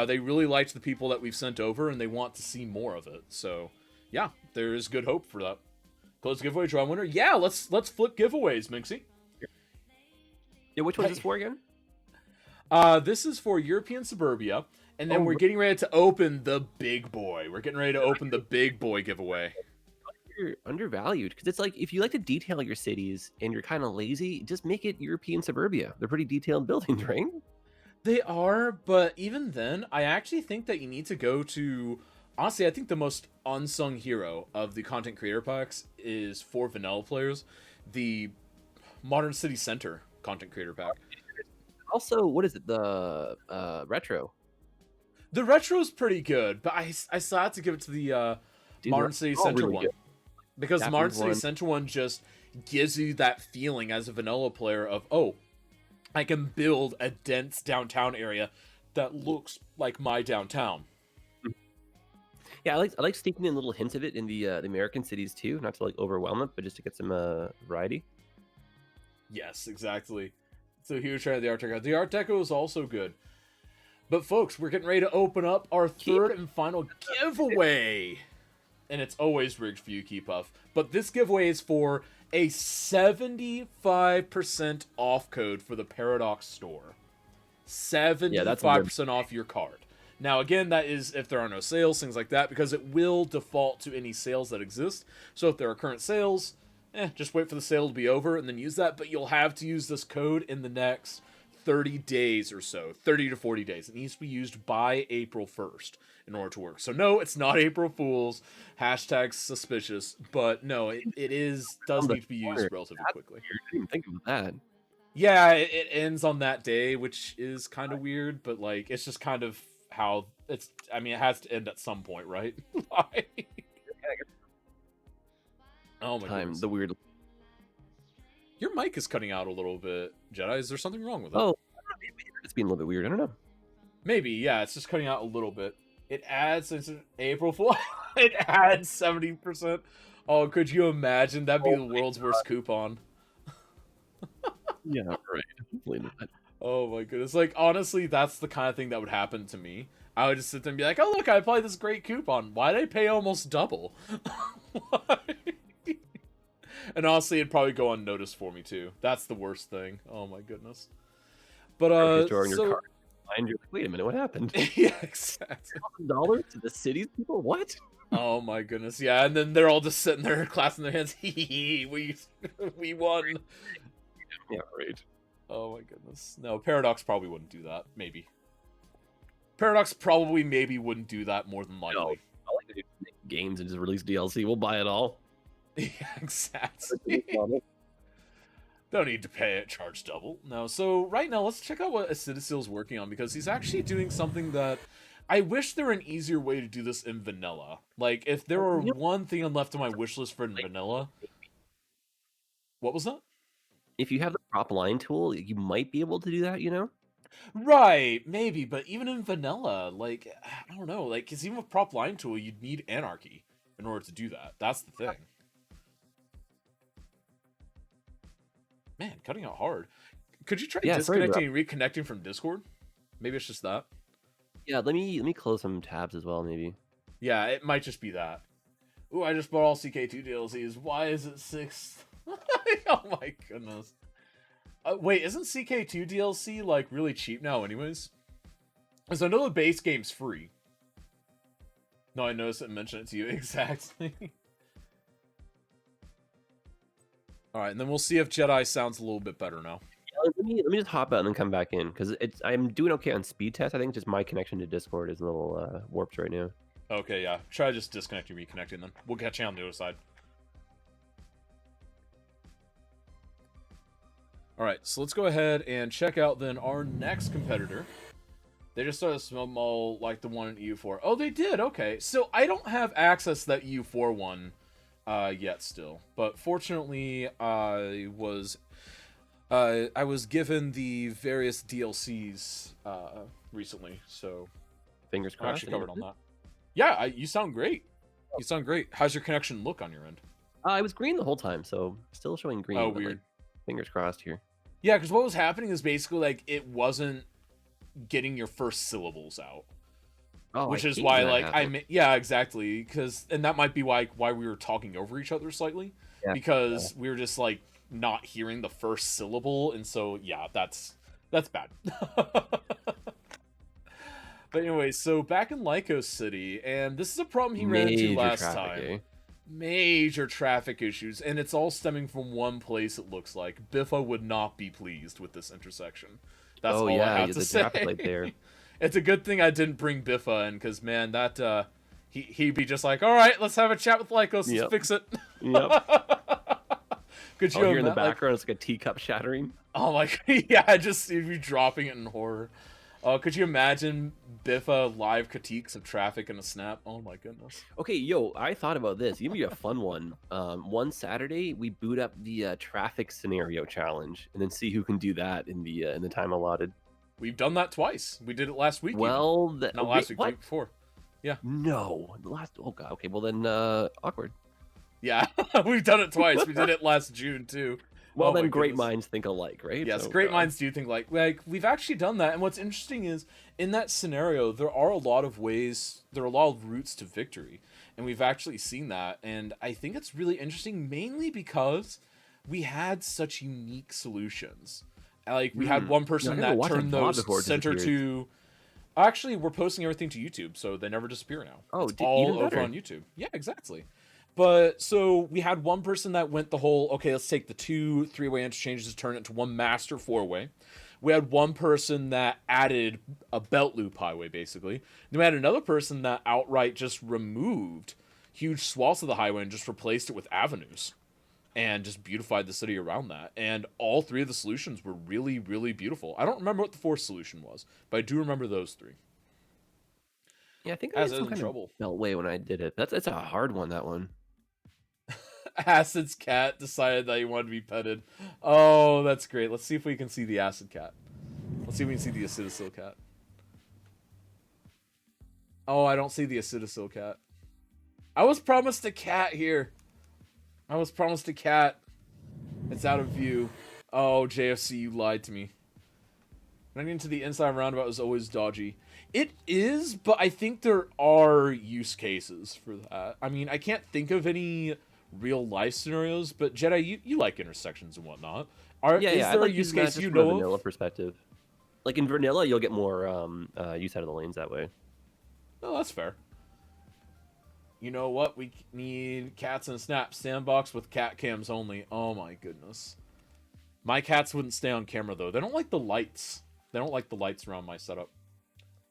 They really liked the people that we've sent over, and they want to see more of it. So, yeah, there is good hope for that. Close giveaway, draw winner. Yeah, let's flip giveaways, Minxie. Yeah, which one is this for again? This is for European Suburbia, and then we're getting ready to open the big boy. We're getting ready to open the big boy giveaway. You're undervalued, because it's like, if you like to detail your cities and you're kind of lazy, just make it European Suburbia. They're pretty detailed buildings, right? They are, but even then, I actually think that you need to go to... Honestly, I think the most unsung hero of the content creator packs is for vanilla players, the Modern City Center content creator pack. Also, what is it? The retro. The retro's pretty good, but I still have to give it to the Modern City Center really one. Good. Because the Modern City Center one just gives you that feeling as a vanilla player of, oh, I can build a dense downtown area that looks like my downtown. Yeah, I like sneaking in little hints of it in the American cities too, not to like overwhelm it, but just to get some variety. Yes, exactly. So huge fan of the Art Deco. The Art Deco is also good. But folks, we're getting ready to open up our third and final giveaway. And it's always rigged for you, Keepuff. But this giveaway is for a 75% off code for the Paradox store. 75% off your card. Now, again, that is if there are no sales, things like that, because it will default to any sales that exist. So if there are current sales, just wait for the sale to be over and then use that. But you'll have to use this code in the next 30 days or so, 30 to 40 days. It needs to be used by April 1st in order to work. So no, it's not April Fool's, hashtag suspicious, but no, it does need to be used relatively quickly. I didn't think of that. Yeah, it ends on that day, which is kind of weird, but like, it's just kind of how it's, I mean, it has to end at some point, right? Oh my goodness. The weird. Your mic is cutting out a little bit, Jedi. Is there something wrong with it? Oh, it's being a little bit weird. I don't know. Maybe, yeah. It's just cutting out a little bit. It adds, since April Fool, it adds 70%. Oh, could you imagine? That'd be the world's worst coupon. Yeah, right. Hopefully not. Oh my goodness. Like, honestly, that's the kind of thing that would happen to me. I would just sit there and be like, oh, look, I applied this great coupon. Why'd I pay almost double? And honestly, it'd probably go unnoticed for me too. That's the worst thing. Oh my goodness. But your card. And you're like, wait a minute, what happened? Yeah, exactly. $1,000 to the city's people? What? Oh my goodness, yeah. And then they're all just sitting there, clasping their hands. We won. Yeah, right. Oh my goodness. No, Paradox probably wouldn't do that. Maybe. Paradox probably maybe wouldn't do that more than likely. No, I like to do games and just release DLC. We'll buy it all. Yeah, exactly. Don't need to pay it, charge double. No, so right now, let's check out what Acidisil's working on, because he's actually doing something that I wish there were an easier way to do this in vanilla. Like, if there were one thing left on my wish list for vanilla... What was that? If you have the prop line tool, you might be able to do that, you know? Right, maybe, but even in vanilla, like, I don't know, like, because even with prop line tool, you'd need anarchy in order to do that. That's the thing. Man, cutting out hard. Could you try Yeah, sorry about disconnecting and reconnecting from Discord? Maybe it's just that. Yeah, let me close some tabs as well, maybe. Yeah, it might just be that. Ooh, I just bought all CK2 DLCs. Why is it 6? Oh my goodness. Wait, isn't CK2 DLC like really cheap now anyways? Because I know the base game's free. No, I noticed it and mentioned it to you. Exactly. Alright, and then we'll see if Jedi sounds a little bit better now. Yeah, let me just hop out and then come back in, because I'm doing okay on speed test. I think just my connection to Discord is a little warped right now. Okay, yeah. Try just disconnecting, reconnecting then. We'll catch you on the other side. Alright, so let's go ahead and check out then our next competitor. They just started a small like the one in EU4. Oh, they did? Okay. So I don't have access to that EU4 one yet still. But fortunately, I was given the various DLCs recently, so Fingers I'm crossed. actually covered on that. Yeah, you sound great. You sound great. How's your connection look on your end? I was green the whole time, so still showing green. Oh, but, weird. like, fingers crossed here. Yeah, because what was happening is basically like it wasn't getting your first syllables out. Oh, Which I is hate why, when that like, happens. yeah, exactly, and that might be why we were talking over each other slightly, Yeah. because we were just like not hearing the first syllable, and so yeah, that's bad. But anyway, so back in Lycos City, and this is a problem he ran into Major last traffic, time. eh? Major traffic issues, and it's all stemming from one place. It looks like Biffa would not be pleased with this intersection. That's Oh all yeah, I have yeah, to the say. traffic light there. It's a good thing I didn't bring Biffa in, because man, that he'd be just like, all right, let's have a chat with Lycos, let's Yep. fix it. Yep. Could you Oh, here in the imagine? background, it's like a teacup shattering. Oh my, yeah, just see you dropping it in horror. Could you imagine Biffa live critiques of traffic in a snap? Oh my goodness. Okay, yo, I thought about this. Give me a fun one. One Saturday, we boot up the traffic scenario challenge, and then see who can do that in the time allotted. We've done that twice. We did it last week. Well, not last week, the week before. Yeah. No, the last. Oh god. Okay, well then, awkward. Yeah, we've done it twice. We did it last June too. Well, Oh my then, great goodness. minds think alike, right? Yes, So, great God. minds do think like we've actually done that. And what's interesting is in that scenario, there are a lot of routes to victory, and we've actually seen that. And I think it's really interesting, mainly because we had such unique solutions. Like we had one person I gotta that watch turned that VOD those before it center disappears. to. Actually, we're posting everything to YouTube, so they never disappear now. Oh, it's even all over better. on YouTube. Yeah, exactly. But so we had one person that went the whole, okay, let's take the 2 3-way interchanges to turn it into one master 4-way. We had one person that added a belt loop highway, basically. Then we had another person that outright just removed huge swaths of the highway and just replaced it with avenues and just beautified the city around that. And all 3 of the solutions were really, really beautiful. I don't remember what the 4th solution was, but I do remember those 3. Yeah, I think I As had is some in kind trouble. of beltway when I did it. That's a hard one. That one. Acid's cat decided that he wanted to be petted. Oh, that's great. Let's see if we can see the acid cat. Let's see if we can see the acidocyl cat. Oh, I don't see the acidocyl cat. I was promised a cat here. I was promised a cat. It's out of view. Oh, JFC, you lied to me. Running into the inside roundabout is always dodgy. It is, but I think there are use cases for that. I mean, I can't think of any real life scenarios, but Jedi, you like intersections and whatnot. Is I'd there like a use using that case just you from a know vanilla of? perspective. Like in vanilla, you'll get more use out of the lanes that way. No, that's fair. You know what? We need cats and snap sandbox with cat cams only. Oh my goodness. My cats wouldn't stay on camera though. They don't like the lights. They don't like the lights around my setup.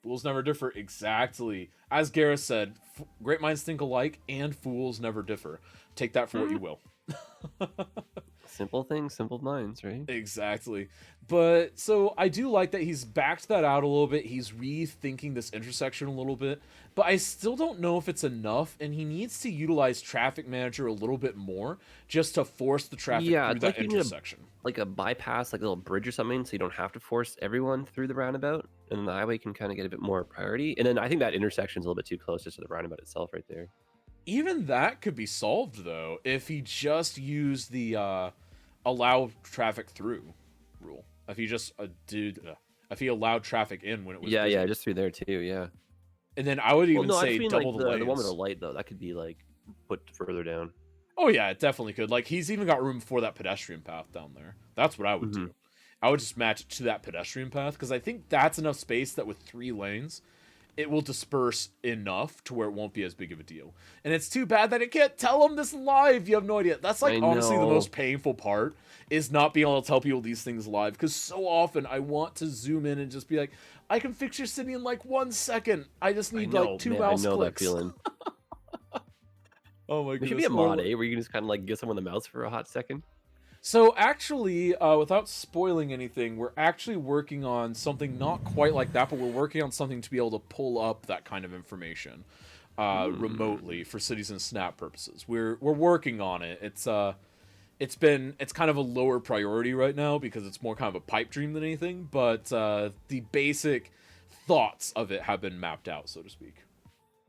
Fools never differ. Exactly. As Gareth said, great minds think alike and fools never differ. Take that for what you will. Simple things, simple minds, right? Exactly. But so I do like that he's backed that out a little bit. He's rethinking this intersection a little bit, but I still don't know if it's enough, and he needs to utilize Traffic Manager a little bit more just to force the traffic Yeah, through it's that like you need a intersection. like a bypass, like a little bridge or something, so you don't have to force everyone through the roundabout, and then the highway can kind of get a bit more priority. And then I think that intersection's a little bit too close just to the roundabout itself, right there. Even that could be solved though if he just used the allow traffic through rule. If he just if he allowed traffic in when it was Yeah, busy. yeah, just through there too. Yeah. And then I would Well, even no, I say just mean double like the the one with the lanes. light though. That could be like put further down. Oh yeah, it definitely could. Like he's even got room for that pedestrian path down there. That's what I would do. I would just match it to that pedestrian path because I think that's enough space that with 3 lanes, it will disperse enough to where it won't be as big of a deal. And it's too bad that it can't tell them this live. You have no idea. That's like I honestly the know. most painful part is not being able to tell people these things live because so often I want to zoom in and just be like, I can fix your city in like 1 second. I just need like 2 man, mouse I know clicks. that feeling. Oh my There goodness. should be a Well, mod, where you can just kind of like give someone the mouse for a hot second. So actually, without spoiling anything, we're actually working on something not quite like that, but we're working on something to be able to pull up that kind of information remotely for cities and snap purposes. We're working on it. It's kind of a lower priority right now because it's more kind of a pipe dream than anything, but the basic thoughts of it have been mapped out, so to speak.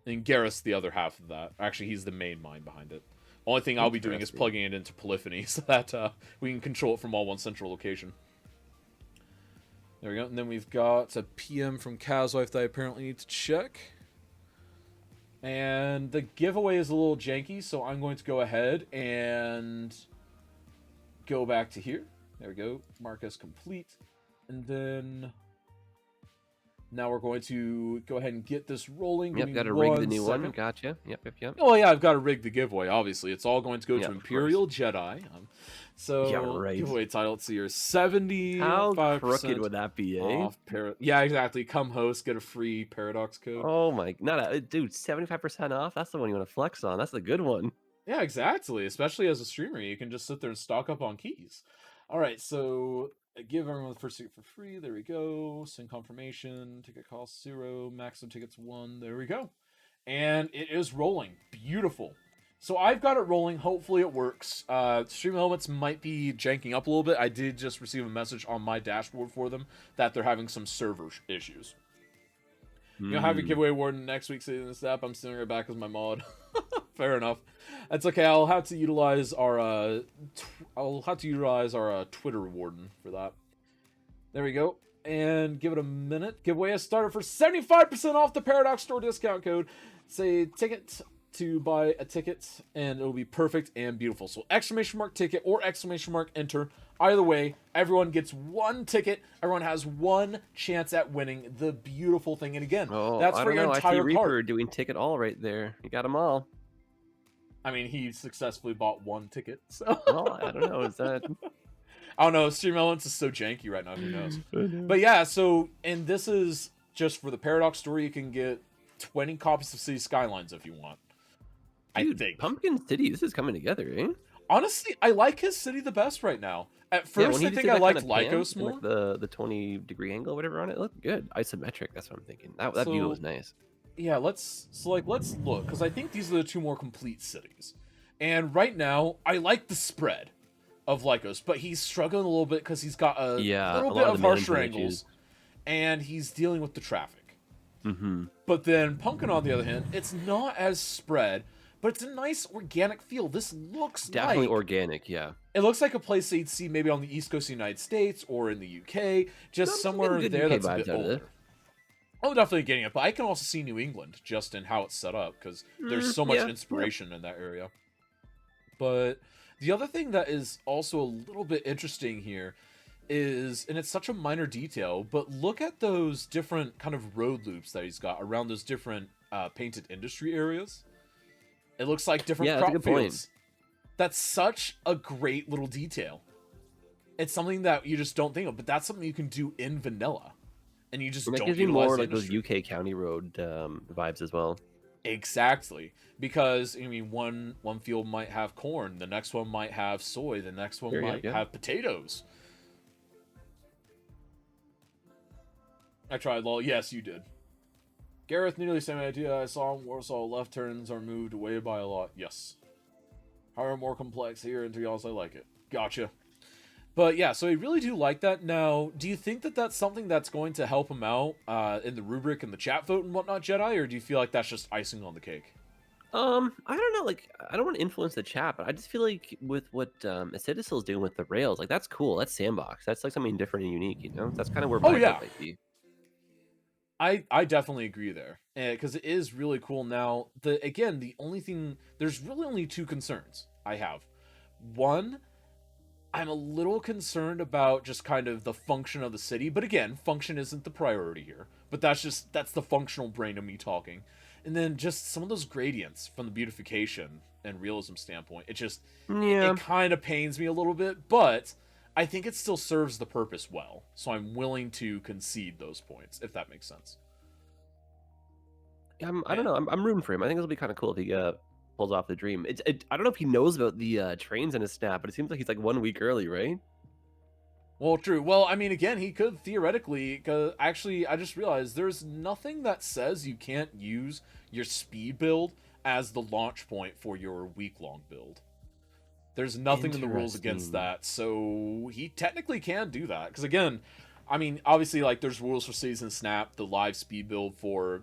And Garrus, the other half of that. Actually, he's the main mind behind it. Only thing I'll be doing is plugging it into Polyphony so that we can control it from all one central location. There we go. And then we've got a PM from Kazwife that I apparently need to check. And the giveaway is a little janky, so I'm going to go ahead and go back to here. There we go. Mark as complete. And then now we're going to go ahead and get this rolling. Yep, got to rig the new one. Gotcha. Yep. Oh yeah, I've got to rig the giveaway. Obviously, it's all going to go to of ImperialJedi. So Yeah, right. giveaway title. Let's see here, 75% How crooked would that be, eh? off. Yeah, exactly. Come host, get a free Paradox code. Oh my, dude, 75% off. That's the one you want to flex on. That's the good one. Yeah, exactly. Especially as a streamer, you can just sit there and stock up on keys. All right, so give everyone the first ticket for free. There we go. Send confirmation. Ticket cost 0. Maximum tickets 1. There we go. And it is rolling. Beautiful. So I've got it rolling. Hopefully it works. Stream Elements might be janking up a little bit. I did just receive a message on my dashboard for them that they're having some server issues. You'll have your giveaway warden next week. Saying this app, I'm stealing it back as my mod. Fair enough. That's okay. I'll have to utilize our Twitter warden for that. There we go. And give it a minute. Giveaway has started for 75% off the Paradox Store discount code. Say ticket to buy a ticket, and it'll be perfect and beautiful. So ! ticket or ! enter. Either way, everyone gets 1 ticket. Everyone has 1 chance at winning the beautiful thing. And again, that's for your entire I see Reaper cart. doing ticket all right there. You got them all. I mean, he successfully bought 1 ticket. So Well, I don't know. Is that? I don't know. Stream Elements is so janky right now. Who knows? But yeah, so, and this is just for the Paradox Store. You can get 20 copies of City Skylines if you want. Dude, I think. Pumpkin City, this is coming together, eh? Honestly, I like his city the best right now. At first, I think I liked Lycos more. Like the 20-degree angle, whatever on it, looked good. Isometric. That's what I'm thinking. That view was nice. Yeah, let's look because I think these are the 2 more complete cities. And right now, I like the spread of Lycos, but he's struggling a little bit because he's got a little bit of harsher angles, and he's dealing with the traffic. But then Pumpkin, on the other hand, it's not as spread, but it's a nice organic feel. This looks definitely organic, yeah. It looks like a place that you'd see maybe on the East Coast of the United States or in the UK, just somewhere there that's a bit older. Oh, definitely getting it, but I can also see New England just in how it's set up because there's so much inspiration in that area. But the other thing that is also a little bit interesting here is, and it's such a minor detail, but look at those different kind of road loops that he's got around those different painted industry areas. It looks like different crop fields. That's such a great little detail. It's something that you just don't think of, but that's something you can do in vanilla. And you just don't gives me more like those UK County Road vibes as well. Exactly. Because I mean one field might have corn, the next one might have soy, the next one Sure, yeah, might yeah. have potatoes. I tried, lol. Yes, you did. Gareth, nearly the same idea. I saw in Warsaw left turns are moved away by a lot. Yes. However, more complex here, and to be honest, I like it. Gotcha. But yeah, so I really do like that. Now, do you think that that's something that's going to help him out in the rubric and the chat vote and whatnot, Jedi, or do you feel like that's just icing on the cake? I don't know. Like, I don't want to influence the chat, but I just feel like with what Acidisil's doing with the rails, like that's cool. That's Sandbox. That's like something different and unique. You know, that's kind of where my yeah. vote might be. I definitely agree there, because it is really cool. Now, the only thing, there's really only two concerns I have. One, I'm a little concerned about just kind of the function of the city, but again, function isn't the priority here. But that's the functional brain of me talking. And then just some of those gradients from the beautification and realism standpoint, Yeah. it kind of pains me a little bit, but I think it still serves the purpose well. So I'm willing to concede those points, if that makes sense. I don't know. I'm rooting for him. I think it'll be kind of cool if he pulls off the dream. I don't know if he knows about the trains in his snap, but it seems like he's like 1 week early, right? Well, true. Well, I mean, again, he could theoretically, because actually, I just realized there's nothing that says you can't use your speed build as the launch point for your week-long build. There's nothing in the rules against that, so he technically can do that. Because again, I mean, obviously, like, there's rules for Season Snap, the live speed build for,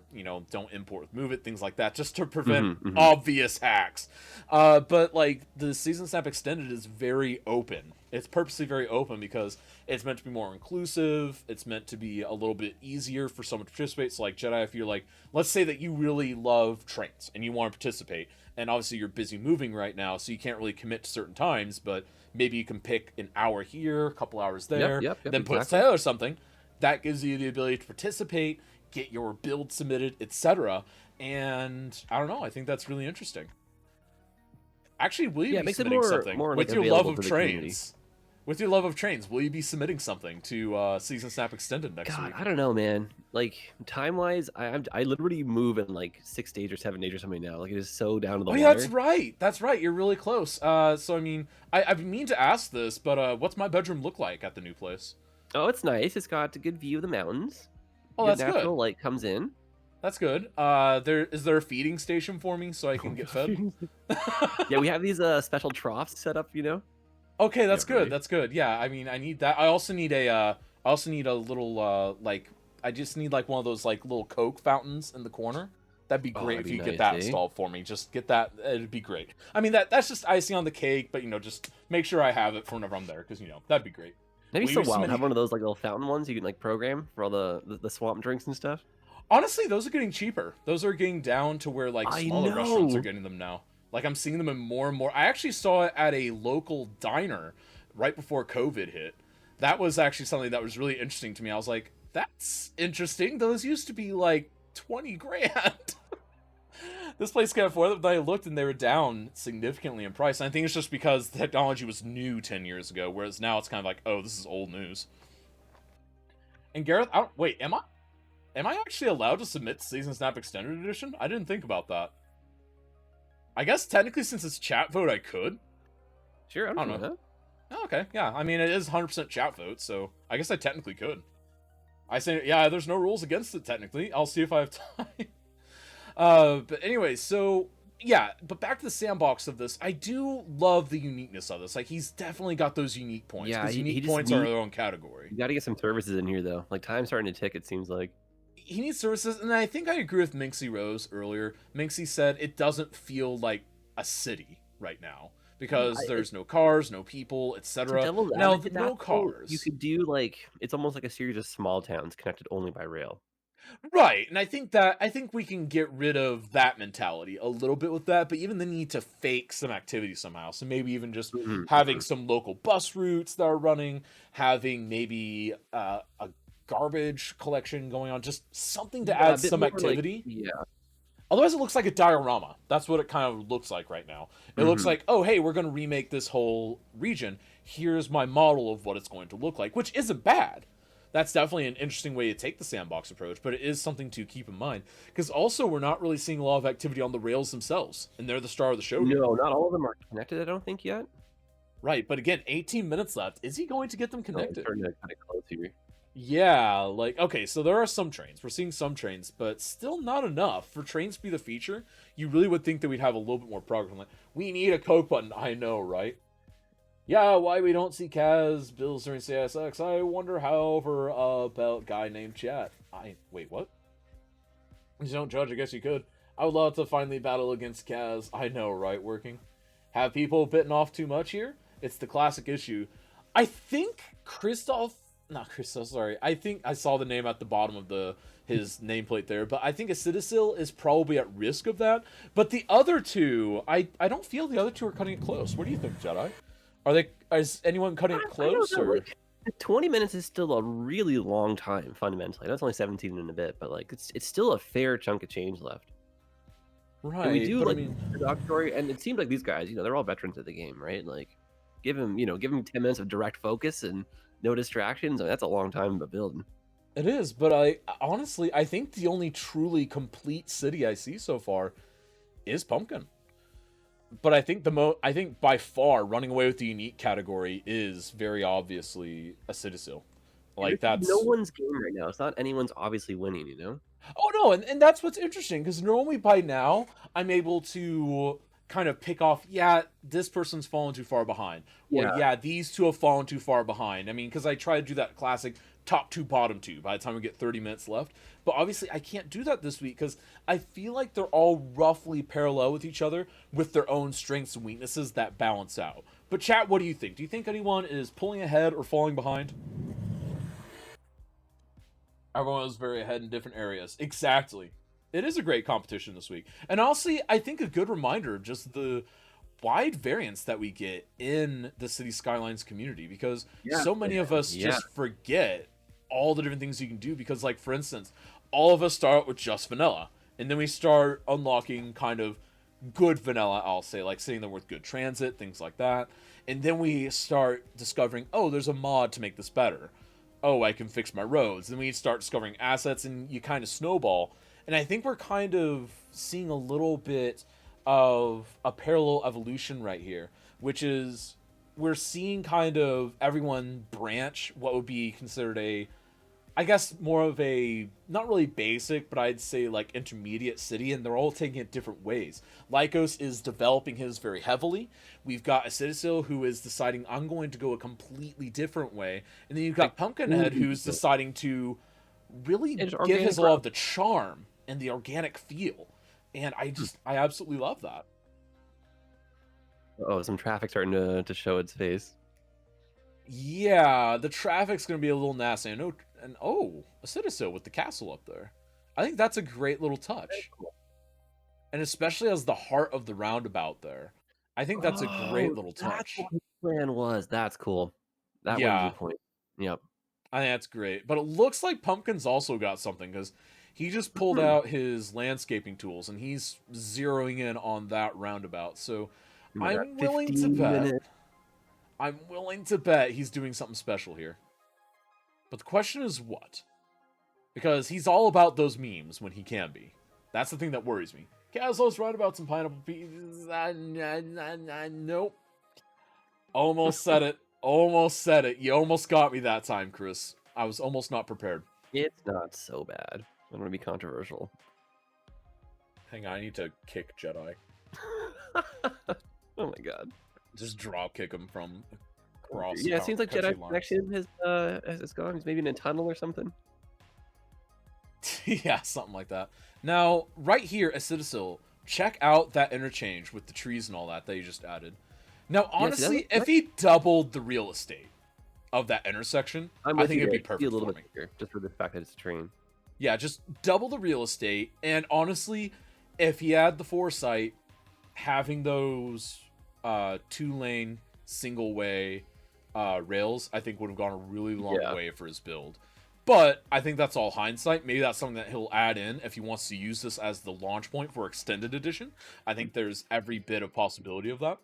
don't import with Move It, things like that, just to prevent obvious hacks. But, like, the Season Snap Extended is very open. It's purposely very open because it's meant to be more inclusive. It's meant to be a little bit easier for someone to participate. So, like, Jedi, if you're like, let's say that you really love trains and you want to participate, and obviously you're busy moving right now, so you can't really commit to certain times, but maybe you can pick an hour here, a couple hours there, then put it together or something. That gives you the ability to participate, get your build submitted, etc. And I don't know, I think that's really interesting. Actually, will you be submitting something with your love of trains? With your love of trains, will you be submitting something to Season Snap Extended next week? I don't know, man. Like, time-wise, I literally move in like 6 days or 7 days or something now. Like, it is so down to the water. Yeah, that's right. That's right. You're really close. So, I mean, I mean to ask this, but what's my bedroom look like at the new place? Oh, it's nice. It's got a good view of the mountains. Oh, that's good. Natural light comes in. That's good. Is there a feeding station for me so I can get fed? Yeah, we have these special troughs set up, Okay, that's good. Right. That's good. Yeah, I mean, I need that. I also need a little like, I just need like one of those like little Coke fountains in the corner. That'd be great if you get that installed for me. Just get that. It'd be great. I mean, that's just icing on the cake, but just make sure I have it for whenever I'm there, because that'd be great. Maybe so wild. Have one of those like little fountain ones you can like program for all the swamp drinks and stuff. Honestly, those are getting cheaper. Those are getting down to where like smaller restaurants are getting them now. Like, I'm seeing them in more and more. I actually saw it at a local diner right before COVID hit. That was actually something that was really interesting to me. I was like, that's interesting. Those used to be like 20 grand. This place can't afford them, but I looked and they were down significantly in price. And I think it's just because the technology was new 10 years ago, whereas now it's kind of like, oh, this is old news. And Gareth, wait, am I actually allowed to submit Season Snap Extended Edition? I didn't think about that. I guess technically, since it's chat vote, I could. Sure, I don't know. Oh, okay, yeah. I mean, it is 100% chat vote, so I guess I technically could. I say, yeah, there's no rules against it, technically. I'll see if I have time. But anyway, so, yeah, but back to the sandbox of this. I do love the uniqueness of this. Like, he's definitely got those unique points. Yeah, unique points are their own category. You gotta get some services in here, though. Like, time's starting to tick, it seems like. He needs services, and I think I agree with Minxie Rose earlier. Minxie said it doesn't feel like a city right now because there's no cars, no people, etc. Now, no cars. You could do like, it's almost like a series of small towns connected only by rail. Right, and I think we can get rid of that mentality a little bit with that, but even the need to fake some activity somehow. So maybe even just having some local bus routes that are running, having maybe a garbage collection going on, just something to add some activity. Like, Otherwise, it looks like a diorama. That's what it kind of looks like right now. It looks like, oh, hey, we're going to remake this whole region. Here's my model of what it's going to look like, which isn't bad. that's definitely an interesting way to take the sandbox approach, but it is something to keep in mind. Because also, we're not really seeing a lot of activity on the rails themselves, and they're the star of the show here. No, not all of them are connected, I don't think, yet. Right, but again, 18 minutes left. Is he going to get them No, it's connected? starting to kind of close here. Yeah, like, okay, so there are some trains. We're seeing some trains, but still not enough. For trains to be the feature, you really would think that we'd have a little bit more progress. Like, we need a Coke button. I know, right? Yeah, why we don't see Kaz bills during CSX? I wonder, however, about guy named Chat. Wait, what? You don't judge, I guess you could. I would love to finally battle against Kaz. I know, right? Working. Have people bitten off too much here? It's the classic issue. I think I think I saw the name at the bottom of his nameplate there, but I think Acidosil is probably at risk of that. But the other two, I don't feel the other two are cutting it close. What do you think, Jedi? Is anyone cutting it close? I don't know, Or like, 20 minutes is still a really long time, fundamentally. That's only 17 and a bit, but like it's still a fair chunk of change left. right? And we do but like I mean, the dog story, and it seems like these guys, they're all veterans of the game, right? Like, give him 10 minutes of direct focus and no distractions. I mean, that's a long time of building. it is. But I honestly, I think the only truly complete city I see so far is Pumpkin. But I think I think by far running away with the unique category is very obviously Acidosil. Like that's no one's game right now. It's not anyone's obviously winning, Oh no, and that's what's interesting because normally by now I'm able to kind of pick off, yeah, this person's fallen too far behind, or yeah, these two have fallen too far behind. I mean, because I try to do that classic top two, bottom two by the time we get 30 minutes left. But obviously I can't do that this week because I feel like they're all roughly parallel with each other with their own strengths and weaknesses that balance out. But chat, what do you think? Do you think anyone is pulling ahead or falling behind? Everyone is very ahead in different areas. Exactly. It is a great competition this week. And honestly, I think a good reminder of just the wide variance that we get in the City Skylines community, because so many of us just forget all the different things you can do. Because, like, for instance, all of us start with just vanilla, and then we start unlocking kind of good vanilla, I'll say, like sitting there with good transit, things like that. And then we start discovering, oh, there's a mod to make this better. Oh, I can fix my roads. Then we start discovering assets, and you kind of snowball. And I think we're kind of seeing a little bit of a parallel evolution right here, which is we're seeing kind of everyone branch what would be considered a, I guess, more of a, not really basic, but I'd say like intermediate city, and they're all taking it different ways. Lycos is developing his very heavily. We've got Acidosil, who is deciding, I'm going to go a completely different way. And then you've got Pumpkinhead, who's deciding to really give his all of the charm and the organic feel. And I absolutely love that. Oh, some traffic starting to show its face. Yeah, the traffic's going to be a little nasty. I know. And Acidosil with the castle up there. I think that's a great little touch. Cool. And especially as the heart of the roundabout there. I think that's a great little touch. That's what his plan was. That's cool. That was the point. Yep. I think that's great. But it looks like Pumpkin's also got something, because he just pulled out his landscaping tools and he's zeroing in on that roundabout. So I'm willing to bet. I'm willing to bet he's doing something special here. But the question is what? Because he's all about those memes when he can be. That's the thing that worries me. Kazlo's roundabouts and pineapple pieces. Nope. Almost said it. Almost said it. You almost got me that time, Chris. I was almost not prepared. It's not so bad. I'm going to be controversial. Hang on, I need to kick Jedi. Oh my god. Just drop kick him from across. Yeah, it seems like Jedi connection has gone. He's maybe in a tunnel or something. Yeah, something like that. Now, right here, Acidosil, check out that interchange with the trees and all that you just added. Now, honestly, if he doubled the real estate of that intersection, I think it'd be perfect a little for bit me. bigger, just for the fact that it's a train. Yeah, just double the real estate. And honestly, if he had the foresight, having those 2-lane single-way rails, I think would have gone a really long way for his build. But I think that's all hindsight. Maybe that's something that he'll add in if he wants to use this as the launch point for Extended Edition. I think there's every bit of possibility of that.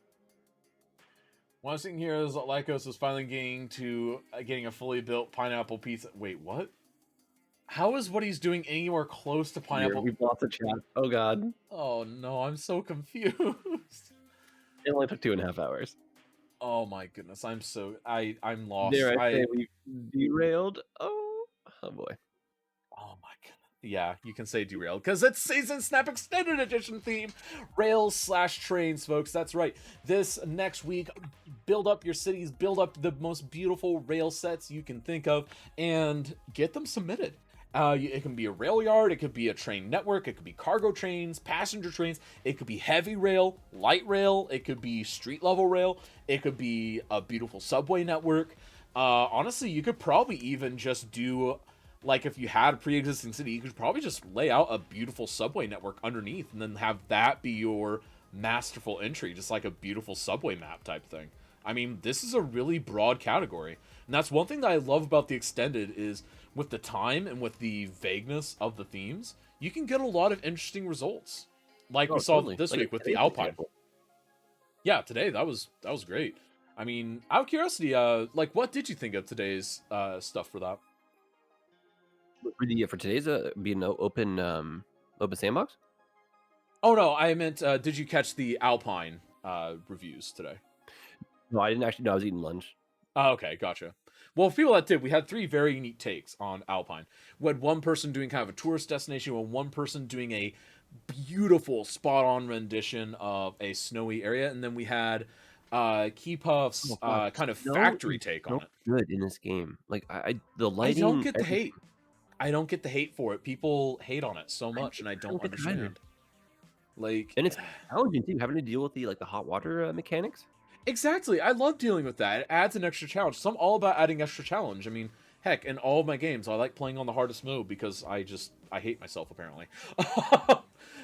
What I'm seeing here is that Lycos is finally getting a fully built pineapple pizza. Wait, what? How is what he's doing anywhere close to pineapple? We've lost the chat. Oh god. Oh no, I'm so confused. It only took 2.5 hours. Oh my goodness, I'm lost. Dare I say we derailed? Oh boy. Oh my god. Yeah, you can say derailed because it's Season Snap Extended Edition theme. Rails/trains, folks. That's right. This next week, build up your cities, build up the most beautiful rail sets you can think of, and get them submitted. It can be a rail yard, it could be a train network, it could be cargo trains, passenger trains, it could be heavy rail, light rail, it could be street level rail, it could be a beautiful subway network. Honestly, you could probably even just do, like, if you had a pre-existing city, you could probably just lay out a beautiful subway network underneath and then have that be your masterful entry, just like a beautiful subway map type thing. I mean, this is a really broad category. And that's one thing that I love about the Extended is with the time and with the vagueness of the themes, you can get a lot of interesting results. Like we saw this week with the Alpine. Yeah, today that was great. I mean, out of curiosity, like, what did you think of today's stuff for that? For today's being open sandbox? Oh no, I meant did you catch the Alpine reviews today? No, I didn't actually. No, I was eating lunch. Oh, okay, gotcha. Well, for people that did, we had 3 very unique takes on Alpine. We had one person doing kind of a tourist destination, and one person doing a beautiful, spot-on rendition of a snowy area, and then we had Keypuff's kind of factory take on it. Good in this game, like the lighting. I don't get the hate. I don't get the hate for it. People hate on it so much, and I don't understand. Like, and it's challenging too, having to deal with the hot water mechanics. Exactly. I love dealing with that. It adds an extra challenge. So I'm all about adding extra challenge. I mean, heck, in all of my games, I like playing on the hardest mode because I hate myself, apparently.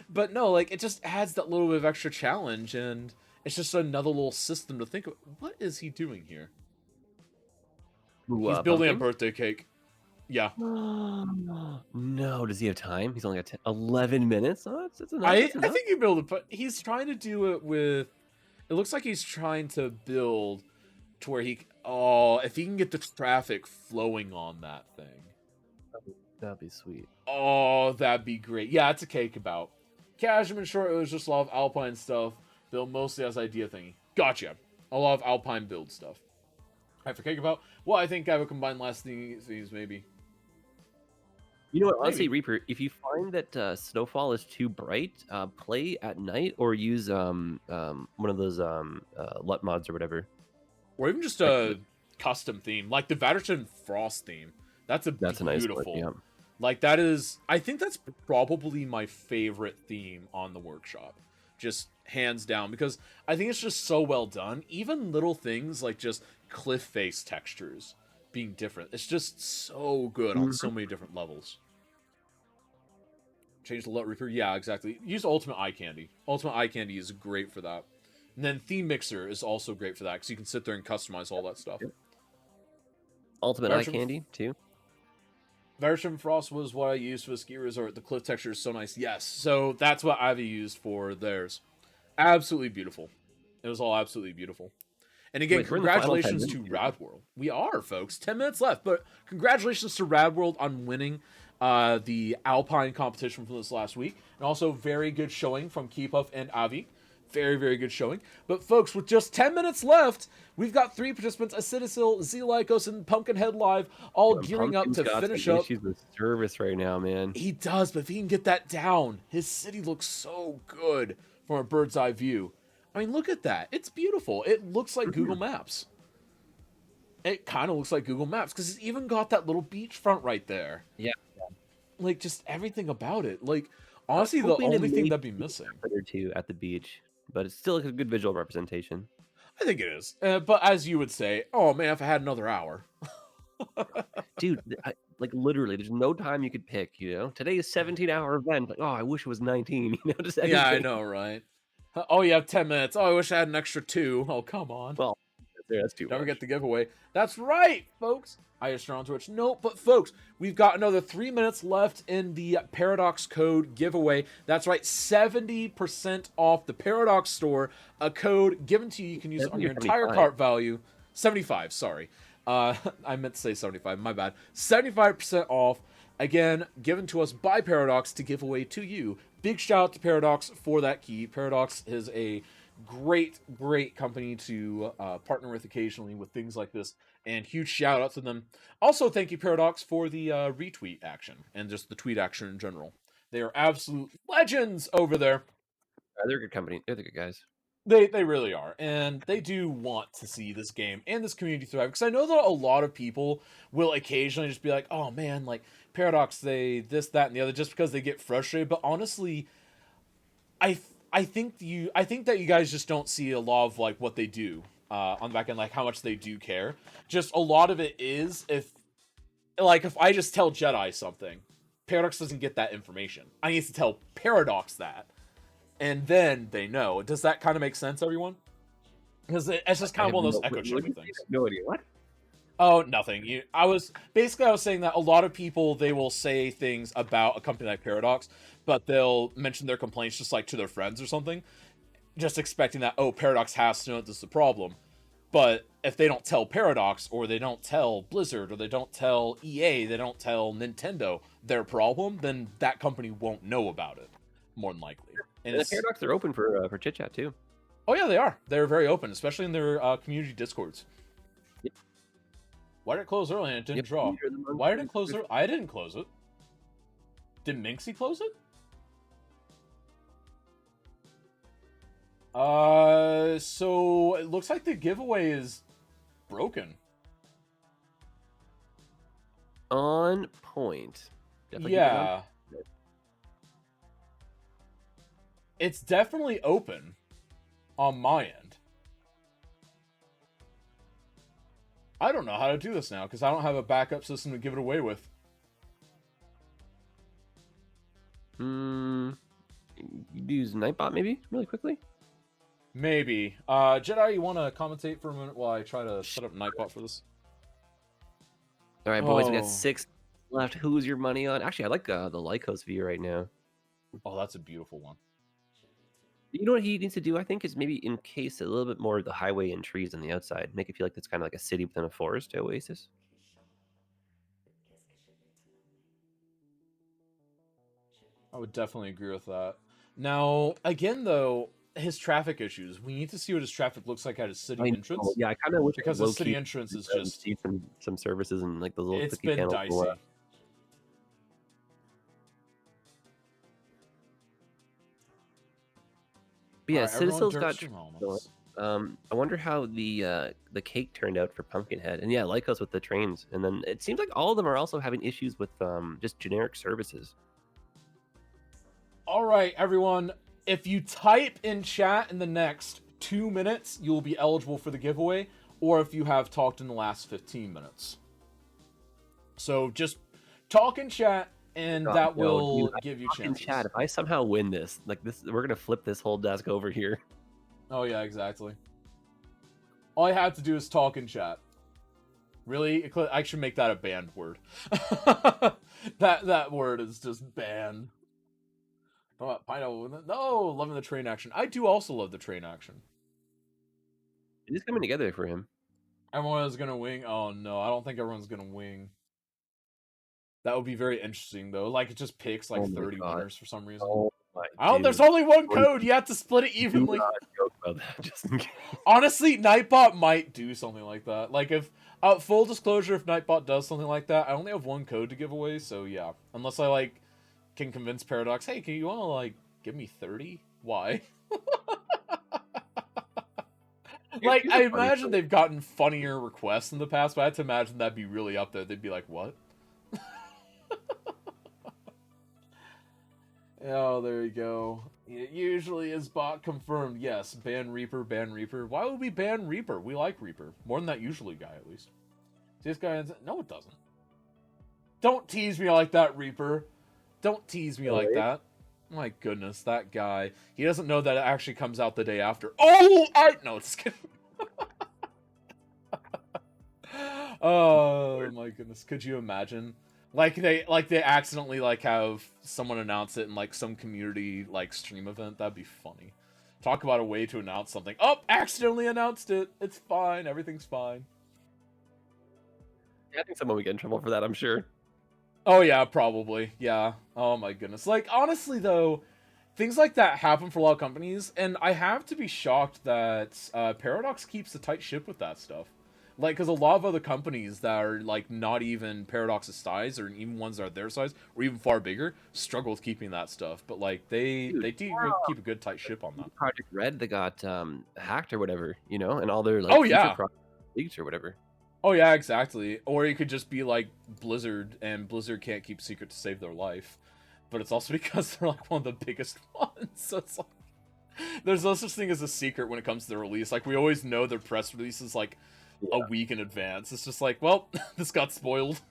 But no, like, it just adds that little bit of extra challenge, and it's just another little system to think of. What is he doing here? He's building a birthday cake. Yeah. No, does he have time? He's only got 11 minutes? Oh, that's enough. I think he built it, but he's trying to do it with... It looks like he's trying to build to where he... Oh, if he can get the traffic flowing on that thing. That'd be sweet. Oh, that'd be great. Yeah, it's a cake about. Casual, in short, it was just a lot of Alpine stuff, built mostly as idea thingy. Gotcha. A lot of Alpine build stuff. Alright, for cake about, well, I think I would combine last these maybe. You know what, honestly, Reaper, if you find that snowfall is too bright, play at night or use one of those LUT mods or whatever. Or even just a custom theme, like the Vatterton Frost theme. That's a nice one, yeah. Like, that is... I think that's probably my favorite theme on the workshop. Just hands down, because I think it's just so well done. Even little things like just cliff face textures being different. It's just so good on so many different levels. Change the LUT Reaper? Yeah, exactly. Use Ultimate Eye Candy. Ultimate Eye Candy is great for that. And then Theme Mixer is also great for that, because you can sit there and customize all that stuff. Ultimate Eye Candy, too? Vatterton Frost was what I used for the ski resort. The cliff texture is so nice. Yes, so that's what Ivy used for theirs. Absolutely beautiful. It was all absolutely beautiful. And again, congratulations to Radworld. We are, folks. 10 minutes left, but congratulations to Radworld on winning the Alpine competition from this last week. And also very good showing from Keypuff and Avi. Very, very good showing. But folks, with just 10 minutes left, we've got 3 participants, Acidosil, Z-Lycos, and Pumpkinhead Live, all gearing up to finish up. He's with service right now, man. He does, but if he can get that down, his city looks so good from a bird's eye view. I mean, look at that. It's beautiful. It looks like Google Maps. It kind of looks like Google Maps, because it's even got that little beachfront right there. Yeah. Like, just everything about it. Like, honestly, the only thing that'd be missing. Or 2 at the beach. But it's still like a good visual representation. I think it is. But as you would say, oh man, if I had another hour. Dude, like literally, there's no time you could pick, you know? Today is 17-hour event. Like, oh, I wish it was 19. You know, just anything. Yeah, I know, right? Oh, you have 10 minutes. Oh, I wish I had an extra 2. Oh, come on. Well, Yeah, that's too Don't much. forget the giveaway. That's right, folks. I just on Twitch. No, but folks, we've got another 3 minutes left in the Paradox code giveaway. That's right, 70% off the Paradox store. A code given to you. You can use it on your entire 75. cart value. 75, sorry. I meant to say 75, my bad. 75% off. Again, given to us by Paradox to give away to you. Big shout out to Paradox for that key. Paradox is a great company to partner with occasionally with things like this, and huge shout out to them. Also, thank you Paradox for the retweet action and just the tweet action in general. They are absolute legends over there. They're a good company. They're the good guys. They really are, and they do want to see this game and this community thrive, because I know that a lot of people will occasionally just be like, oh man, like Paradox, they this, that, and the other, just because they get frustrated. But honestly, I think that you guys just don't see a lot of like what they do on the back end, like how much they do care. Just a lot of it is if I just tell Jedi something, Paradox doesn't get that information. I need to tell Paradox that, and then they know. Does that kind of make sense, everyone? Because it's just kind of one of those echo chamber things. No idea what. Oh, nothing. I was saying that a lot of people, they will say things about a company like Paradox, but they'll mention their complaints just like to their friends or something, just expecting that, oh, Paradox has to know this is the problem. But if they don't tell Paradox, or they don't tell Blizzard, or they don't tell EA, they don't tell Nintendo their problem, then that company won't know about it, more than likely. And the Paradox, they're open for chit chat too. Oh yeah, they are. They're very open, especially in their community discords. Yep. Why did it close early and it didn't draw? Why did it close early? I didn't close it. Did Minxie close it? So it looks like the giveaway is broken. On point. Definitely Yeah. It's definitely open on my end. I don't know how to do this now, because I don't have a backup system to give it away with. You use Nightbot maybe, really quickly? Maybe. Jedi, you want to commentate for a minute while I try to set up Nightbot for this? All right, boys, we Oh. got 6 left. Who's your money on? Actually, I like the Lycos view right now. Oh, that's a beautiful one. You know what he needs to do, I think, is maybe encase a little bit more of the highway and trees on the outside. Make it feel like it's kind of like a city within a forest oasis. I would definitely agree with that. Now, again, though, his traffic issues. We need to see what his traffic looks like at his city entrance. Yeah, I kind of wish because the city entrance is just see some services and like those little it's clicky been panels. dicey. But yeah, Alright, everyone Citadel's got. dirts your helmets. I wonder how the cake turned out for Pumpkinhead, and yeah, Lycos with the trains, and then it seems like all of them are also having issues with just generic services. All right, everyone. If you type in chat in the next 2 minutes, you'll be eligible for the giveaway, or if you have talked in the last 15 minutes. So just talk in chat, and that will give you chances. In chat, if I somehow win this, like this, we're gonna flip this whole desk over here. Oh yeah, exactly. All I have to do is talk in chat. Really? I should make that a banned word. that word is just banned. Pineapple. No, loving the train action. I do also love the train action. It is coming together for him. Everyone is gonna wing. Oh no, I don't think everyone's gonna wing. That would be very interesting though. Like it just picks like 30 winners for some reason. Oh there's only one code. You have to split it evenly. Do not joke about that, just in case. Honestly, Nightbot might do something like that. Like if full disclosure, if Nightbot does something like that, I only have one code to give away, so yeah. Unless I like can convince Paradox, hey, can you want to like give me 30? Why? Like I imagine they've gotten funnier requests in the past, but I had to imagine that'd be really up there. They'd be like, what? Oh, there you go. It usually is bot confirmed. Yes, ban Reaper, ban Reaper. Why would we ban Reaper? We like Reaper. More than that usually guy, at least. See this guy? No, it doesn't. Don't tease me like that, Reaper. Don't tease me like that. My goodness, that guy. He doesn't know that it actually comes out the day after. Oh, no, just kidding. Oh my goodness, could you imagine? Like they accidentally like have someone announce it in like some community like stream event. That'd be funny. Talk about a way to announce something. Oh, accidentally announced it. It's fine. Everything's fine. Yeah, I think someone would get in trouble for that, I'm sure. Oh yeah, probably. Yeah. Oh my goodness. Like honestly though, things like that happen for a lot of companies, and I have to be shocked that Paradox keeps a tight ship with that stuff. Like, because a lot of other companies that are, like, not even Paradox's size, or even ones that are their size, or even far bigger, struggle with keeping that stuff. But, like, they do keep a good tight ship on that. Project Red that got hacked or whatever, you know, and all their, like, Oh, yeah. leaks or whatever. Oh, yeah, exactly. Or you could just be, like, Blizzard, and Blizzard can't keep secret to save their life. But it's also because they're, like, one of the biggest ones. So it's like, there's no such thing as a secret when it comes to the release. Like, we always know their press releases, like, a week in advance. It's just like, well, this got spoiled.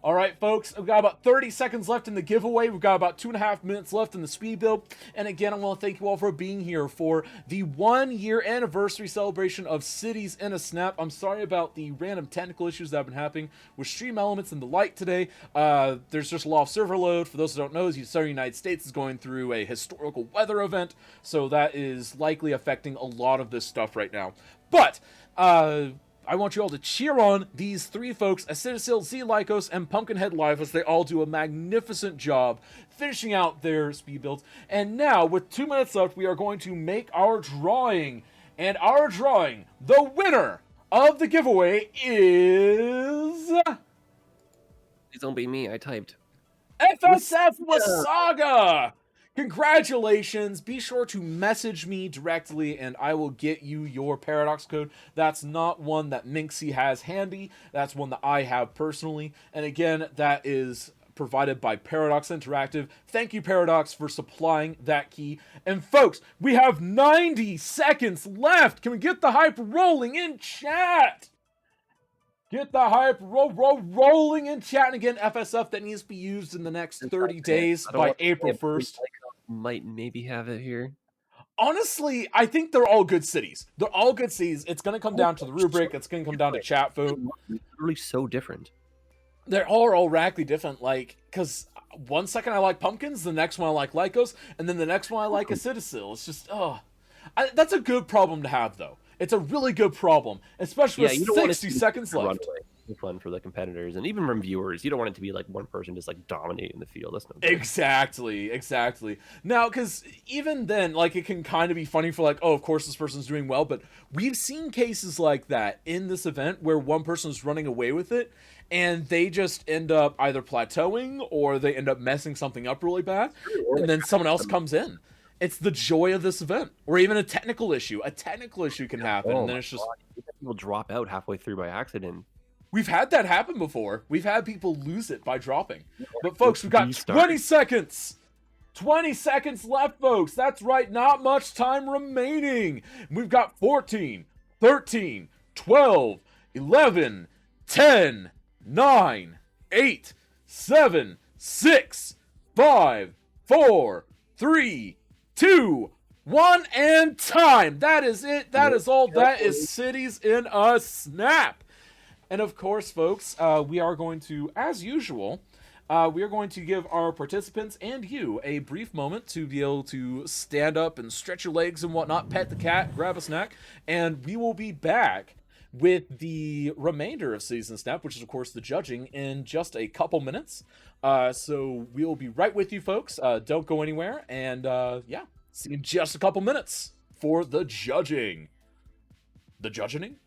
All right, folks, we've got about 30 seconds left in the giveaway. We've got about 2.5 minutes left in the speed build. And again, I want to thank you all for being here for the 1-year anniversary celebration of Cities in a Snap. I'm sorry about the random technical issues that have been happening with Stream Elements and the light today. There's just a lot of server load. For those who don't know, the Southern United States is going through a historical weather event, so that is likely affecting a lot of this stuff right now. But I want you all to cheer on these three folks, Acidosil, Z Lycos, and Pumpkinhead Live, as they all do a magnificent job finishing out their speed builds. And now, with 2 minutes left, we are going to make our drawing. And our drawing, the winner of the giveaway is... Please don't be me, I typed. FSF Wasaga! Congratulations! Be sure to message me directly and I will get you your Paradox code. That's not one that Minxie has handy. That's one that I have personally. And again, that is provided by Paradox Interactive. Thank you, Paradox, for supplying that key. And folks, we have 90 seconds left. Can we get the hype rolling in chat? Get the hype rolling in chat. And again, FSF, that needs to be used in the next 30 days by April 1st. Might maybe have it here. Honestly, I think they're all good cities. They're all good cities. It's going to come down to the rubric. It's going to come down to chat vote. Literally so different. They're all radically different. Like, because 1 second I like pumpkins, the next one I like Lycos, and then the next one I like Acidosil. It's just, that's a good problem to have, though. It's a really good problem, especially with 60 seconds left. Fun for the competitors and even from viewers. You don't want it to be like one person just like dominating the field. That's no good. Exactly. Now, because even then, like, it can kind of be funny for like, oh, of course this person's doing well, but we've seen cases like that in this event where one person's running away with it and they just end up either plateauing or they end up messing something up really bad, and then someone else comes in. It's the joy of this event. Or even a technical issue. A technical issue can happen, and then it's just... People drop out halfway through by accident. We've had that happen before. We've had people lose it by dropping. But folks, we've got 20 seconds. 20 seconds left, folks. That's right, not much time remaining. We've got 14, 13, 12, 11, 10, 9, 8, 7, 6, 5, 4, 3, 2, 1, and time. That is it. That is all. That is Cities in a Snap. And of course, folks, we are going to, as usual, we are going to give our participants and you a brief moment to be able to stand up and stretch your legs and whatnot, pet the cat, grab a snack, and we will be back with the remainder of Cities in a Snap, which is, of course, the judging, in just a couple minutes. So we'll be right with you, folks. Don't go anywhere, and yeah, see you in just a couple minutes for the judging. The judging?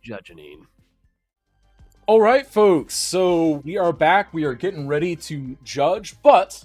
Judging. All right, folks, so we are back. We are getting ready to judge, but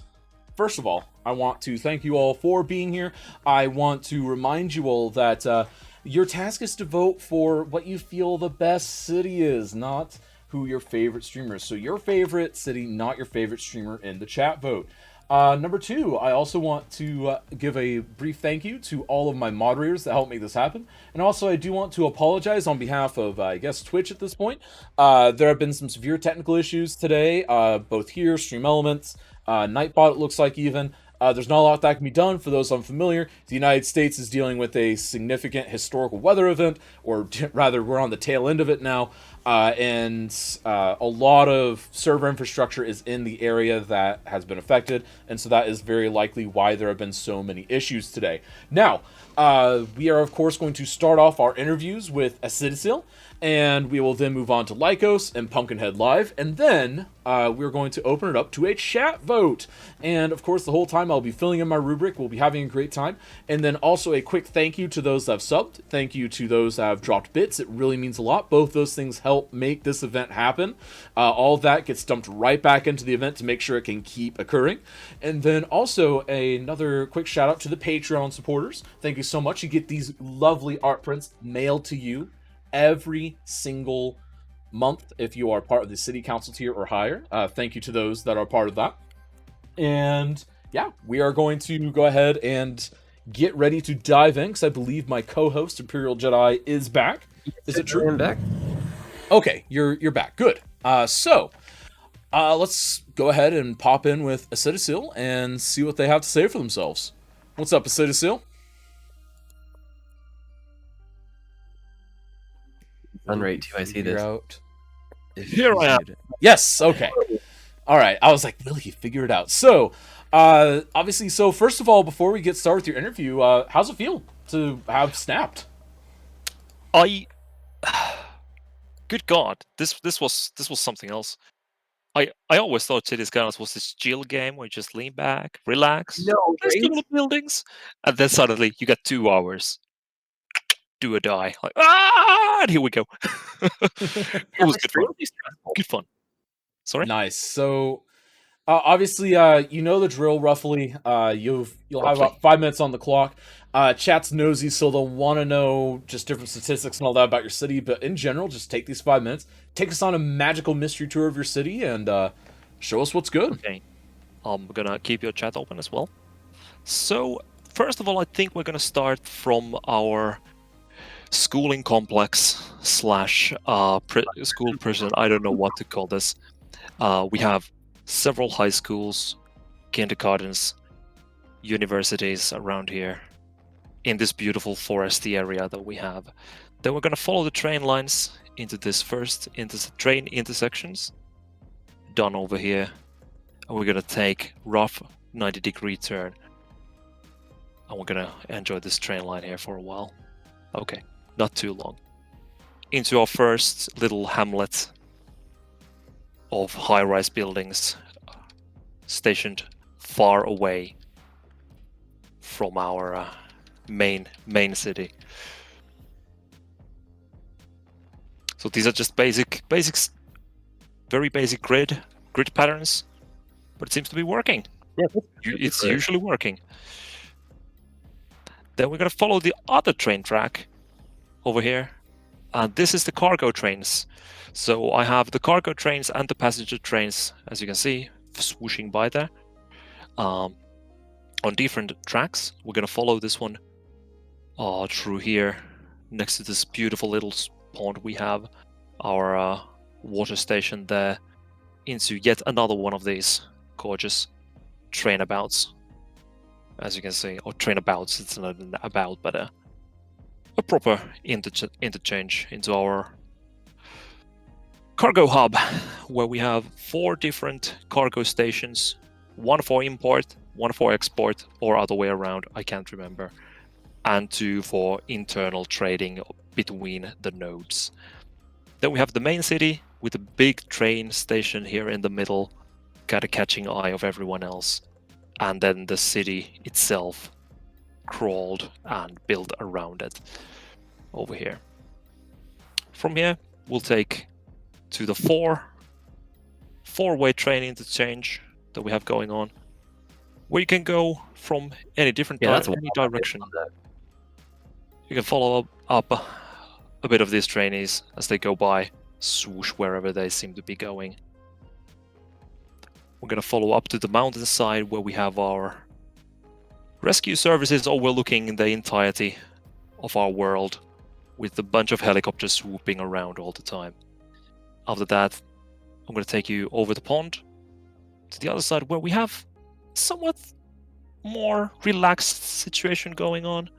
first of all, I want to thank you all for being here. I want to remind you all that your task is to vote for what you feel the best city is, not who your favorite streamer is. So your favorite city, not your favorite streamer, in the chat vote. Number two, I also want to give a brief thank you to all of my moderators that helped make this happen. And also, I do want to apologize on behalf of, I guess, Twitch at this point. There have been some severe technical issues today, both here, Stream Elements, Nightbot, it looks like even. There's not a lot that can be done. For those unfamiliar, the United States is dealing with a significant historical weather event, or rather, we're on the tail end of it now, and a lot of server infrastructure is in the area that has been affected, and so that is very likely why there have been so many issues today. Now, we are, of course, going to start off our interviews with Acidosil, and we will then move on to Lycos and Pumpkinhead Live, and then we're going to open it up to a chat vote. And, of course, the whole time I'll be filling in my rubric. We'll be having a great time. And then also a quick thank you to those that have subbed. Thank you to those that have dropped bits. It really means a lot. Both those things help make this event happen. All of that gets dumped right back into the event to make sure it can keep occurring. And then also another quick shout out to the Patreon supporters. Thank you so much. You get these lovely art prints mailed to you every single month if you are part of the city council tier or higher. Thank you to those that are part of that. And yeah, we are going to go ahead and get ready to dive in, because I believe my co-host ImperialJedi is back. Is it true? I'm back. Okay, you're back. Good. So let's go ahead and pop in with Acidosil and see what they have to say for themselves. What's up, Acidosil? Unrate 2, I see this. Here I am. Yes, okay. All right, I was like, will he figure it out? So, obviously, first of all, before we get started with your interview, how's it feel to have snapped? Good God, this was something else. I always thought Cities Skylines was this chill game where you just lean back, relax, No, let's right? develop buildings, and then suddenly you get 2 hours. Do or die. Like, and here we go. It was good fun. Good fun. Sorry? Nice. So, obviously, you know the drill roughly. You'll have about 5 minutes on the clock. Chat's nosy, so they'll want to know just different statistics and all that about your city. But in general, just take these 5 minutes, take us on a magical mystery tour of your city, and show us what's good. Okay. I'm gonna keep your chat open as well. So, first of all, I think we're gonna start from our schooling complex / school prison. I don't know what to call this. We have several high schools, kindergartens, universities around here in this beautiful foresty area that we have. Then we're going to follow the train lines into this first train intersections done over here, and we're going to take rough 90-degree turn, and we're going to enjoy this train line here for a while. Okay, not too long. Into our first little hamlet of high-rise buildings stationed far away from our main city. So these are just basics, very basic grid patterns, but it seems to be working. Yeah, It's usually working. Then we're gonna follow the other train track over here, and this is the cargo trains. So I have the cargo trains and the passenger trains, as you can see, swooshing by there on different tracks. We're gonna follow this one through here next to this beautiful little pond we have, our water station there, into yet another one of these gorgeous trainabouts, as you can see, or trainabouts. It's not an about, but a proper interchange into our cargo hub, where we have 4 different cargo stations, one for import, one for export, or other way around, I can't remember, and 2 for internal trading between the nodes. Then we have the main city with a big train station here in the middle, kind of catching eye of everyone else, and then the city itself crawled and built around it over here. From here, we'll take to the four-way train interchange that we have going on, where you can go from any different any direction. You can follow up a bit of these trainees as they go by, swoosh wherever they seem to be going. We're going to follow up to the mountainside where we have our rescue services overlooking the entirety of our world, with a bunch of helicopters swooping around all the time. After that, I'm going to take you over the pond to the other side, where we have somewhat more relaxed situation going on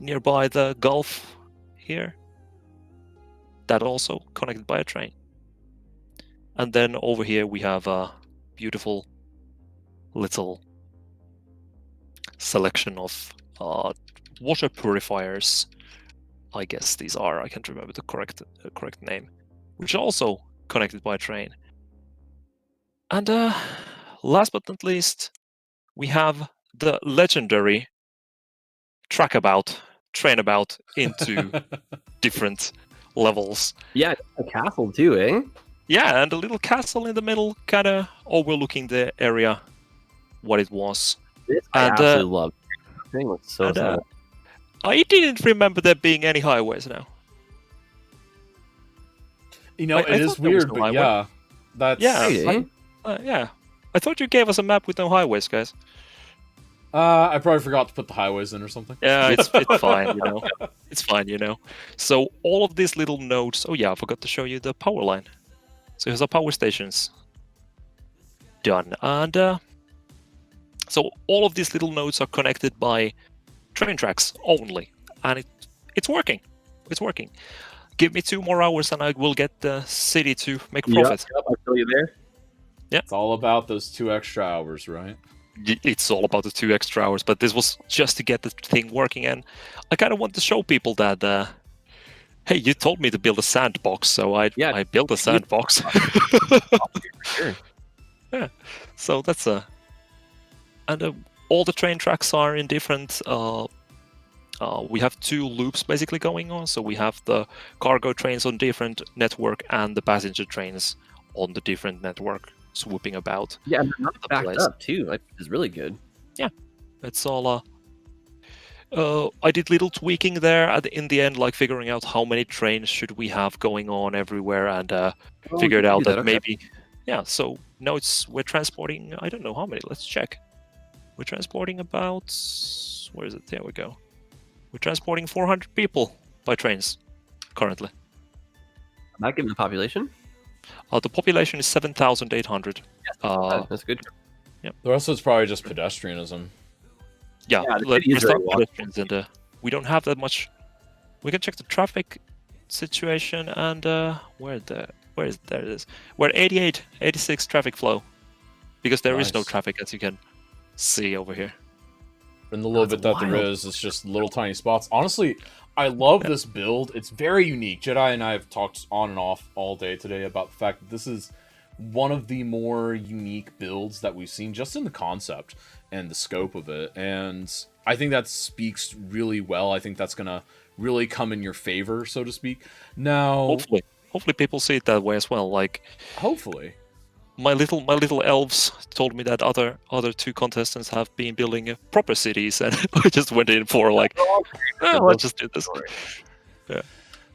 nearby the Gulf here. That also connected by a train. And then over here we have a beautiful little selection of water purifiers. I guess these are. I can't remember the correct name, which are also connected by a train. And last but not least, we have the legendary trainabout into different levels. Yeah, a castle too, eh? Yeah, and a little castle in the middle, kind of overlooking the area, what it was. This I And, absolutely love. The thing looks so and, simple. I didn't remember there being any highways now. You know, I it thought is there was weird, no but highway. yeah, that's Yeah, Hey, yeah. I thought you gave us a map with no highways, guys. I probably forgot to put the highways in or something. Yeah, it's fine, you know. It's fine, you know. So all of these little nodes. Oh yeah, I forgot to show you the power line. So here's our power stations. Done. And so all of these little nodes are connected by train tracks only, and it's working. It's working. Give me 2 more hours, and I will get the city to make profit. Yep, I feel you there. It's all about those 2 extra hours, right? It's all about the 2 extra hours, but this was just to get the thing working, and I kind of want to show people that hey, you told me to build a sandbox, so I built a sandbox. Sure. Yeah, so that's and all the train tracks are in different we have 2 loops basically going on. So we have the cargo trains on different network and the passenger trains on the different network swooping about. Yeah, and they're not the backed place. up too. Like, it's really good. It's all I did little tweaking there in the end, like figuring out how many trains should we have going on everywhere, and figured you out do that okay. maybe so now we're transporting, I don't know how many, let's check. We're transporting about, where is it? There we go. We're transporting 400 people by trains currently. Not given the population. The population is 7,800. That's good. The rest of it's probably just pedestrianism. Yeah, Yeah, the let's city is start very with pedestrians, and we don't have that much. We can check the traffic situation, and where is there it is. We're 86 traffic flow, because there is no Nice. traffic, as you can see over here. And the little That's bit that there wild. is, it's just little tiny spots. Honestly, I love this build. It's very unique. Jedi and I have talked on and off all day today about the fact that this is one of the more unique builds that we've seen just in the concept and the scope of it. And I think that speaks really well. I think that's going to really come in your favor, so to speak. Now, Hopefully people see it that way as well. Like, hopefully. my little elves told me that other 2 contestants have been building proper cities, and I just went in for like, let's just do this.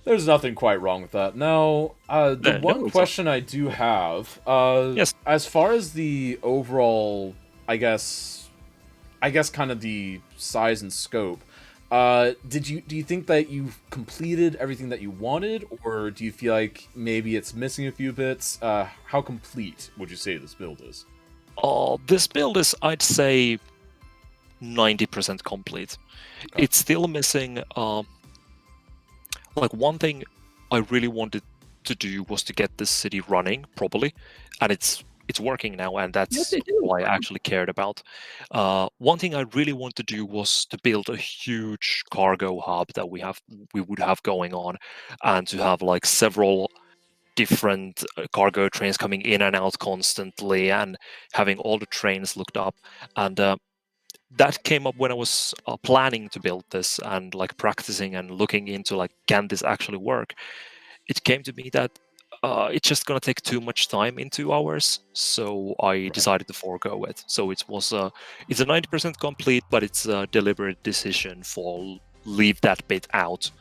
There's nothing quite wrong with that. Now, the No, one it's question I do have, Yes. as far as the overall, I guess kind of the size and scope, do you think that you've completed everything that you wanted, or do you feel like maybe it's missing a few bits? How complete would you say this build is? This build is, I'd say, 90% complete. Okay. It's still missing. Like, one thing I really wanted to do was to get this city running properly, and it's working now, and that's Yes, it is. what I actually cared about. One thing I really wanted to do was to build a huge cargo hub that we would have going on, and to have like several different cargo trains coming in and out constantly, and having all the trains looked up. And that came up when I was planning to build this, and like practicing and looking into like, can this actually work? It came to me that it's just gonna take too much time in 2 hours, so I decided to forego it. So it's a 90% complete, but it's a deliberate decision for leave that bit out.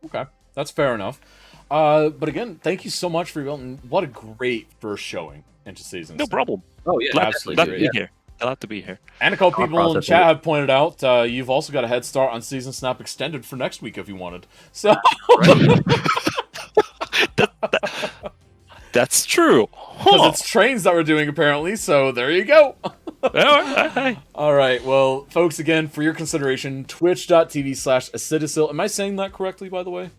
Okay, that's fair enough. But again, thank you so much for building. What a great first showing into season. No problem. Oh yeah, Glad absolutely to great. be here. Glad to be here. And a couple Our people in process chat is- have pointed out you've also got a head start on Season Snap Extended for next week if you wanted. So That's true. because Huh. it's trains that we're doing apparently. So there you go. All right, well, folks, again, for your consideration, twitch.tv/acidosil. Am I saying that correctly, by the way?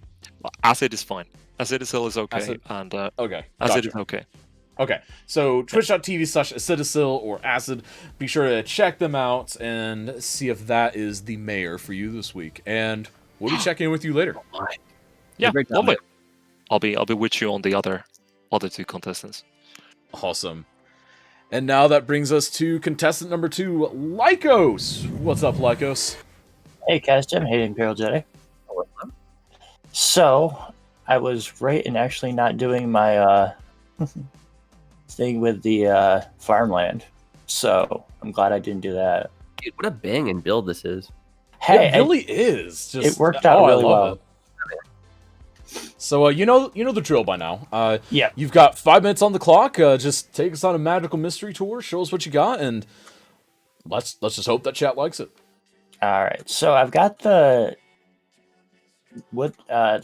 Acid is fine. Acidosil is okay, Acid? and Okay, acid gotcha. is okay. Okay, so twitch.tv/acidosil or acid. Be sure to check them out and see if that is the mayor for you this week. And we'll be checking in with you later. Yeah, Great job, lovely. man. I'll be with you on the other two contestants. Awesome. And now that brings us to contestant number 2, Lycos. What's up, Lycos? Hey, Jim. Hey, ImperialJedi. So, I was right in actually not doing my thing with the farmland. So, I'm glad I didn't do that. Dude, what a banging build this is. Hey, it really is. Just, it worked out really I love well. it. So you know the drill by now. Yeah. You've got 5 minutes on the clock. Just take us on a magical mystery tour. Show us what you got, and let's just hope that chat likes it. All right. So I've got the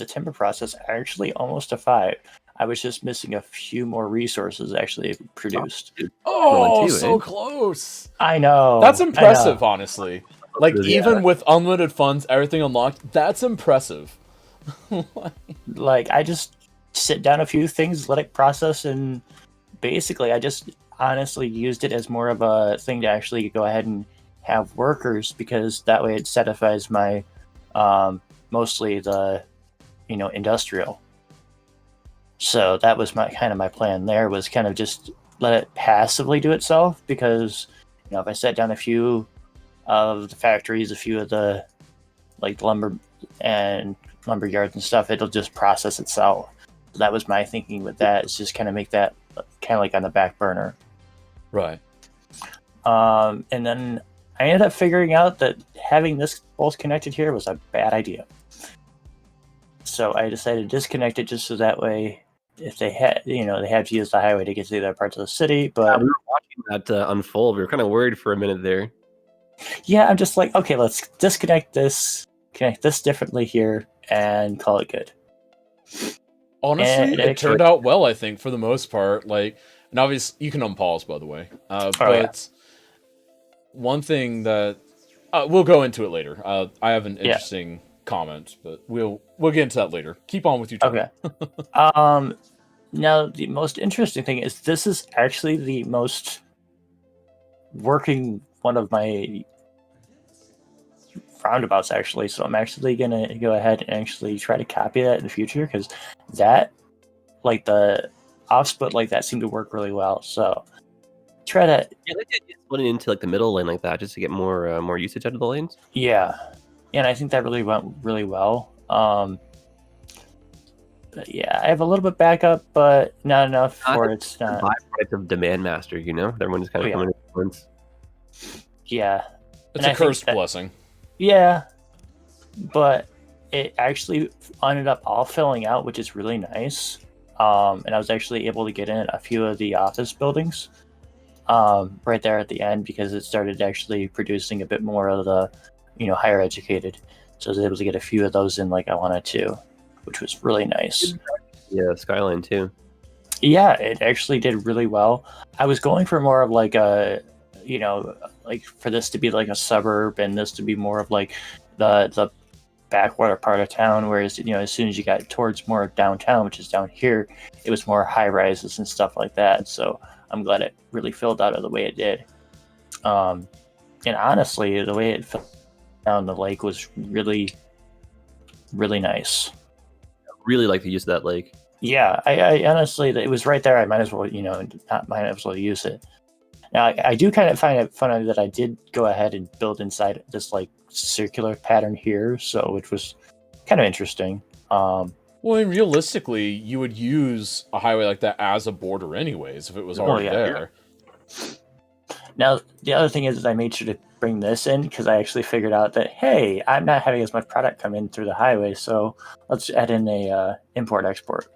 timber process actually almost a 5. I was just missing a few more resources actually produced. Oh, too, so eh? close. I know. That's I know. impressive, honestly. Like, Yeah. even with unlimited funds, everything unlocked, that's impressive. Like, I just sit down a few things, let it process, and basically I just honestly used it as more of a thing to actually go ahead and have workers, because that way it satisfies my mostly the industrial. So that was my plan there, was kind of just let it passively do itself, because if I set down a few of the factories, a few of the like lumber yards and stuff, it'll just process itself. So that was my thinking with that, is just kind of make that kind of like on the back burner. Right. And then I ended up figuring out that having this both connected here was a bad idea. So I decided to disconnect it, just so that way, if they had, they had to use the highway to get to the other parts of the city. But We were watching that unfold. We were kind of worried for a minute there. yeah, I'm just like, okay, let's disconnect this, connect this differently here, and call it good. Honestly, And it turned out well, I think, for the most part. Like, and obviously, you can unpause, by the way. But one thing that we'll go into it later. I have an interesting comment, but we'll get into that later. Keep on with your turn. Okay. Now the most interesting thing is this is actually the most working one of my roundabouts, actually. So I'm actually gonna go ahead and actually try to copy that in the future, because that, like the off split like that, seemed to work really well. So try to split it into like the middle lane like that, just to get more usage out of the lanes. Yeah, and I think that really went really well. But yeah, I have a little bit backup, but not enough for it's not. Byproduct of Demand Master, everyone just kind of coming in at once. Yeah, It's a cursed blessing. Yeah, but it actually ended up all filling out, which is really nice. And I was actually able to get in a few of the office buildings right there at the end, because it started actually producing a bit more of the higher educated. So I was able to get a few of those in like I wanted to, which was really nice. Yeah, Skyline too. Yeah, it actually did really well. I was going for more of like a, like for this to be like a suburb, and this to be more of like the backwater part of town. Whereas, as soon as you got towards more downtown, which is down here, it was more high rises and stuff like that. So I'm glad it really filled out of the way it did. And honestly, the way it filled down the lake was really, really nice. Really like the use of that lake. Yeah, I honestly, it was right there. I might as well, might as well use it. Now, I do kind of find it funny that I did go ahead and build inside this like circular pattern here, so which was kind of interesting. Well, and realistically, you would use a highway like that as a border anyways, if it was already there. Now, the other thing is I made sure to bring this in, because I actually figured out that, hey, I'm not having as much product come in through the highway, so let's add in a import-export,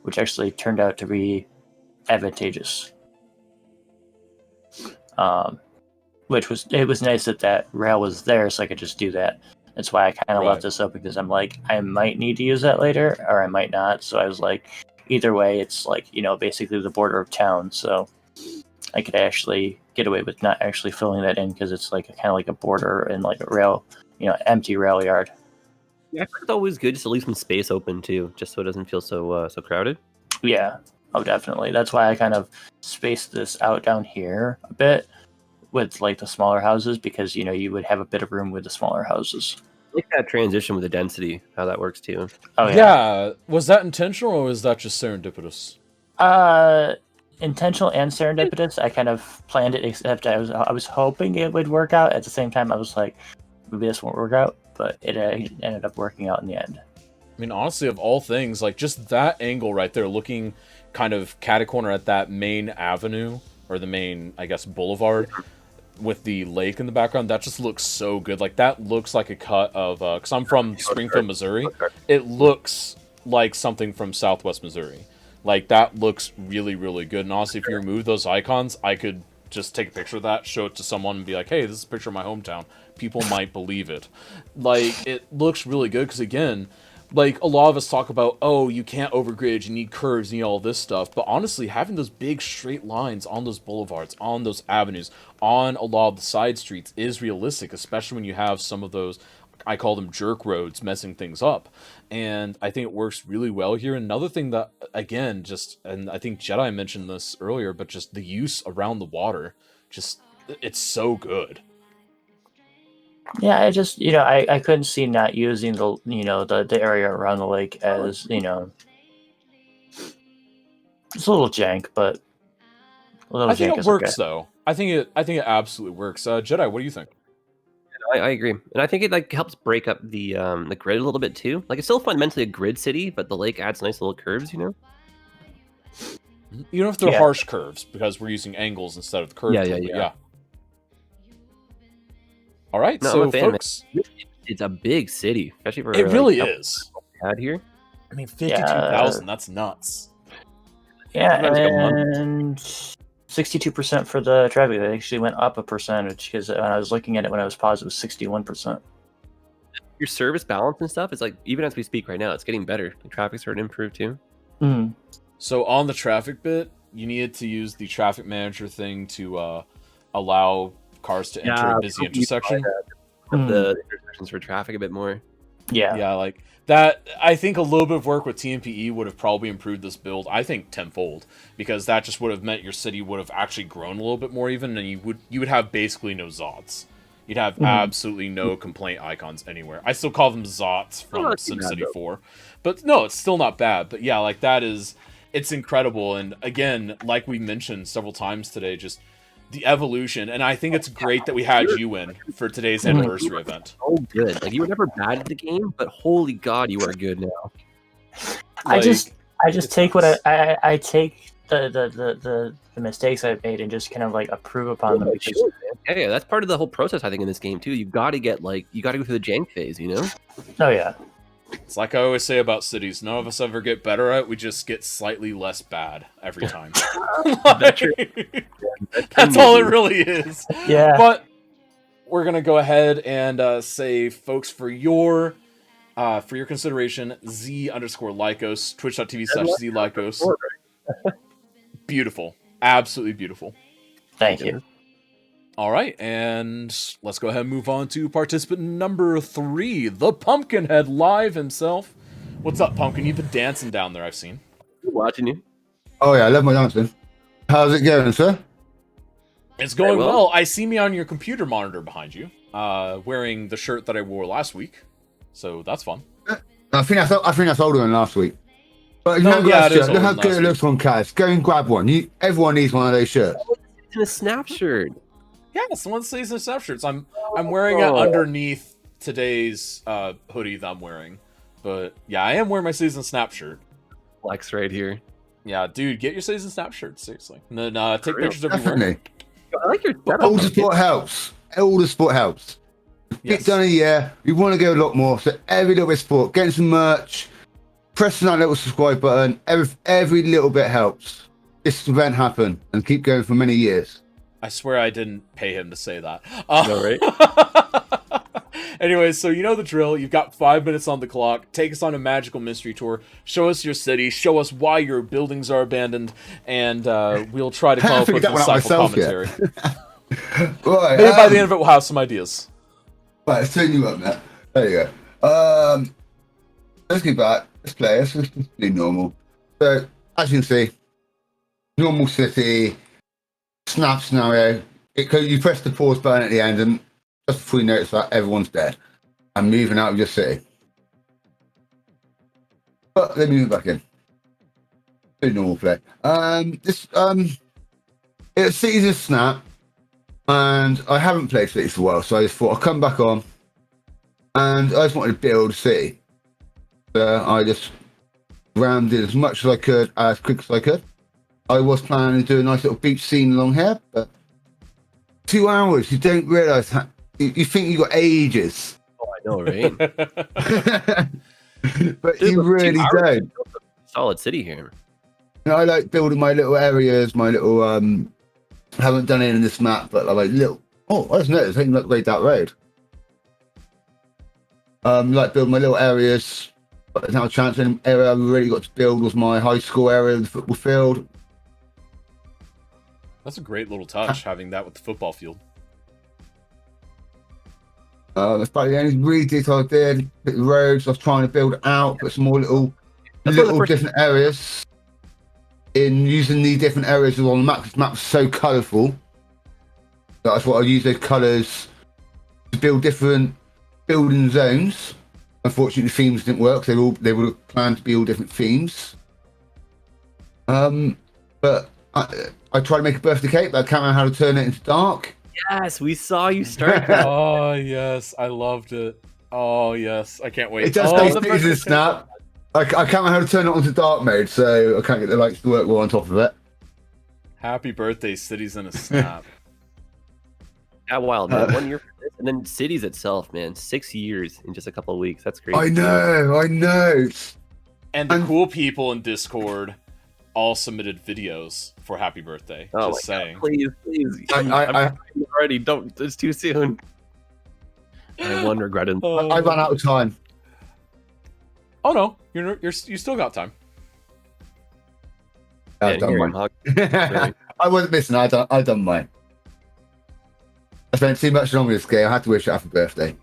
which actually turned out to be advantageous. It was nice that rail was there, so I could just do that. That's why I kind of left this open, because I'm like, I might need to use that later, or I might not. So I was like, either way, it's like, basically the border of town. So I could actually get away with not actually filling that in because it's like kind of like a border and like a rail, empty rail yard. Yeah, I think it's always good just to leave some space open too, just so it doesn't feel so crowded. Yeah, oh, definitely. That's why I kind of spaced this out down here a bit with like the smaller houses because you would have a bit of room with the smaller houses. I like that transition with the density, how that works too. Oh Yeah, was that intentional or was that just serendipitous? Intentional and serendipitous. I kind of planned it, except I was hoping it would work out. At the same time, I was like, maybe this won't work out, but it ended up working out in the end. I mean, honestly, of all things, like just that angle right there, looking kind of catty-corner at that main avenue or the main, I guess, boulevard with the lake in the background, that just looks so good. Like that looks like a cut of because I'm from Springfield, Missouri. It looks like something from Southwest Missouri. Like that looks really, really good. And honestly, if you remove those icons, I could just take a picture of that, show it to someone, and be like, "Hey, this is a picture of my hometown." People might believe it. Like it looks really good because again, like a lot of us talk about, oh, you can't overgrid, you need curves, you need all this stuff. But honestly, having those big straight lines on those boulevards, on those avenues, on a lot of the side streets is realistic, especially when you have some of those, I call them jerk roads, messing things up. And I think it works really well here. Another thing that, again, and I think Jedi mentioned this earlier, but just the use around the water, it's so good. Yeah, I just I couldn't see not using the area around the lake as it's a little jank, but I think it works though. I think it absolutely works. Jedi, what do you think? I agree, and I think it like helps break up the grid a little bit too. Like it's still fundamentally a grid city, but the lake adds nice little curves, Even if they're harsh curves, because we're using angles instead of curves. Yeah. All right, so folks, it's a big city, especially for it really is. Had here, I mean, 52,000. That's nuts. Yeah, and 62% for the traffic. They actually went up a percentage because when I was looking at it when I was paused, it was 61%. Your service balance and stuff is like even as we speak right now, it's getting better. The traffic's starting to improve too. Mm. So on the traffic bit, you needed to use the traffic manager thing to allow cars to enter a busy intersection. The intersections for traffic a bit more. Yeah, like that. I think a little bit of work with TMPE would have probably improved this build. I think tenfold, because that just would have meant your city would have actually grown a little bit more even, and you would have basically no Zots. You'd have absolutely no complaint icons anywhere. I still call them Zots from SimCity 4, but no, it's still not bad. But yeah, like it's incredible. And again, like we mentioned several times today, just the evolution, and I think it's great that we had you in for today's anniversary event. Oh, good! Like you were never bad at the game, but holy god, you are good now. I just take what I take the mistakes I've made and just kind of like approve upon them. Yeah, that's part of the whole process. I think in this game too, you got to go through the jank phase, Oh yeah. It's like I always say about cities, none of us ever get better at it, we just get slightly less bad every time. That's all it really is. Yeah. But we're going to go ahead and say, folks, for your consideration, Z_Lycos, twitch.tv/Z_Lycos. Beautiful. Absolutely beautiful. Thank you. All right, and let's go ahead and move on to participant number 3, the Pumpkinhead live himself. What's up, Pumpkin? You've been dancing down there, I've seen. Watching you. Oh yeah, I love my dancing. How's it going, sir? It's going well. I see me on your computer monitor behind you, wearing the shirt that I wore last week. So that's fun. I think that's older than last week. But look how good it looks on Kaz. Go and grab one. Everyone needs one of those shirts. It's in a snap shirt. Yeah, it's one of the season snap shirts. I'm wearing it underneath today's hoodie that I'm wearing. But yeah, I am wearing my season snap shirt. Flex right here. Yeah, dude, get your season snap shirt, seriously. And then take pictures of you Definitely. wearing. I like your All the sport helps. All the sport helps. Get done a year. We want to go a lot more. So every little bit of sport, getting some merch, pressing that little subscribe button. Every little bit helps. This event happen and keep going for many years. I swear I didn't pay him to say that. No, right? Anyways, so you know the drill. You've got 5 minutes on the clock. Take us on a magical mystery tour. Show us your city. Show us why your buildings are abandoned, and we'll try to come up with that one out insightful myself yet. commentary. Right. Maybe by the end of it, we'll have some ideas. Right, let's turn you up, Matt. There you go. Let's get back. Let's play. Let's just do normal. So, as you can see, normal city, snap scenario. You press the pause button at the end, and just before you notice that, everyone's dead and moving out of your city. But they're moving back in. Do normal play. It's Cities of Snap, and I haven't played Cities for a while, so I just thought I'd come back on, and I just wanted to build a city. So I just rammed it as much as I could, as quick as I could. I was planning to do a nice little beach scene along here, but 2 hours, you don't realise how... You think you got ages. Oh, I know, right? But Dude, you really don't. Solid city here. You know, I like building my little areas, my little... I haven't done it in this map, but I like little... Oh, I just noticed, I think like Great Dark Road. Like building my little areas. But there's now a chance in the area I really got to build was my high school area, the football field. That's a great little touch, having that with the football field. That's probably the only really detail I did. Bit of roads I was trying to build out, put some more little different areas. In using the different areas on the map, this map's so colourful. That's what I use those colours to build different building zones. Unfortunately, the themes didn't work. They would have planned to be all different themes. But I tried to make a birthday cake, but I can't remember how to turn it into dark. Yes, we saw you start that. Oh, yes. I loved it. Oh, yes. I can't wait. It does oh, take Cities of Snap. I can't remember how to turn it onto dark mode, so I can't get the lights to work well on top of it. Happy birthday, Cities in a Snap. Yeah, wild, man. 1 year for this. And then Cities itself, man. 6 years in just a couple of weeks. That's crazy. I know. And the cool people in Discord all submitted videos for happy birthday. Oh just my saying. God, please. I already don't. It's too soon. I have one regret. ran out of time. Oh no, you still got time. I've done mine. I wasn't missing. I done mine. I spent too much longer this game. I had to wish it happy birthday.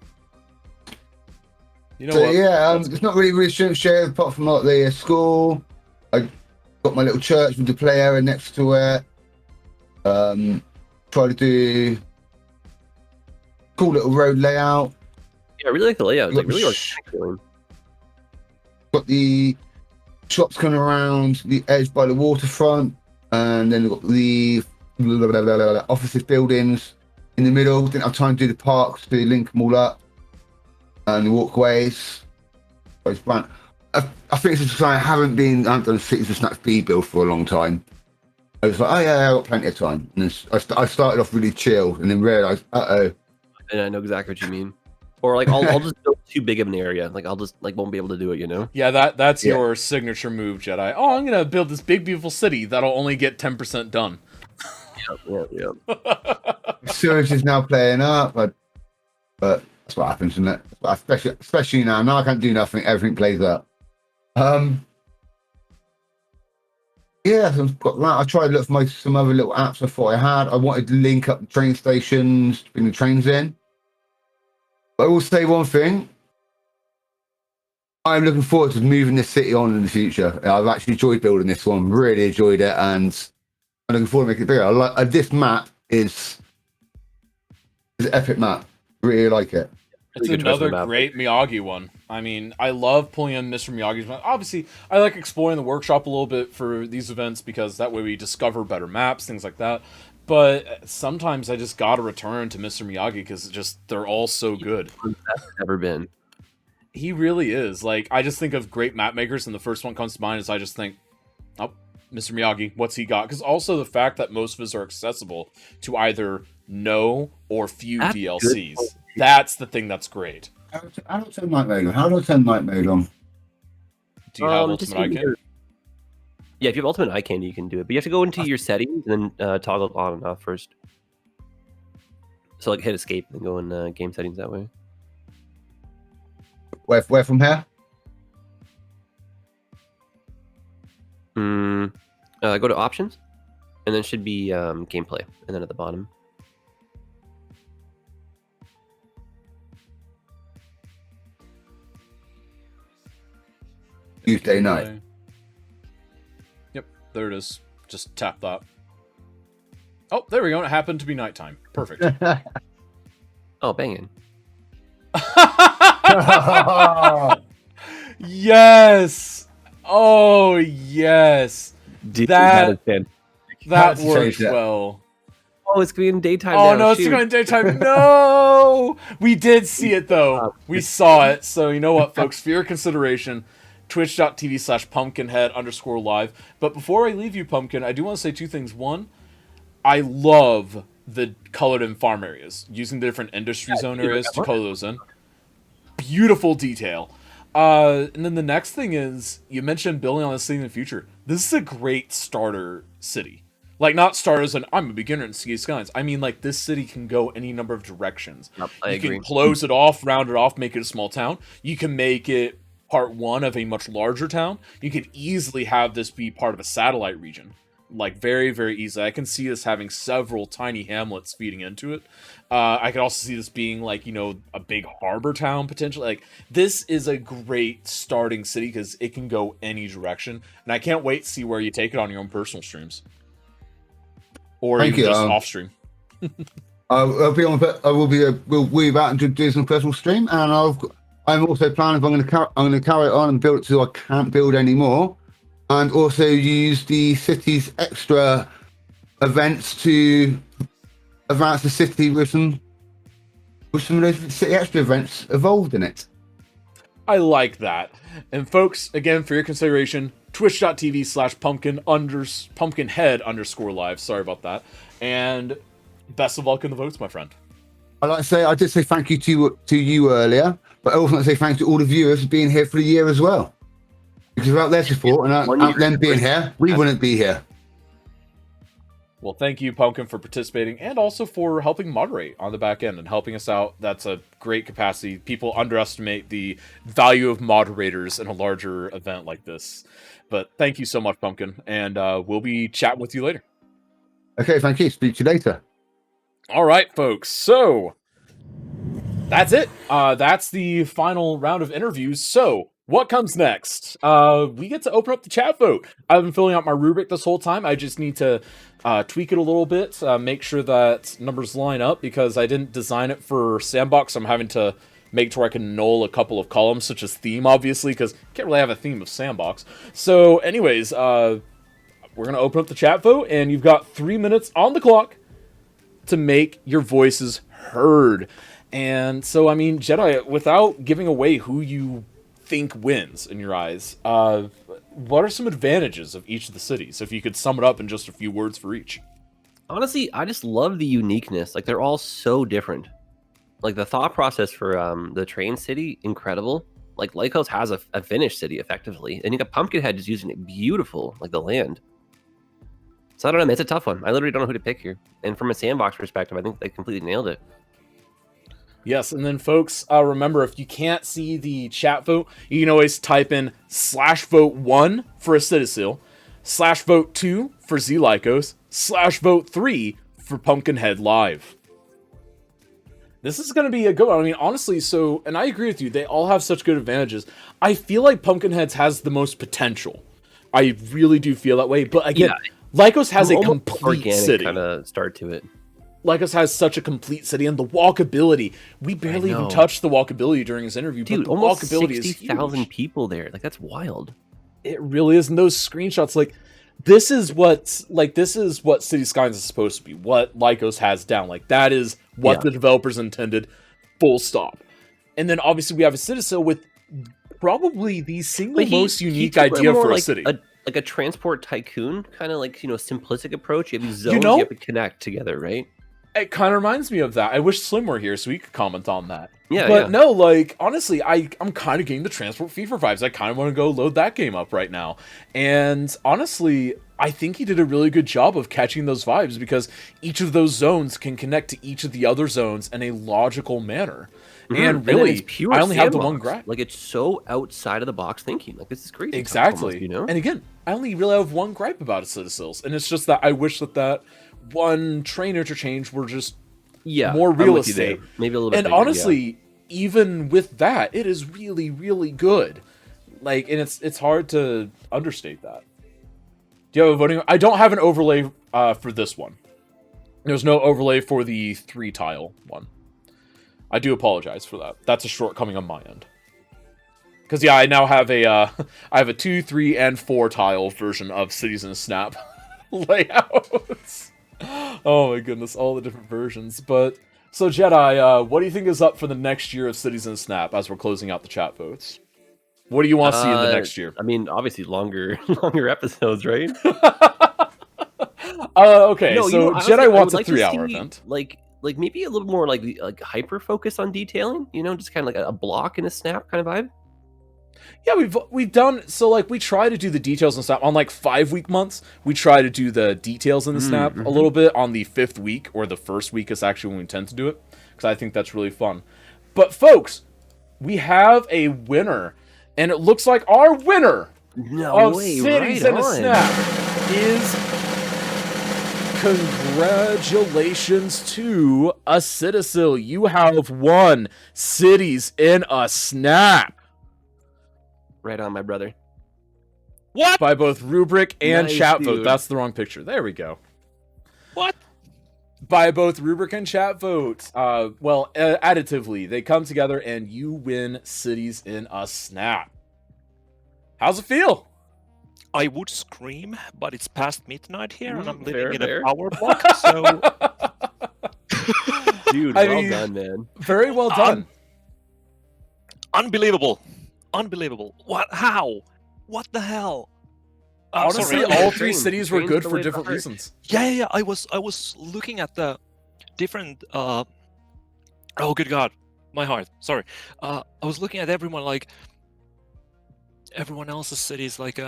You know so what? Yeah, it's not really shared apart from like the school. I got my little church with the play area next to it. Try to do cool little road layout. Yeah, I really like the layout. It's like really organic. Got the shops coming around the edge by the waterfront, and then we've got the offices buildings in the middle. Didn't have time to do the parks to link them all up, and the walkways. I think it's just I haven't done a Cities of Snap speed build for a long time. I was like, oh yeah, I've got plenty of time. And then I started off really chill, and then realised, And I know exactly what you mean. Or like I'll just build too big of an area. Like I'll just won't be able to do it, you know? Yeah, that's your signature move, Jedi. Oh, I'm gonna build this big beautiful city that'll only get 10% done. Yep. Sewage is now playing up, but that's what happens, isn't it? Especially now. Now I can't do nothing. Everything plays up. Yeah, so I've got that. I tried to look for some other little apps I thought I had. I wanted to link up the train stations, bring the trains in. But I will say one thing. I'm looking forward to moving this city on in the future. I've actually enjoyed building this one. Really enjoyed it, and I'm looking forward to making it bigger. This map is an epic map. Really like it. It's another great Miyagi one. I mean, I love pulling in Mr. Miyagi's one. Obviously, I like exploring the workshop a little bit for these events because that way we discover better maps, things like that. But sometimes I just gotta return to Mr. Miyagi because they're all so good. Never been. He really is. Like, I just think of great map makers, and the first one comes to mind is I just think, oh, Mr. Miyagi, what's he got? Because also the fact that most of us are accessible to either no or few DLCs. That's the thing that's great. How do I turn night mode on? How do I turn night mode on? Do you have Ultimate Eye Candy? Yeah, if you have Ultimate Eye Candy, you can do it. But you have to go into your settings and then toggle on and off first. So like hit escape and go in game settings that way. Where from here? Go to options, and then should be gameplay, and then at the bottom. Tuesday night. Yep, there it is. Just tap that. Oh, there we go. It happened to be nighttime. Perfect. Oh, banging. Yes. Oh, yes. Dude, That is fantastic. that to worked change that. well. Oh, it's going daytime Oh now. no, it's shoot. going daytime. No, we did see it though. We saw it. So you know what, folks? For your consideration, twitch.tv/pumpkinhead_live. But before I leave you, Pumpkin, I do want to say two things. One, I love the colored in farm areas, using the different industry zone areas to color those in. Beautiful detail. And then the next thing is, you mentioned building on this city in the future. This is a great starter city. Like, not start as an, I'm a beginner in Sea Skylines. I mean, like, this city can go any number of directions. Yep, I you agree. can close it off, round it off, make it a small town. You can make it part one of a much larger town. You could easily have this be part of a satellite region. Like, very, very easily. I can see this having several tiny hamlets feeding into it. I could also see this being, like, you know, a big harbor town, potentially. Like, this is a great starting city because it can go any direction. And I can't wait to see where you take it on your own personal streams. Or Thank even you, just off stream. I'll be on. I will be. We'll be about to do some personal stream, and I'm also planning if I'm going to carry it on and build it so I can't build anymore, and also use the city's extra events to advance the city with some of those city extra events evolved in it. I like that. And folks, again, for your consideration, twitch.tv/pumpkinhead_live. Sorry about that. And best of luck in the votes, my friend. I'd like to say, I did say thank you to you earlier, but I also want to say thanks to all the viewers for being here for the year as well. Because without their support and without them being here, we wouldn't be here. Well, thank you, Pumpkin, for participating and also for helping moderate on the back end and helping us out. That's a great capacity. People underestimate the value of moderators in a larger event like this. But thank you so much, Pumpkin, and we'll be chatting with you later. Okay, thank you. Speak to you later. All right, folks. So that's it. That's the final round of interviews. So what comes next? We get to open up the chat vote. I've been filling out my rubric this whole time. I just need to tweak it a little bit, make sure that numbers line up because I didn't design it for Sandbox. I'm having to make to where I can null a couple of columns, such as theme, obviously, because you can't really have a theme of Sandbox. So anyways, we're going to open up the chat vote, and you've got 3 minutes on the clock to make your voices heard. And so, I mean, Jedi, without giving away who you think wins in your eyes, what are some advantages of each of the cities? If you could sum it up in just a few words for each. Honestly, I just love the uniqueness. Like, they're all so different. Like, the thought process for the train city, incredible. Like, Lycos has a finished city, effectively. And you got Pumpkinhead just using it beautiful, like the land. So I don't know, it's a tough one. I literally don't know who to pick here. And from a Sandbox perspective, I think they completely nailed it. Yes, and then folks, remember, if you can't see the chat vote, you can always type in /vote1 for a Citasil, /vote2 for Z-Lycos, /vote3 for Pumpkinhead Live. This is going to be a good one. I mean, honestly, so, and I agree with you, they all have such good advantages. I feel like Pumpkinhead's has the most potential. I really do feel that way, but again, Lycos has a complete city. Kind of start to it. Lycos has such a complete city, and the walkability. We barely even touched the walkability during his interview, dude, but the almost walkability is 60,000 people there. Like, that's wild. It really is. And those screenshots, like, this is what City Skylines is supposed to be. What Lycos has down, like, that is what the developers intended. Full stop. And then obviously we have a Citadel with probably the single most unique idea for a city. Like a transport tycoon, kind of like, you know, simplistic approach. You have these zones you have to connect together, right? It kind of reminds me of that. I wish Slim were here so he could comment on that. Yeah, but no, like, honestly, I'm kind of getting the Transport FIFA vibes. I kind of want to go load that game up right now. And honestly, I think he did a really good job of catching those vibes because each of those zones can connect to each of the other zones in a logical manner. And then really, it's pure I only have the one sandbox. gripe. Like, it's so outside of the box thinking. Like, this is crazy. Exactly. Almost, you know? And again, I only really have one gripe about Citadels, and it's just that I wish that one train interchange were just more I'm real with you there. estate. Maybe a little bit And bigger, yeah. honestly, even with that, it is really, really good. Like, and it's hard to understate that. Do you have a voting? I don't have an overlay for this one. There's no overlay for the 3-tile one. I do apologize for that. That's a shortcoming on my end. Because yeah, I now have I have a 2, 3, and 4-tile version of Cities in a Snap layouts. Oh my goodness, all the different versions. But so Jedi, what do you think is up for the next year of Cities in a Snap as we're closing out the chat votes? What do you want to see in the next year? I mean, obviously longer episodes, right? Okay, No, so honestly, Jedi I wants would a like to 3-hour see, event. Like maybe a little more like hyper focus on detailing. You know, just kind of like a block in a snap kind of vibe. Yeah, we've done so. Like, we try to do the details and Snap on like 5-week months. We try to do the details in the Snap a little bit on the 5th week, or the 1st week is actually when we tend to do it, because I think that's really fun. But folks, we have a winner, and it looks like our winner of Cities in a Snap is, congratulations to a Citadel. You have won Cities in a Snap. Right on, my brother. What? By both rubric and Nice, chat vote. dude. That's the wrong picture. There we go. What? By both rubric and chat vote. Well, additively, they come together and you win Cities in a Snap. How's it feel? I would scream, but it's past midnight here, and I'm fair, living in fair. a power block, so Dude, I well mean, done, man. Very well done. unbelievable. Unbelievable. What? How? What the hell? Honestly, Sorry. all Train- 3 cities were train's good the for way to the different heart. reasons. Yeah. I was looking at the different. Oh, good God, my heart. Sorry. I was looking at everyone like everyone else's cities, like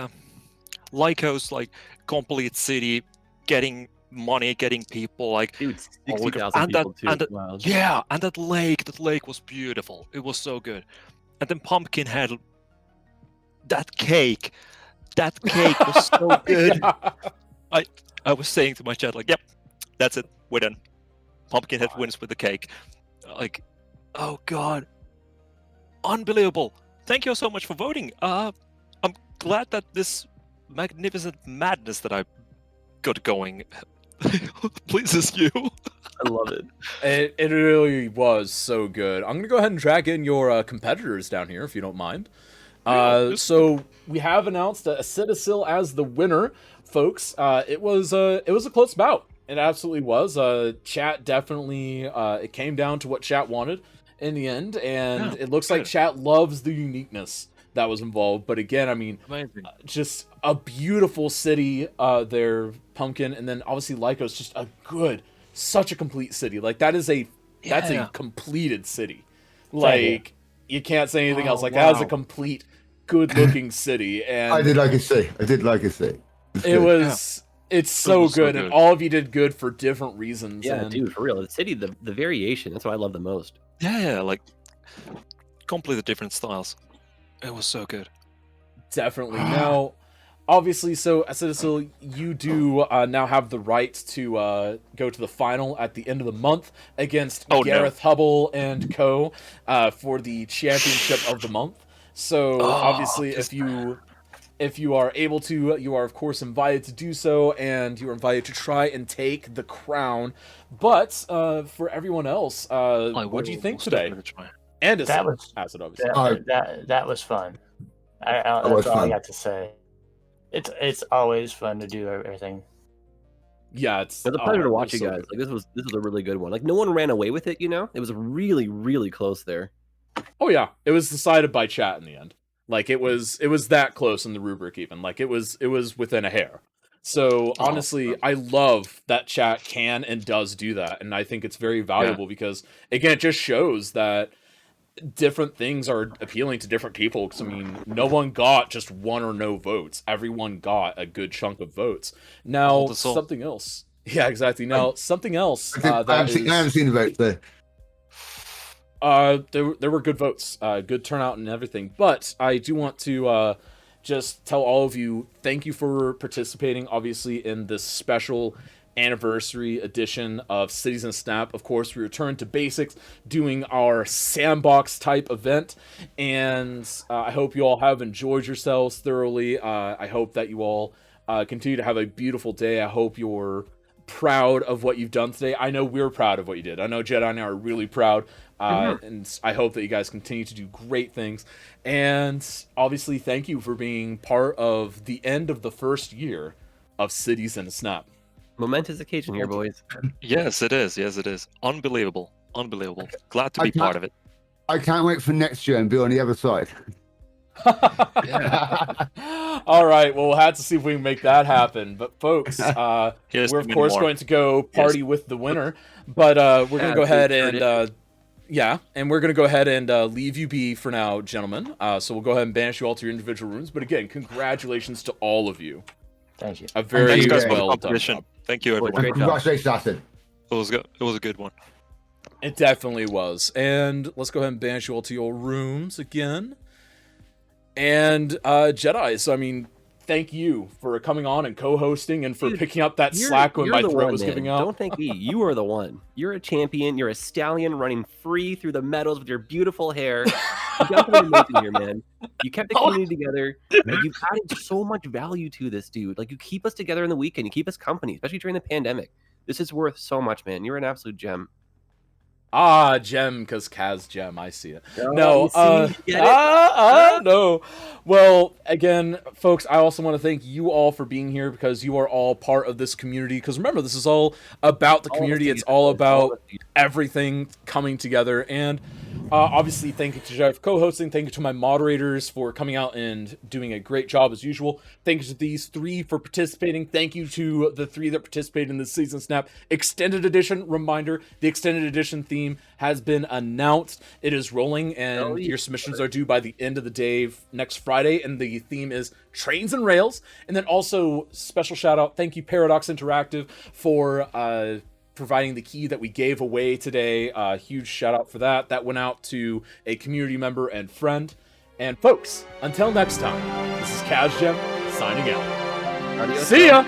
Lyco's like complete city, getting money, getting people, like Dude, oh, 60,000 and that- people too. and that- Wild. yeah, and that lake was beautiful. It was so good. And then Pumpkinhead, that cake was so good. Yeah. I was saying to my chat, like, yep, that's it, we're done. Pumpkinhead wins with the cake. Like, oh God, unbelievable. Thank you so much for voting. I'm glad that this magnificent madness that I got going pleases you. I love it. It really was so good. I'm gonna go ahead and drag in your competitors down here, if you don't mind. So we have announced a Citadel as the winner, folks. It was a close bout. It absolutely was. Chat definitely. It came down to what chat wanted in the end, and it looks like good. chat loves the uniqueness that was involved. But again, I mean, Amazing. just a beautiful city there, Pumpkin, and then obviously Lyco's just such a complete city. Like, that's a completed city. Like, you can't say anything else. Like, that is a complete good looking city. And I did like a C. it's so good, and all of you did good for different reasons. Yeah, and dude, for real. The city, the variation, that's what I love the most. Yeah, like completely different styles. It was so good. Definitely. Now, obviously, so as Citadel, you do now have the right to go to the final at the end of the month against Gareth Hubble and co. For the championship of the month. So obviously, if you are able to, you are of course invited to do so, and you are invited to try and take the crown. But for everyone else, what do you think today? And That was acid, obviously. that was fun. That's was all I fun. got to say. It's always fun to do everything. Yeah, it's It was a pleasure to it watch was you so guys. good. Like, this was a really good one. Like, no one ran away with it, you know? It was really, really close there. Oh yeah, it was decided by chat in the end. Like, it was that close in the rubric even. Like, it was within a hair. So honestly, I love that chat can and does do that, and I think it's very valuable because again, it just shows that different things are appealing to different people. Because I mean, no one got just one or no votes. Everyone got a good chunk of votes. Now, something else. Yeah, exactly. Now, something else I haven't seen the votes though. There were good votes, good turnout and everything. But I do want to just tell all of you, thank you for participating, obviously, in this special anniversary edition of Cities in a Snap. Of course, we returned to basics, doing our Sandbox type event, and I hope you all have enjoyed yourselves thoroughly. I hope that you all continue to have a beautiful day. I hope you're proud of what you've done today. I know we're proud of what you did. I know Jedi and I are really proud, and I hope that you guys continue to do great things. And obviously, thank you for being part of the end of the first year of Cities in a Snap. Momentous occasion here, boys. Yes, it is. Yes, it is. Unbelievable. Unbelievable. Glad to be part of it. I can't wait for next year and be on the other side. All right, well, we'll have to see if we can make that happen. But folks, we're of course going to go party with the winner. But we're going to go ahead and we're going to go ahead and leave you be for now, gentlemen. So we'll go ahead and banish you all to your individual rooms. But again, congratulations to all of you. Thank you. A very well done job. Thank you, everyone. Congratulations, Austin. It was good. It was a good one. It definitely was. And let's go ahead and banish you all to your rooms again. And Jedi, so I mean, thank you for coming on and co-hosting and for picking up that slack when my throat was giving out. Don't thank me. You are the one. You're a champion. You're a stallion running free through the meadows with your beautiful hair. You got something amazing here, man. You kept the community together. Like, you've added so much value to this, dude. Like, you keep us together in the weekend. You keep us company, especially during the pandemic. This is worth so much, man. You're an absolute gem. Ah, gem, because Kaz gem, I see it. No, no. Well, again, folks, I also want to thank you all for being here because you are all part of this community. Because remember, this is all about the community. It's all about everything coming together. And obviously, thank you to Jedi for co-hosting. Thank you to my moderators for coming out and doing a great job as usual. Thank you to these three for participating. Thank you to the three that participated in the Season Snap Extended Edition. Reminder, the Extended Edition theme has been announced. It is rolling, and your submissions are due by the end of the day next Friday, and the theme is Trains and Rails. And then also, special shout out, thank you Paradox Interactive for providing the key that we gave away today. Huge shout out for that. That went out to a community member and friend. And folks, until next time, this is KazGem signing out. Adios. See ya!